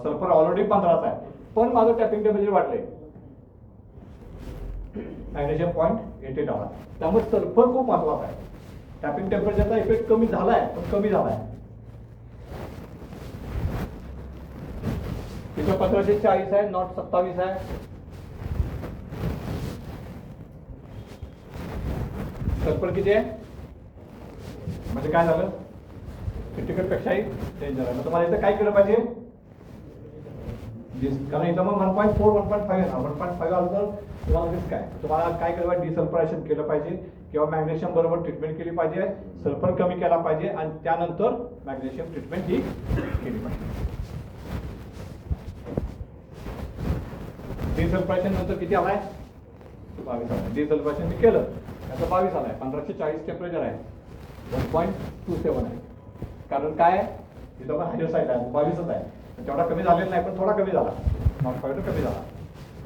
सल्फर ऑलरेडी 15च आहे, पण माझं टॅपिंग टेम्परेचर वाढले, मॅग्नेशियम 0.88 आला. त्यामुळे सल्फर खूप महत्वाचा आहे. टॅपिंग टेम्परेचरचा इफेक्ट कमी झालाय, पण कमी झालाय. तिथं 1540 आहे, नॉट 27 आहे. सल्फर किती आहे, म्हणजे काय झालं, क्रिटिकल पेक्षाही चेंज झाला. मग तुम्हाला इथं काय केलं पाहिजे, कारण इथं मग 1.4 1.5 आहे ना, 1.5 आलं तर तुम्हाला रिस्क आहे. तुम्हाला काय केलं पाहिजे, डिसल्फरायझेशन केलं पाहिजे, किंवा मॅग्नेशियम बरोबर ट्रीटमेंट केली पाहिजे, सल्फर कमी केला पाहिजे, आणि त्यानंतर मॅग्नेशियम ट्रीटमेंट ही केली पाहिजे. डिसल्फरायझेशन नंतर किती आलाय, 22 आलाय. डिसल्फरायझेशन मी केलं, त्याचं 22 आलाय. 1540 टेम्परेचर आहे, 1.27 आहे. कारण काय, इथं पण हायर साईड आहे, 22च आहे. तेवढा कमी झालेला नाही, पण थोडा कमी झाला, 0.5 कमी झाला.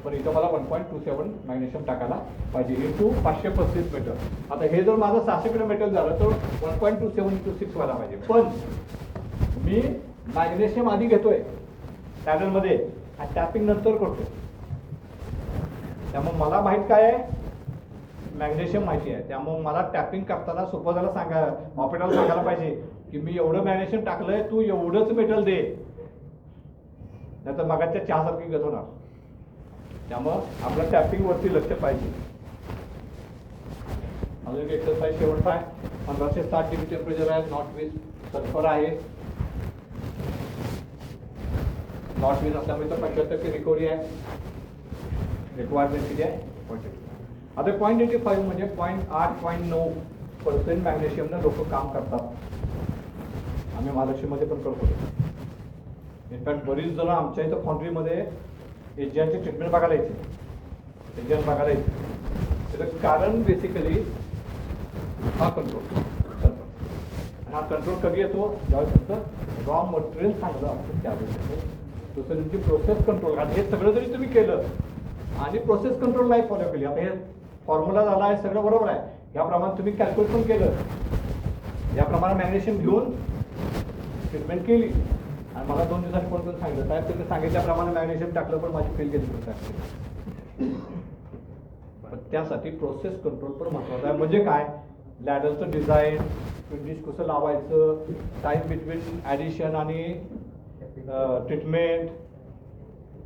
पण इथं मला 1.27 मॅग्नेशियम टाकायला पाहिजे, इंटू 535 मीटर. आता हे जर माझं 600 किलोमीटर झालं तर 1.27 इंटू 6 व्हायला पाहिजे. पण मी मॅग्नेशियम आधी घेतोय टॅबलेटमध्ये आणि टॅपिंग नंतर करतो. त्यामुळे मला माहित काय आहे, मॅग्नेशियम माहिती आहे. त्यामुळे मला टॅपिंग करताना सुपरवायझरला ऑपरेटरला सांगायला पाहिजे की मी एवढं मॅग्नेशियम टाकलंय, तू एवढंच मेटल दे, नाहीतर मगाच्या चहासारखी गत होणार. त्यामुळं आपल्या टॅपिंग वरती लक्ष पाहिजे. अजून एक एक्सरसाइज शेवटचा आहे. 1560 डिग्री टेम्परेचर आहे, नॉट विथ सल्फर आहे. नॉट विथ असल्यामुळे तर 75% रिकव्हरी आहे. रिक्वायरमेंट किती आहे, 0.85. आता 0.85 म्हणजे 0.8-0.9% मॅग्नेशियमनं लोक काम करतात. आम्ही महालक्ष्मीमध्ये पण करतो. इनफॅक्ट बरीच जण आमच्या इथं फाउंड्रीमध्ये एजियनची ट्रीटमेंट बघायला यायची, एजियन बघायला यायची. त्याचं कारण बेसिकली हा कंट्रोल. आणि हा कंट्रोल कधी येतो, ज्यावेळेस तुमचं रॉ मटेरियल चांगलं असतं त्यावेळेस येतो. दुसरं तुमची प्रोसेस कंट्रोल. आता हे सगळं जरी तुम्ही केलं आणि प्रोसेस कंट्रोल नाही फॉलो केली, आता हे फॉर्म्युला झाला आहे, सगळं बरोबर आहे, याप्रमाणे तुम्ही कॅल्क्युलेट पण केलं, याप्रमाणे मॅग्नेशियम घेऊन ट्रीटमेंट केली, आणि मला 2 दिवसांनी कोण सांगितलं, साहेब तुम्ही सांगितल्याप्रमाणे मॅग्नेशियम टाकलं पण माझी फेल गेली. पण त्यासाठी प्रोसेस कंट्रोल पण महत्वाचं आहे. म्हणजे काय, लॅडरचं डिझाईन, फिनिश कसं लावायचं, टाईम बिटवीन ॲडिशन आणि ट्रीटमेंट,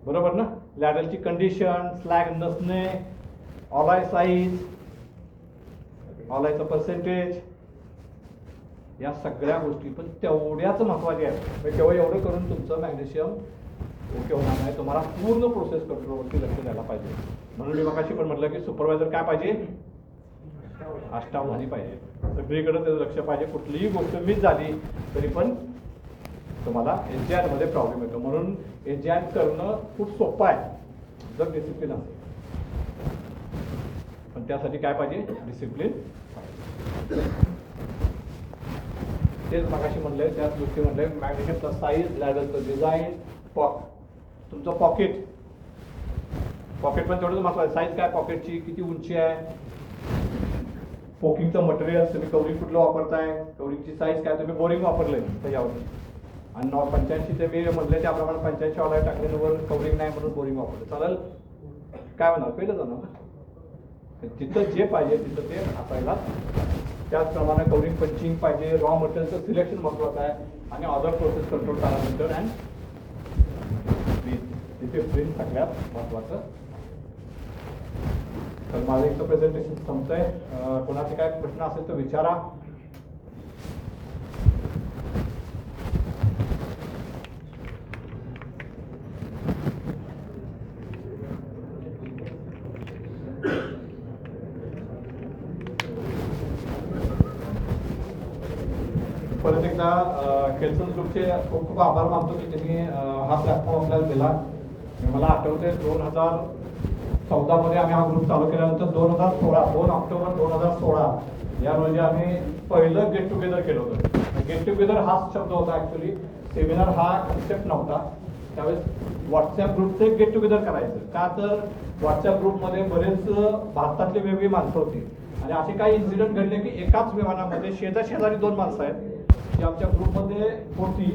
बरोबर ना, लॅडरची कंडिशन, स्लॅग नसणे, ऑलाय साईज, ऑलायचं पर्सेंटेज, या सगळ्या गोष्टी पण तेवढ्याच महत्त्वाच्या आहेत. तेव्हा एवढं करून तुमचं मॅग्नेशियम ओके होणार नाही. तुम्हाला पूर्ण प्रोसेस कंट्रोलवरती लक्ष द्यायला पाहिजे. म्हणून मी मगाशी पण म्हटलं की सुपरवायझर काय पाहिजे, अष्टावधानी पाहिजे, सगळीकडे त्याचं लक्ष पाहिजे. कुठलीही गोष्ट मिस झाली तरी पण तुम्हाला एचआर मध्ये प्रॉब्लेम येतो. म्हणून एचआर करणं खूप सोपं आहे जर डिसिप्लिन असेल. पण त्यासाठी काय पाहिजे, डिसिप्लिन. तेच मगाशी म्हणले, त्याच गोष्टी म्हणले, मॅग्नेशियमचा साईज, लॅडरचं डिझाईन, तुमचं पॉकेट पण तेवढंच महत्वाचं. साईज काय पॉकेटची, किती उंची आहे, पोकिंगचं मटेरियल, तुम्ही कवरिंग कुठलं वापरताय, कवरिंगची साईज काय, तुम्ही बोरिंग वापरलंय त्याच्यावर. आणि 85 ते मी म्हणले त्याप्रमाणे 85 ऑलाय टाकल्यावर कवरिंग नाही म्हणून बोरिंग वापरलं, चालेल काय होणार, पहिलं जाणार ना. तिथं जे पाहिजे तिथं ते असायला. त्याचप्रमाणे कवरिंग पंचिंग पाहिजे, रॉ मटेरियलचं सिलेक्शन महत्वाचं आहे, आणि other process control parameter and तिथे प्रिंट सगळ्यात महत्वाचं. तर माझं इथं प्रेझेंटेशन संपतंय. कोणाचे काय प्रश्न असेल तर विचारा. परत एकदा केल्सन ग्रुपचे खूप खूप आभार मानतो की त्यांनी हा प्लॅटफॉर्म आपल्याला दिला. मला आठवते 2014 मध्ये आम्ही हा ग्रुप चालू केल्यानंतर 2 ऑक्टोबर 2016 या रोजी आम्ही पहिलं गेट टुगेदर केलं होतं. गेट टुगेदर हाच शब्द होता, ॲक्च्युली सेमिनार हा कन्सेप्ट नव्हता. त्यावेळेस व्हॉट्सॲप ग्रुपचं गेट टुगेदर करायचं का, तर व्हॉट्सॲप ग्रुपमध्ये बरेच भारतातली वेगवेगळी माणसं होती आणि असे काही इन्सिडेंट घडले की एकाच विमानामध्ये शेजारी 2 माणसं आहेत जी आमच्या ग्रुपमध्ये होती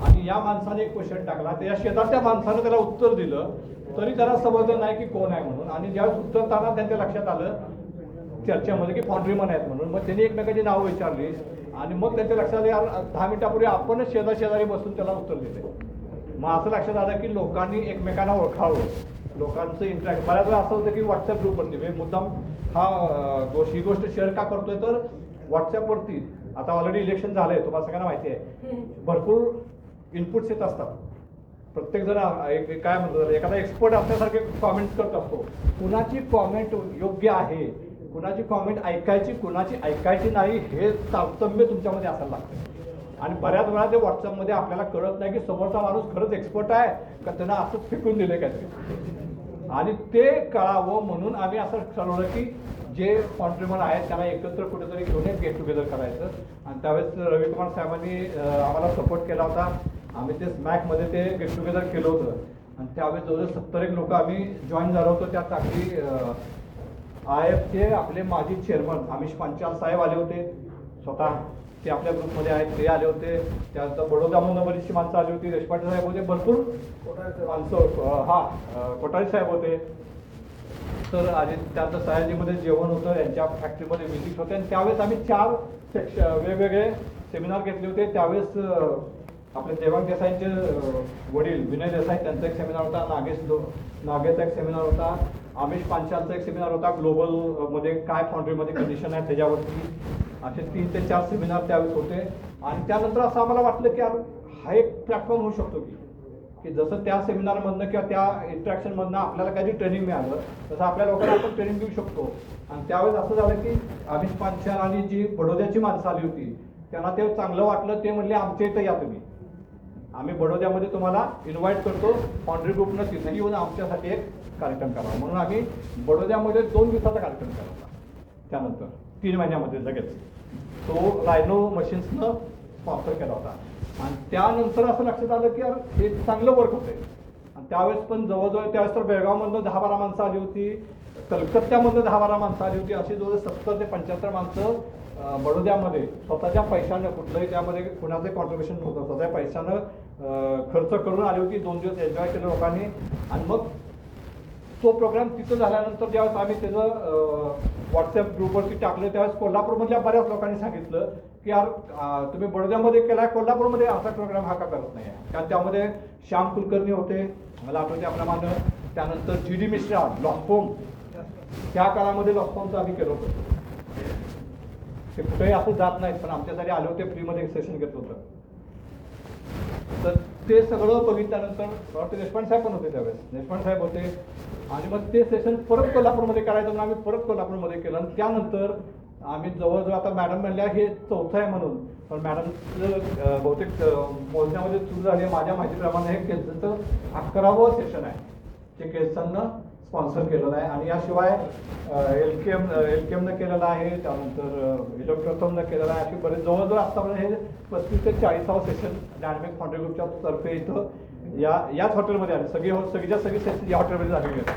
आणि या माणसाने एक क्वेश्चन टाकला, त्या शेजारच्या माणसानं त्याला उत्तर दिलं तरी त्याला समजलं नाही की कोण आहे म्हणून. आणि ज्यावेळेस उत्तर देताना त्यांच्या लक्षात आलं चर्चेमध्ये की फॉन्ड्रीमन आहेत म्हणून. मग त्यांनी एकमेकांची नावं विचारली आणि मग त्यांच्या लक्षात आलं यार 10 मिनिटापूर्वी आपणच शेजारी बसून त्याला उत्तर दिले. मग असं लक्षात आलं की लोकांनी एकमेकांना ओळखावं, लोकांचं इंटरॅक्ट. बऱ्याच वेळा असं होतं की व्हॉट्सअप ग्रुपवरती मुद्दाम ही गोष्ट शेअर का करतोय, तर व्हॉट्सअपवरती आता ऑलरेडी इलेक्शन झालंय, तुम्हाला सगळ्यांना माहिती आहे, भरपूर इनपुट्स येत असतात. प्रत्येक जण काय म्हणतो, एखादा एक्सपर्ट असल्यासारखे कॉमेंट्स करत असतो. कुणाची कॉमेंट योग्य आहे, कुणाची कॉमेंट ऐकायची, कुणाची ऐकायची नाही, हे तारतम्य तुमच्यामध्ये असायला लागतं. आणि बऱ्याच वेळा ते व्हॉट्सअपमध्ये आपल्याला कळत नाही की समोरचा माणूस खरंच एक्सपर्ट आहे का त्यांना असंच फेकून दिले काय ते. आणि ते कळावं म्हणून आम्ही असं ठरवलं की जे फॉन्ड्रीमन आहेत त्यांना एकत्र कुठेतरी घेऊन एक गेट टुगेदर करायचं. आणि त्यावेळेस रविकुमार साहेबांनी आम्हाला सपोर्ट केला होता. आम्ही ते स्मॅकमध्ये ते गेट टुगेदर केलं होतं आणि त्यावेळेस जवळजवळ 70 लोक आम्ही जॉईन झालो होतो. त्यात आपली IFचे आपले माजी चेअरमन अमिश पांचाल साहेब आले होते, स्वतः ते आपल्या ग्रुपमध्ये आहेत, ते आले होते. त्यानंतर बडोद्यामधून बरीचशी माणसं आली होती, देशपांडे साहेब होते, भरपूर माणसं, कोठारी साहेब होते. तर आणि त्यानंतर सयाजीमध्ये जेवण होतं, यांच्या फॅक्टरीमध्ये व्हिजिट होते. आणि त्यावेळेस आम्ही 4 वेगवेगळे सेमिनार घेतले होते. त्यावेळेस आपले देवांग देसाईंचे वडील विनय देसाई त्यांचा एक सेमिनार होता, नागेचा एक सेमिनार होता, अमिश पांचालचा एक सेमिनार होता, ग्लोबलमध्ये काय फाउंड्रीमध्ये कंडिशन आहे त्याच्यावरती. असे 3 ते 4 सेमिनार त्यावेळेस होते. आणि त्यानंतर असं आम्हाला वाटलं की हा एक प्लॅटफॉर्म होऊ शकतो की जसं त्या सेमिनारमधनं किंवा त्या इंटरॅक्शनमधनं आपल्याला काही ट्रेनिंग मिळालं तसं आपल्या लोकांना आपण ट्रेनिंग देऊ शकतो. आणि त्यावेळेस असं झालं की अमिश पांचाल आणि जी बडोद्याची माणसं आली होती त्यांना ते चांगलं वाटलं. ते म्हणले आमच्या इथं या तुम्ही, आम्ही बडोद्यामध्ये तुम्हाला इन्व्हाइट करतो, फाउंड्री ग्रुपनं तिथे येऊन आमच्यासाठी एक कार्यक्रम करावा. म्हणून आम्ही बडोद्यामध्ये 2 दिवसाचा कार्यक्रम केला होता. त्यानंतर 3 महिन्यामध्ये लगेच तो रायनो मशीन्सनं स्पॉन्सर केला होता. आणि त्यानंतर असं लक्षात आलं की यार हे चांगलं वर्क होतंय. आणि त्यावेळेस पण जवळजवळ त्यावेळेस तर बेळगावमधनं 10-12 माणसं आली होती, कलकत्त्यामधनं 10-12 माणसं आली होती. अशी जवळ 70 ते 75 माणसं बडोद्यामध्ये स्वतःच्या पैशानं, कुठलंही त्यामध्ये कुणाचं कॉन्ट्रीब्युशन नव्हतं, स्वतःच्या पैशानं खर्च करून आली होती. 2 दिवस एन्जॉय केलं लोकांनी. आणि मग तो प्रोग्राम तिथं झाल्यानंतर ज्यावेळेस आम्ही त्याचं व्हॉट्सअप ग्रुपवरती टाकलं त्यावेळेस कोल्हापूरमधल्या बऱ्याच लोकांनी सांगितलं की यार तुम्ही बडोद्यामध्ये केला, कोल्हापूरमध्ये असा प्रोग्राम हा का करत नाही आहे. कारण त्यामध्ये श्याम कुलकर्णी होते, मला आठवते आपल्यामानं. त्यानंतर GD मिश्रा, लॉसफोम, त्या काळामध्ये लॉसफोमचं आम्ही केलं होतं. ते कुठेही असं जात नाहीत पण आमच्यासाठी आले होते, फ्रीमध्ये एक सेशन घेत होतं. तर ते सगळं बघितल्यानंतर देशपांडे साहेब पण होते, त्यावेळेस देशपांडे साहेब होते. आणि मग ते सेशन परत कोल्हापूरमध्ये करायचं म्हणून आम्ही परत कोल्हापूरमध्ये केलं. आणि त्यानंतर आम्ही जवळजवळ आता मॅडम म्हणल्या हे 4थं आहे म्हणून, पण मॅडमचं बहुतेक मोजण्यामध्ये चूक झाली आहे. माझ्या माहितीप्रमाणे हे केल्सनचं 11वं सेशन आहे जे केल्सननं स्पॉन्सर केलेलं आहे. आणि याशिवाय एलकेएमनं केलेलं आहे, त्यानंतर इलेक्ट्रोथमनं केलेलं आहे. अशी बरेच जवळजवळ आतापर्यंत हे 35 ते 40वां सेशन डायनॅमिक फाउंड्री ग्रुपच्या तर्फे इथं याच हॉटेलमध्ये आले. सगळीच्या सगळी सेशन या हॉटेलमध्ये झालेली आहेत.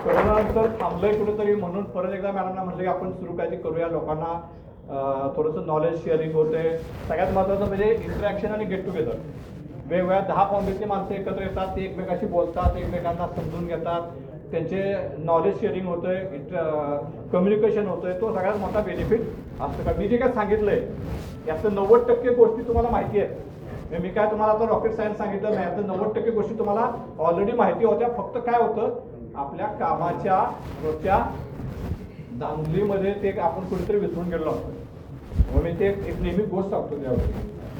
कोरोनानंतर थांबलंय कुठेतरी म्हणून परत एकदा मॅडमना म्हटलं की आपण सुरू काहीतरी करूया, लोकांना थोडंसं नॉलेज शेअरिंग होते. सगळ्यात महत्त्वाचं म्हणजे इंटरॅक्शन आणि गेट टुगेदर. वेगवेगळ्या 10 फाउंड्रीतली माणसं एकत्र येतात, ते एकमेकाशी बोलतात, एकमेकांना समजून घेतात, त्यांचे नॉलेज शेअरिंग होतंय, कम्युनिकेशन होतंय. तो सगळ्यात मोठा बेनिफिट असतो. का मी जे काय सांगितलंय याचं 90% गोष्टी तुम्हाला माहिती आहेत. मी काय तुम्हाला आता रॉकेट सायन्स सांगितलं नाही, याचं 90% गोष्टी तुम्हाला ऑलरेडी माहिती होत्या. फक्त काय होतं आपल्या कामाच्या रोजच्या धांदलीमध्ये ते आपण कुठेतरी विसरून गेलो असतो. मग मी ते एक नेहमी गोष्ट सांगतो, त्यावेळी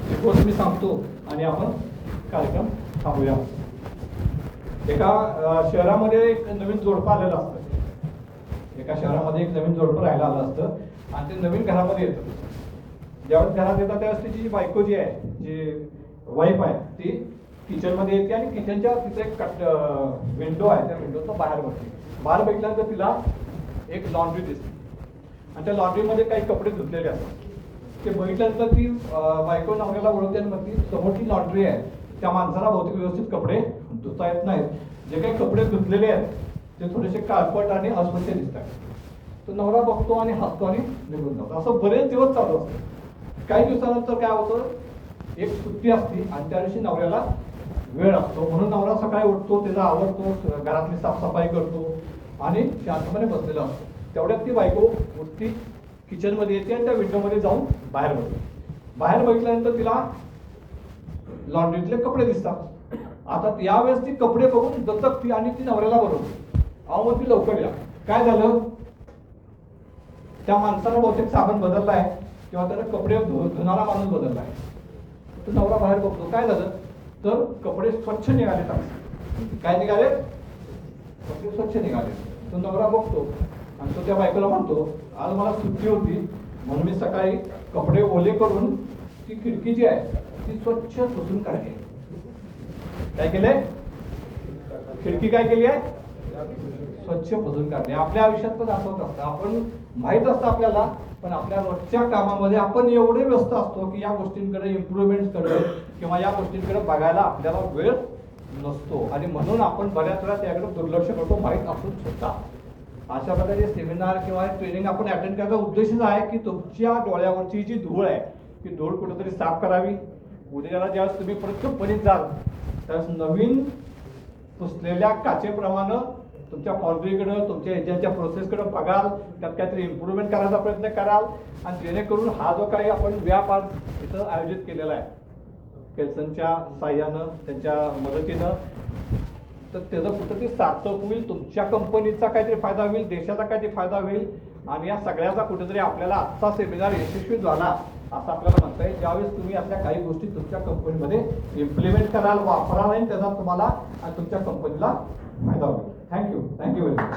ती गोष्ट मी सांगतो आणि आपण कार्यक्रम थांबूया. एका शहरामध्ये एक नवीन जोडपं आलेलं असतं. एका शहरामध्ये एक नवीन जोडपं राहायला आलं असतं आणि ते नवीन घरामध्ये येतं. ज्यावेळेस घरात येतात त्यावेळेस तिची जी बायको जी आहे, जी वाईफ आहे, ती किचनमध्ये येते आणि किचनच्या तिथे एक विंडो आहे, त्या विंडोचा बाहेर बघते. बाहेर बघितल्यानंतर तिला एक लॉन्ड्री दिसते आणि त्या लॉन्ड्रीमध्ये काही कपडे धुतलेले असतात. ते बघितल्यानंतर ती बायको नवऱ्याला ओळखते आणि मग ती समोरची लॉन्ड्री आहे त्या माणसाला बहुतेक व्यवस्थित कपडे धुता येत नाहीत. जे काही कपडे धुतलेले आहेत ते थोडेसे काळपट आणि अस्वच्छ दिसतात. तो नवरा बघतो आणि हसतो आणि निघून जातो. असं बरेच दिवस चालू असतं. काही दिवसानंतर काय होतं, एक सुट्टी असते आणि त्या दिवशी नवऱ्याला वेळ असतो म्हणून नवरा सकाळी उठतो, त्याचा आवडतो, घरातली साफसफाई करतो आणि शांतपणे बसलेला असतो. तेवढ्यात ती बायको उठती, किचनमध्ये येते आणि त्या विंडोमध्ये जाऊन बाहेर बघते. बाहेर बघितल्यानंतर तिला लॉन्ड्रीतले कपडे दिसतात. आता यावेळेस ती कपडे बघून दचकती आणि ती नवऱ्याला बोलवते. अहो मग ती लवकर या, काय झालं? त्या माणसानं बहुतेक साबण बदललाय किंवा त्याला कपडे धुणारा माणूस बदललाय. तो नवरा बाहेर बघतो, काय झालं? तर कपडे स्वच्छ निघाले. काय निघाले? कपडे स्वच्छ निघाले. तो नवरा बघतो आणि तो त्या बायकोला म्हणतो, आज मला सुट्टी होती म्हणून मी सकाळी कपडे ओले करून ती खिडकी जी आहे ती स्वच्छ पुसून काढली. काय केलंय? खिडकी काय केली आहे? स्वच्छ पुसून काढली. आपल्या आयुष्यात पण असं होत असतं. आपण माहित असतं आपल्याला, पण आपल्या रोजच्या कामामध्ये आपण एवढे व्यस्त असतो की या गोष्टींकडे, इम्प्रुव्हमेंट्सकडे किंवा या गोष्टींकडे बघायला आपल्याला वेळ नसतो आणि म्हणून आपण बऱ्याच वेळा त्याकडे दुर्लक्ष करतो, माहीत असून सुद्धा. अशा प्रकारचे सेमिनार किंवा ट्रेनिंग आपण अटेंड करायचा उद्देशच आहे की तुमच्या डोळ्यावरची जी धूळ आहे ती धूळ कुठेतरी साफ करावी. उद्याला ज्यावेळेस तुम्ही परत कंपनीत जाल त्यावेळेस नवीन पुसलेल्या काचेप्रमाणे तुमच्या फाउंड्रीकडं, तुमच्या एजंटच्या प्रोसेसकडे बघाल, त्यात काहीतरी इम्प्रूव्हमेंट करायचा प्रयत्न कराल आणि जेणेकरून हा जो काही आपण व्याप आज इथं आयोजित केलेला आहे केल्सनच्या साह्यानं, त्यांच्या मदतीनं, तर त्याचं कुठंतरी सार्थक होईल. तुमच्या कंपनीचा काहीतरी फायदा होईल, देशाचा काहीतरी फायदा होईल आणि या सगळ्याचा कुठेतरी आपल्याला आजचा सेमिनार यशस्वी झाला असं आपल्याला म्हणता येईल. ज्यावेळेस तुम्ही आपल्या काही गोष्टी तुमच्या कंपनीमध्ये इम्प्लिमेंट कराल, वापराल आणि त्याचा तुम्हाला आणि तुमच्या कंपनीला फायदा होईल. Thank you very much.